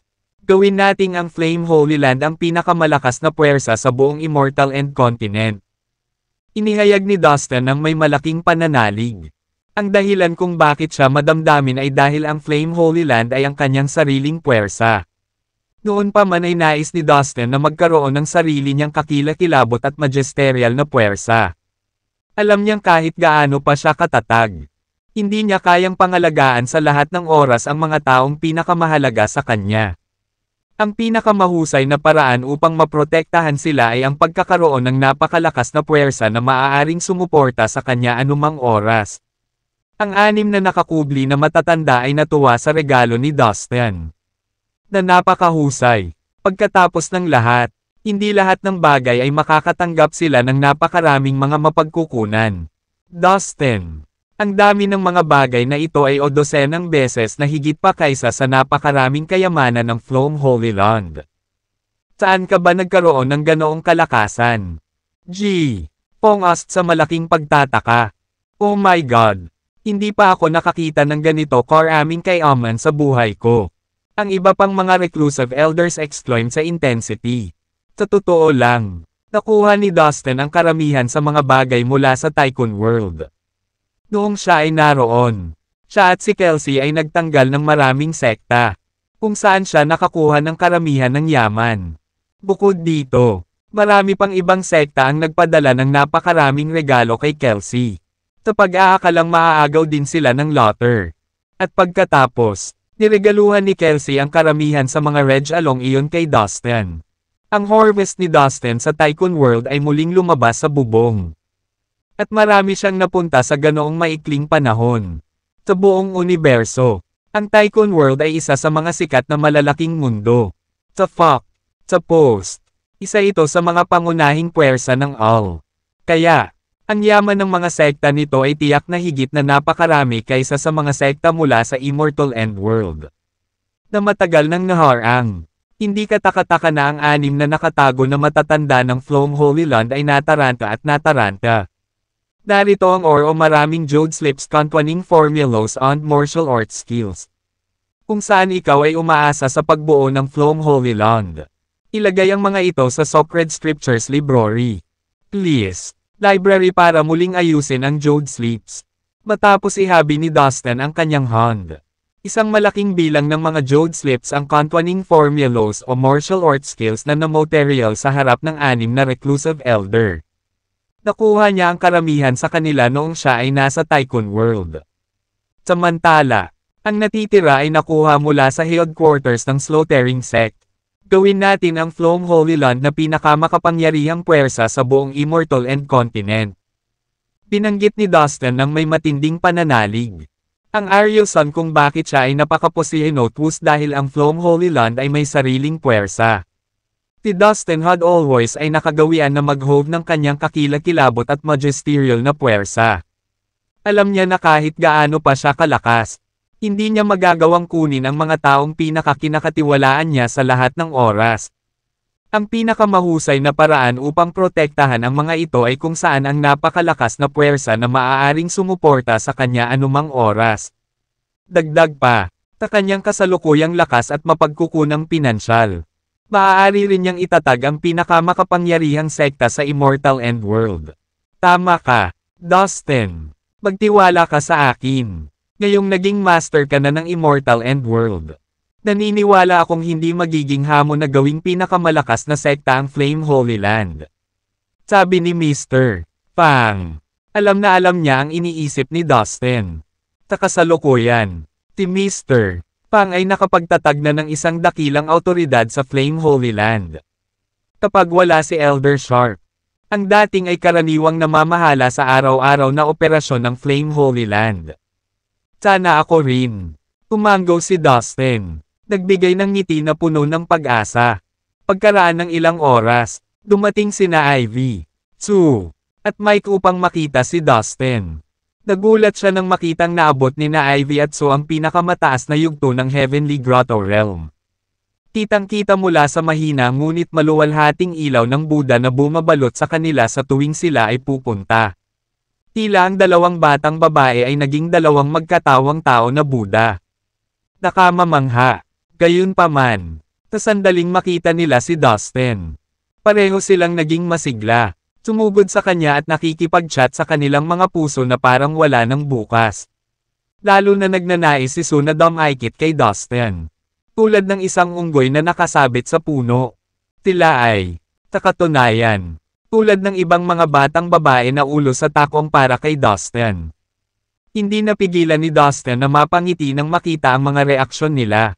Gawin nating ang Flame Holy Land ang pinakamalakas na puwersa sa buong Immortal End Continent. Inihayag ni Dustin ang may malaking pananalig. Ang dahilan kung bakit siya madamdamin ay dahil ang Flame Holy Land ay ang kanyang sariling puwersa. Noon pa man ay nais ni Dustin na magkaroon ng sarili niyang kakilakilabot at magisterial na puwersa. Alam niyang kahit gaano pa siya katatag, hindi niya kayang pangalagaan sa lahat ng oras ang mga taong pinakamahalaga sa kanya. Ang pinakamahusay na paraan upang maprotektahan sila ay ang pagkakaroon ng napakalakas na puwersa na maaaring sumuporta sa kanya anumang oras. Ang 6 na nakakubli na matatanda ay natuwa sa regalo ni Dustin. Na napakahusay. Pagkatapos ng lahat, hindi lahat ng bagay ay makakatanggap sila ng napakaraming mga mapagkukunan. Dustin. Ang dami ng mga bagay na ito ay 12 beses na higit pa kaysa sa napakaraming kayamanan ng Flame Holy Land. Saan ka ba nagkaroon ng ganoong kalakasan? G. Pong asked sa malaking pagtataka. Oh my God. Hindi pa ako nakakita ng ganito karaming kayaman sa buhay ko. Ang iba pang mga reclusive elders exclaim sa intensity. Sa totoo lang, nakuha ni Dustin ang karamihan sa mga bagay mula sa Tycoon World. Noong siya ay naroon, siya at si Kelsey ay nagtanggal ng maraming sekta, kung saan siya nakakuha ng karamihan ng yaman. Bukod dito, marami pang ibang sekta ang nagpadala ng napakaraming regalo kay Kelsey. Sa pag-aakalang maaagaw din sila ng Lotter. At pagkatapos, niregaluhan ni Kelsey ang karamihan sa mga Reg along iyon kay Dustin. Ang harvest ni Dustin sa Tycoon World ay muling lumabas sa bubong. At marami siyang napunta sa ganoong maikling panahon. Sa buong universo, Ang Tycoon World ay isa sa mga sikat na malalaking mundo. Sa Fuck, sa Post. Isa ito sa mga pangunahing puwersa ng All. Kaya, ang yaman ng mga sekta nito ay tiyak na higit na napakarami kaysa sa mga sekta mula sa Immortal End World. Na matagal nang naharang. Hindi katakataka na ang 6 na nakatago na matatanda ng Flame Holy Land ay nataranta at nataranta. Narito ang or o maraming Jode Slips containing formulas on martial arts skills. Kung saan ikaw ay umaasa sa pagbuo ng Flame Holy Land. Ilagay ang mga ito sa Sacred Scriptures Library. Please, library para muling ayusin ang Jode Slips. Matapos ihabi ni Dustin ang kanyang hand. Isang malaking bilang ng mga Jode Slips ang containing formulas o martial arts skills na material sa harap ng 6 na reclusive elder. Nakuha niya ang karamihan sa kanila noong siya ay nasa Tycoon World. Samantala, ang natitira ay nakuha mula sa headquarters ng Slaughtering Sect. Gawin natin ang Flame Holy Land na pinakamakapangyarihang puwersa sa buong Immortal End Continent. Binanggit ni Dustin ng may matinding pananalig. Ang Aryosan kung bakit siya ay napakaposihenotus dahil ang Flame Holy Land ay may sariling puwersa. Si Dustin had always ay nakagawian na mag-hold ng kanyang kakilakilabot at magisterial na puwersa. Alam niya na kahit gaano pa siya kalakas, hindi niya magagawang kunin ang mga taong pinakakinakatiwalaan niya sa lahat ng oras. Ang pinakamahusay na paraan upang protektahan ang mga ito ay kung saan ang napakalakas na puwersa na maaaring sumuporta sa kanya anumang oras. Dagdag pa, sa kanyang kasalukuyang lakas at mapagkukunang pinansyal. Maaari rin niyang itatag ang pinakamakapangyarihang sekta sa Immortal End World. Tama ka, Dustin. Magtiwala ka sa akin. Ngayong naging master ka na ng Immortal End World. Naniniwala akong hindi magiging hamon na gawing pinakamalakas na sekta ang Flame Holy Land. Sabi ni Mr. Pang. Alam na alam niya ang iniisip ni Dustin. Sa kasalukuyan, si Mr. Pang ay nakapagtatag na ng isang dakilang awtoridad sa Flame Holy Land. Kapag wala si Elder Sharp, ang dating ay karaniwang namamahala sa araw-araw na operasyon ng Flame Holy Land. Sana ako rin. Tumango si Dustin. Nagbigay ng ngiti na puno ng pag-asa. Pagkaraan ng ilang oras, dumating sina Ivy, Sue, at Mike upang makita si Dustin. Nagulat siya nang makitang naabot ni na Ivy at Sue ang pinakamataas na yugto ng Heavenly Grotto Realm. Kitang-kita mula sa mahina ngunit maluwalhating ilaw ng Buddha na bumabalot sa kanila sa tuwing sila ay pupunta. Tila ang 2 batang babae ay naging 2 magkatawang tao na Buddha. Nakamamangha. Gayunpaman, sa sandaling makita nila si Dustin. Pareho silang naging masigla. Sumugod sa kanya at nakikipag-chat sa kanilang mga puso na parang wala ng bukas. Lalo na nagnanais si Sue na dumaikit kay Dustin. Tulad ng isang unggoy na nakasabit sa puno. Sila ay, sa katunayan, tulad ng ibang mga batang babae na ulo sa takong para kay Dustin. Hindi napigilan ni Dustin na mapangiti nang makita ang mga reaksyon nila.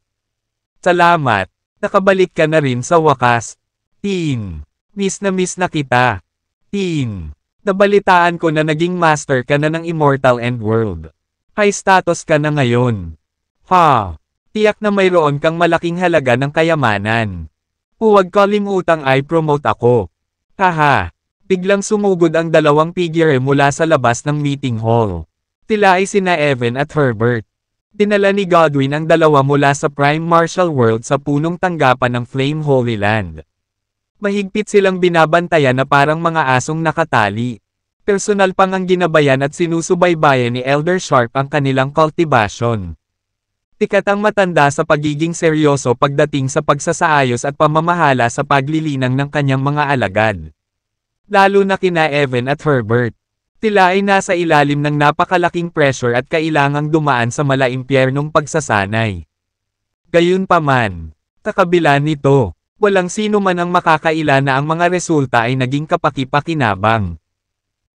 Salamat, nakabalik ka na rin sa wakas. Teen, miss na kita. Teen, nabalitaan ko na naging master ka na ng Immortal End World. High status ka na ngayon. Ha, tiyak na mayroon kang malaking halaga ng kayamanan. Huwag kalimutang i-promote ako. Haha, biglang sumugod ang 2 figure mula sa labas ng meeting hall. Sila ay sina Evan at Herbert. Dinala ni Godwin ang 2 mula sa Prime Martial World sa punong tanggapan ng Flame Holy Land. Mahigpit silang binabantayan na parang mga asong nakatali. Personal pang ang ginabayan at sinusubaybayan ni Elder Sharp ang kanilang cultivation. Tikat ang matanda sa pagiging seryoso pagdating sa pagsasaayos at pamamahala sa paglilinang ng kanyang mga alagad. Lalo na kina Evan at Herbert. Sila ay nasa ilalim ng napakalaking pressure at kailangang dumaan sa malaimpyernong pagsasanay. Gayunpaman, sa kabila nito, walang sino man ang makakaila na ang mga resulta ay naging kapaki-pakinabang.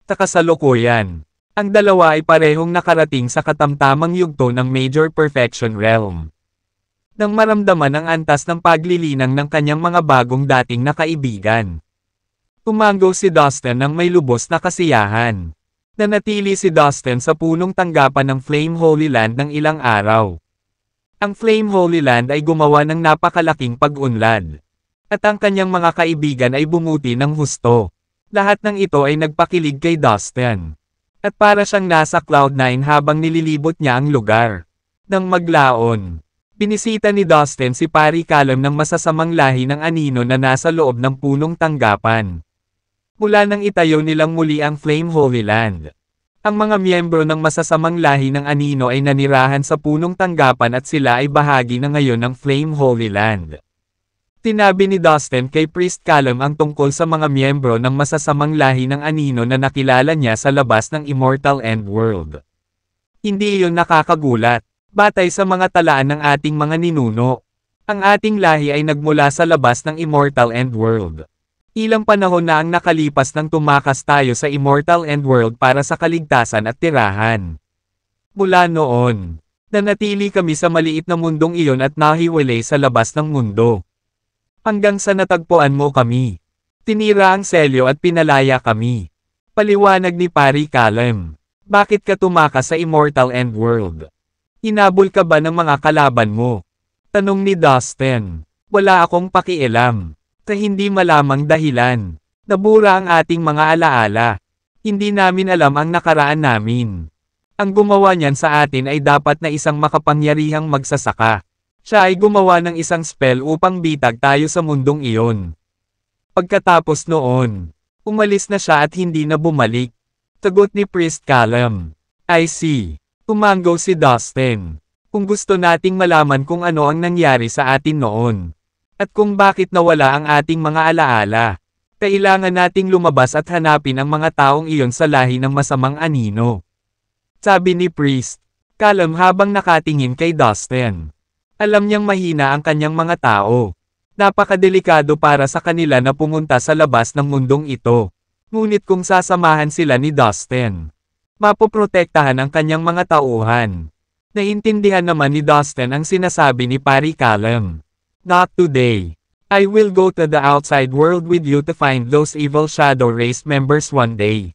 Sa kasalukuyan, ang 2 ay parehong nakarating sa katamtamang yugto ng Major Perfection Realm. Nang maramdaman ang antas ng paglilinang ng kanyang mga bagong dating na kaibigan. Tumango si Dustin ng may lubos na kasiyahan. Nanatili si Dustin sa punong tanggapan ng Flame Holy Land ng ilang araw. Ang Flame Holy Land ay gumawa ng napakalaking pag-unlad. At ang kanyang mga kaibigan ay bumuti ng husto. Lahat ng ito ay nagpakilig kay Dustin. At para siyang nasa Cloud9 habang nililibot niya ang lugar. Nang maglaon, binisita ni Dustin si Pari Calum ng masasamang lahi ng anino na nasa loob ng punong tanggapan. Mula nang itayo nilang muli ang Flame Holy Land. Ang mga miyembro ng masasamang lahi ng anino ay nanirahan sa punong tanggapan at sila ay bahagi na ngayon ng Flame Holy Land. Tinabi ni Dustin kay Priest Calum ang tungkol sa mga miyembro ng masasamang lahi ng anino na nakilala niya sa labas ng Immortal End World. Hindi iyon nakakagulat, batay sa mga talaan ng ating mga ninuno. Ang ating lahi ay nagmula sa labas ng Immortal End World. Ilang panahon na ang nakalipas nang tumakas tayo sa Immortal End World para sa kaligtasan at tirahan. Mula noon, nanatili kami sa maliit na mundong iyon at nahiwalay sa labas ng mundo. Hanggang sa natagpuan mo kami. Tinira ang selyo at pinalaya kami. Paliwanag ni Pari Calum. Bakit ka tumakas sa Immortal End World? Hinabol ka ba ng mga kalaban mo? Tanong ni Dustin. Wala akong pakialam. Sa hindi malamang dahilan. Nabura ang ating mga alaala. Hindi namin alam ang nakaraan namin. Ang gumawa niyan sa atin ay dapat na isang makapangyarihang magsasaka. Siya ay gumawa ng isang spell upang bitag tayo sa mundong iyon. Pagkatapos noon, umalis na siya at hindi na bumalik. Sagot ni Priest Calum. I see. Tumango si Dustin. Kung gusto nating malaman kung ano ang nangyari sa atin noon. At kung bakit nawala ang ating mga alaala, kailangan nating lumabas at hanapin ang mga taong iyon sa lahi ng masamang anino. Sabi ni Priest Calum habang nakatingin kay Dustin. Alam niyang mahina ang kanyang mga tao. Napakadelikado para sa kanila na pumunta sa labas ng mundong ito. Ngunit kung sasamahan sila ni Dustin, mapoprotektahan ang kanyang mga tauhan. Naintindihan naman ni Dustin ang sinasabi ni Pari Calum. Not today. I will go to the outside world with you to find those evil Shadow Race members one day.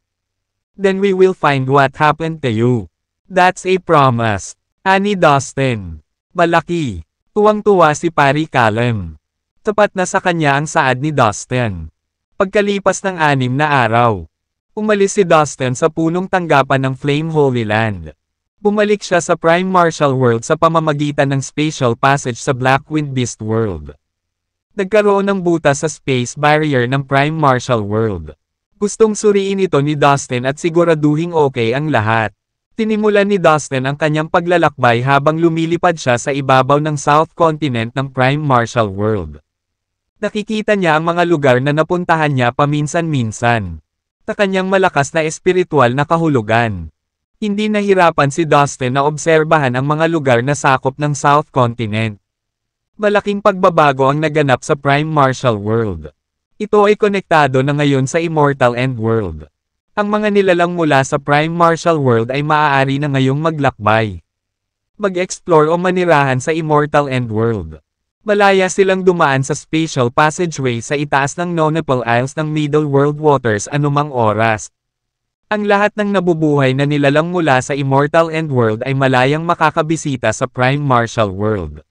Then we will find what happened to you. That's a promise. Ani Dustin. Malaki. Tuwang-tuwa si Pari Calum. Tapat na sa kanya ang saad ni Dustin. Pagkalipas ng 6 na araw, umalis si Dustin sa punong tanggapan ng Flame Holy Land. Bumalik siya sa Prime Martial World sa pamamagitan ng Spatial Passage sa Blackwind Beast World. Nagkaroon ng butas sa space barrier ng Prime Martial World. Gustong suriin ito ni Dustin at siguraduhing okay ang lahat. Tinimulan ni Dustin ang kanyang paglalakbay habang lumilipad siya sa ibabaw ng South Continent ng Prime Martial World. Nakikita niya ang mga lugar na napuntahan niya paminsan-minsan. Sa kanyang malakas na espiritual na kahulugan. Hindi nahirapan si Dustin na obserbahan ang mga lugar na sakop ng South Continent. Malaking pagbabago ang naganap sa Prime Martial World. Ito ay konektado na ngayon sa Immortal End World. Ang mga nilalang mula sa Prime Martial World ay maaari na ngayong maglakbay. Mag-explore o manirahan sa Immortal End World. Malaya silang dumaan sa spatial passageway sa itaas ng Nonapal Isles ng Middle World Waters anumang oras. Ang lahat ng nabubuhay na nilalang mula sa Immortal End World ay malayang makakabisita sa Prime Martial World.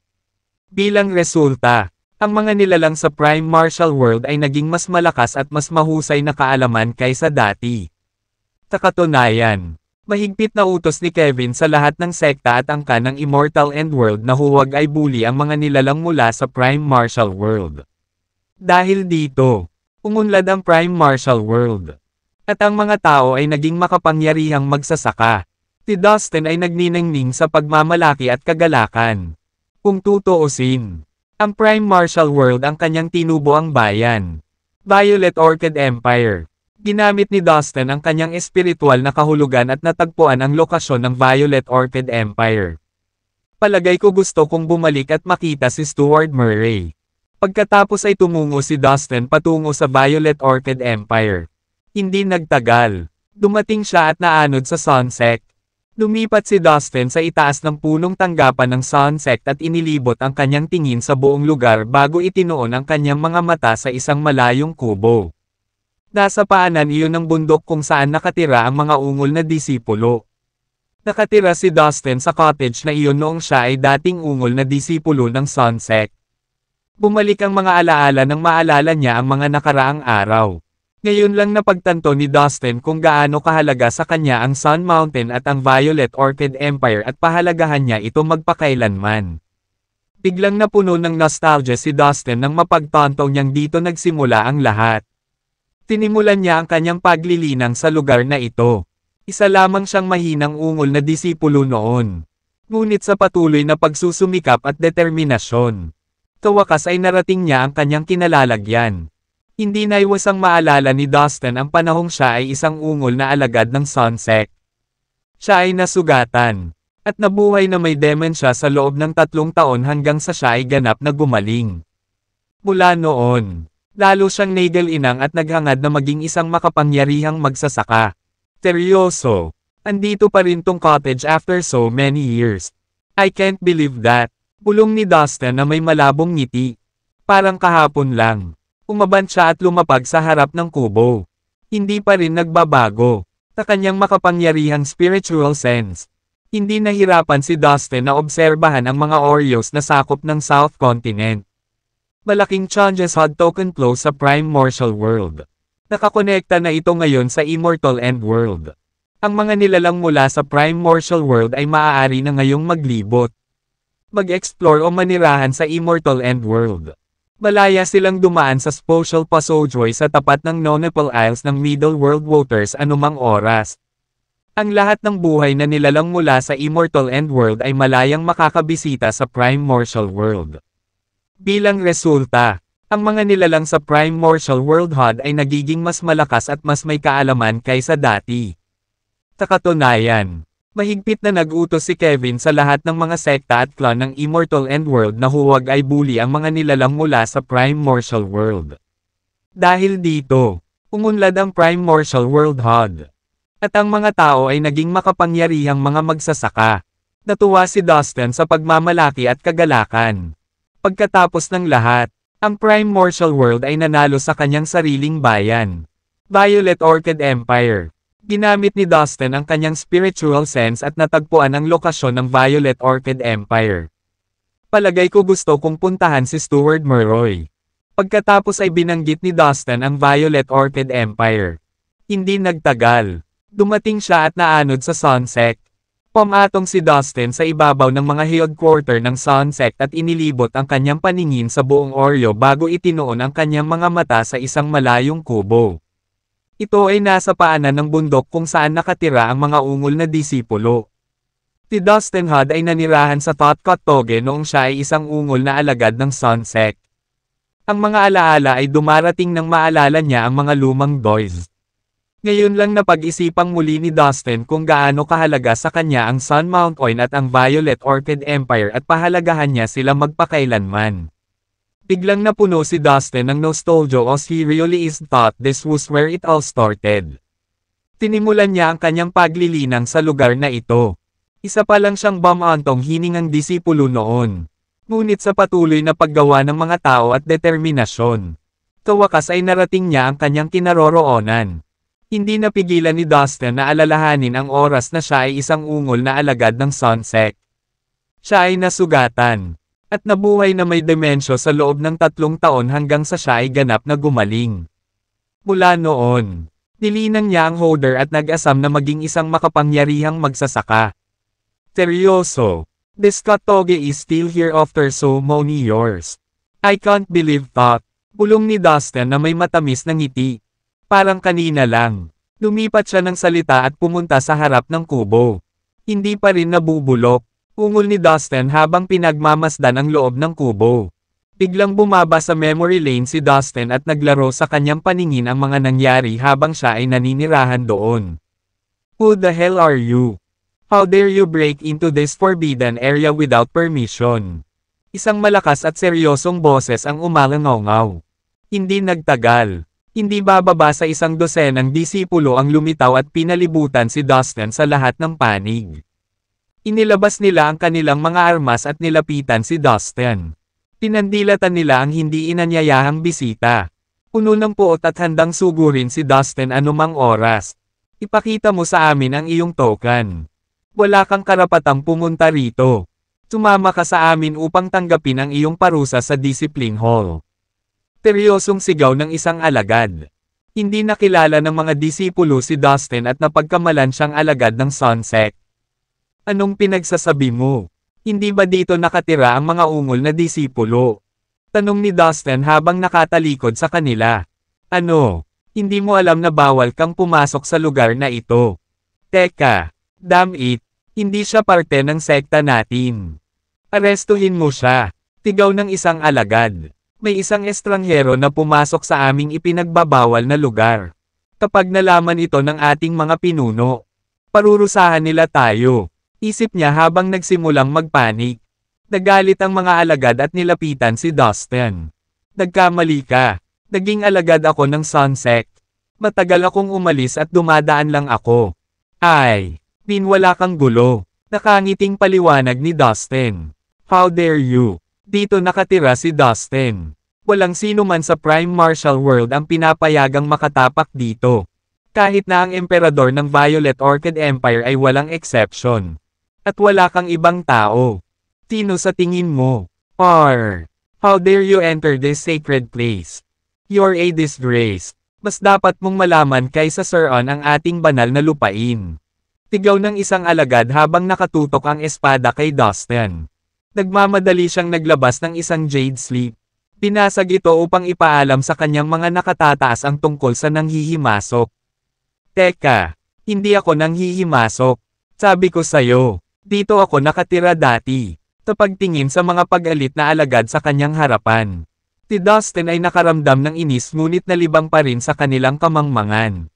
Bilang resulta, ang mga nilalang sa Prime Martial World ay naging mas malakas at mas mahusay na kaalaman kaysa dati. Sa katunayan, mahigpit na utos ni Kevin sa lahat ng sekta at angka ng Immortal End World na huwag ay bully ang mga nilalang mula sa Prime Martial World. Dahil dito, umunlad ang Prime Martial World. At ang mga tao ay naging makapangyarihang magsasaka. Si Dustin ay nagniningning sa pagmamalaki at kagalakan. Kung tutuusin, ang Prime Martial World ang kanyang tinubuang bayan. Violet Orchid Empire. Ginamit ni Dustin ang kanyang espiritual na kahulugan at natagpuan ang lokasyon ng Violet Orchid Empire. Palagay ko gusto kong bumalik at makita si Stuart Murray. Pagkatapos ay tumungo si Dustin patungo sa Violet Orchid Empire. Hindi nagtagal. Dumating siya at naanod sa Sunsect. Lumipat si Dustin sa itaas ng punong tanggapan ng Sunsect at inilibot ang kanyang tingin sa buong lugar bago itinuon ang kanyang mga mata sa isang malayong kubo. Nasa paanan iyon ng bundok kung saan nakatira ang mga ungol na disipulo. Nakatira si Dustin sa cottage na iyon noong siya ay dating ungol na disipulo ng Sunsect. Bumalik ang mga alaala nang maalala niya ang mga nakaraang araw. Ngayon lang napagtanto ni Dustin kung gaano kahalaga sa kanya ang Sun Mountain at ang Violet Orchid Empire at pahalagahan niya ito magpakailanman. Biglang napuno ng nostalgia si Dustin nang mapagtanto niyang dito nagsimula ang lahat. Tinimulan niya ang kanyang paglilinang sa lugar na ito. Isa lamang siyang mahinang ungol na disipulo noon. Ngunit sa patuloy na pagsusumikap at determinasyon, sa wakas ay narating niya ang kanyang kinalalagyan. Hindi naiwasang maalala ni Dustin ang panahong siya ay isang ungol na alagad ng Sunsect. Siya ay nasugatan, at nabuhay na may demensya sa loob ng 3 taon hanggang sa siya ay ganap na gumaling. Mula noon, lalo siyang nagel-inang at naghangad na maging isang makapangyarihang magsasaka. Seryoso, andito pa rin tong cottage after so many years. I can't believe that. Bulong ni Dustin na may malabong ngiti. Parang kahapon lang. Umaban siya at lumapag sa harap ng kubo. Hindi pa rin nagbabago. Sa kanyang makapangyarihang spiritual sense. Hindi nahirapan si Dustin na obserbahan ang mga Oreos na sakop ng South Continent. Malaking changes had taken place sa Prime Martial World. Nakakonekta na ito ngayon sa Immortal End World. Ang mga nilalang mula sa Prime Martial World ay maaari na ngayong maglibot, mag-explore o manirahan sa Immortal End World. Malaya silang dumaan sa Spatial Passageway sa tapat ng Nonapal Isles ng Middle World Waters anumang oras. Ang lahat ng buhay na nilalang mula sa Immortal End World ay malayang makakabisita sa Prime Martial World. Bilang resulta, ang mga nilalang sa Prime Martial World HUD ay nagiging mas malakas at mas may kaalaman kaysa dati. Sa katunayan, mahigpit na nag-utos si Kevin sa lahat ng mga sekta at clan ng Immortal End World na huwag ay bully ang mga nilalang mula sa Prime Martial World. Dahil dito, umunlad ang Prime Martial World HUD. At ang mga tao ay naging makapangyarihang mga magsasaka. Natuwa si Dustin sa pagmamalaki at kagalakan. Pagkatapos ng lahat, ang Prime Martial World ay nanalo sa kanyang sariling bayan, Violet Orchid Empire. Ginamit ni Dustin ang kanyang spiritual sense at natagpuan ang lokasyon ng Violet Orchid Empire. Palagay ko gusto kong puntahan si Stuart Murroy. Pagkatapos ay binanggit ni Dustin ang Violet Orchid Empire. Hindi nagtagal. Dumating siya at naanod sa Sunsect. Pumatong si Dustin sa ibabaw ng mga headquarter ng Sunsect at inilibot ang kanyang paningin sa buong Oreo bago itinoon ang kanyang mga mata sa isang malayong kubo. Ito ay nasa paanan ng bundok kung saan nakatira ang mga ungol na disipulo. Si Dustin HUD ay nanirahan sa Toge noong siya ay isang ungol na alagad ng Sunsect. Ang mga alaala ay dumarating nang maalala niya ang mga lumang boys. Ngayon lang napag-isipang muli ni Dustin kung gaano kahalaga sa kanya ang Sun Mountain at ang Violet Orchid Empire at pahalagahan niya sila magpakailanman. Biglang napuno si Dustin ng nostalgia as he really is thought this was where it all started. Tinimulan niya ang kanyang paglilinang sa lugar na ito. Isa pa lang siyang bumantong hiningang disipulo noon. Ngunit sa patuloy na paggawa ng mga tao at determinasyon, sa wakas ay narating niya ang kanyang kinaroroonan. Hindi napigilan ni Dustin na alalahanin ang oras na siya ay isang ungol na alagad ng Sunsect. Siya ay nasugatan, at nabuhay na may demensya sa loob ng 3 taon hanggang sa siya ay ganap na gumaling. Mula noon, nilinang niya ang holder at nag-asam na maging isang makapangyarihang magsasaka. Seryoso, this Toge is still here after so many years. I can't believe that. Bulong ni Dustin na may matamis na ngiti. Parang kanina lang. Lumipat siya ng salita at pumunta sa harap ng kubo. Hindi pa rin nabubulok. Ungol ni Dustin habang pinagmamasdan ang loob ng kubo. Biglang bumaba sa memory lane si Dustin at naglaro sa kanyang paningin ang mga nangyari habang siya ay naninirahan doon. Who the hell are you? How dare you break into this forbidden area without permission? Isang malakas at seryosong boses ang umalangaw-ngaw. Hindi nagtagal. Hindi bababa sa 100 disipulo ang lumitaw at pinalibutan si Dustin sa lahat ng panig. Inilabas nila ang kanilang mga armas at nilapitan si Dustin. Pinandilatan nila ang hindi inanyayahang bisita. Puno ng puot at handang sugurin si Dustin anumang oras. Ipakita mo sa amin ang iyong token. Wala kang karapatang pumunta rito. Sumama ka sa amin upang tanggapin ang iyong parusa sa Discipline Hall. Seryosong sigaw ng isang alagad. Hindi nakilala ng mga disipulo si Dustin at napagkamalan siyang alagad ng Sunsec. Anong pinagsasabi mo? Hindi ba dito nakatira ang mga ungol na disipulo? Tanong ni Dustin habang nakatalikod sa kanila. Ano? Hindi mo alam na bawal kang pumasok sa lugar na ito. Teka, damn it, hindi siya parte ng sekta natin. Arestuhin mo siya. Tigaw ng isang alagad. May isang estranghero na pumasok sa aming ipinagbabawal na lugar. Kapag nalaman ito ng ating mga pinuno, parurusahan nila tayo. Isip niya habang nagsimulang magpanik. Nagalit ang mga alagad at nilapitan si Dustin. Nagkamali ka. Naging alagad ako ng Sunsec. Matagal akong umalis at dumadaan lang ako. Ay, wala kang gulo. Nakangiting paliwanag ni Dustin. How dare you? Dito nakatira si Dustin. Walang sino man sa Prime Martial World ang pinapayagang makatapak dito. Kahit na ang emperador ng Violet Orchid Empire ay walang exception. At wala kang ibang tao. Sino sa tingin mo? Or, how dare you enter this sacred place? You're a disgrace. Mas dapat mong malaman kaysa Sir On ang ating banal na lupain. Tigaw ng isang alagad habang nakatutok ang espada kay Dustin. Nagmamadali siyang naglabas ng isang jade slip. Pinasag ito upang ipaalam sa kanyang mga nakatataas ang tungkol sa nanghihimasok. Teka, hindi ako nanghihimasok. Sabi ko sa'yo, dito ako nakatira dati. Tapagtingin sa mga pag-alit na alagad sa kanyang harapan. Si Dustin ay nakaramdam ng inis ngunit nalibang pa rin sa kanilang kamangmangan.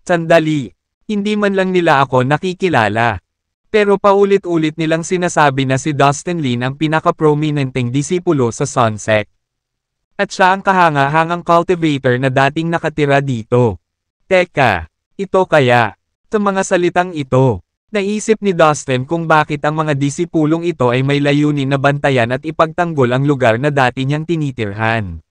Sandali, hindi man lang nila ako nakikilala. Pero paulit-ulit nilang sinasabi na si Dustin Lin ang pinaka-prominenteng disipulo sa Sunsec. At siya ang kahanga-hangang cultivator na dating nakatira dito. Teka, ito kaya? Sa mga salitang ito, naisip ni Dustin kung bakit ang mga disipulong ito ay may layunin na bantayan at ipagtanggol ang lugar na dati niyang tinitirhan.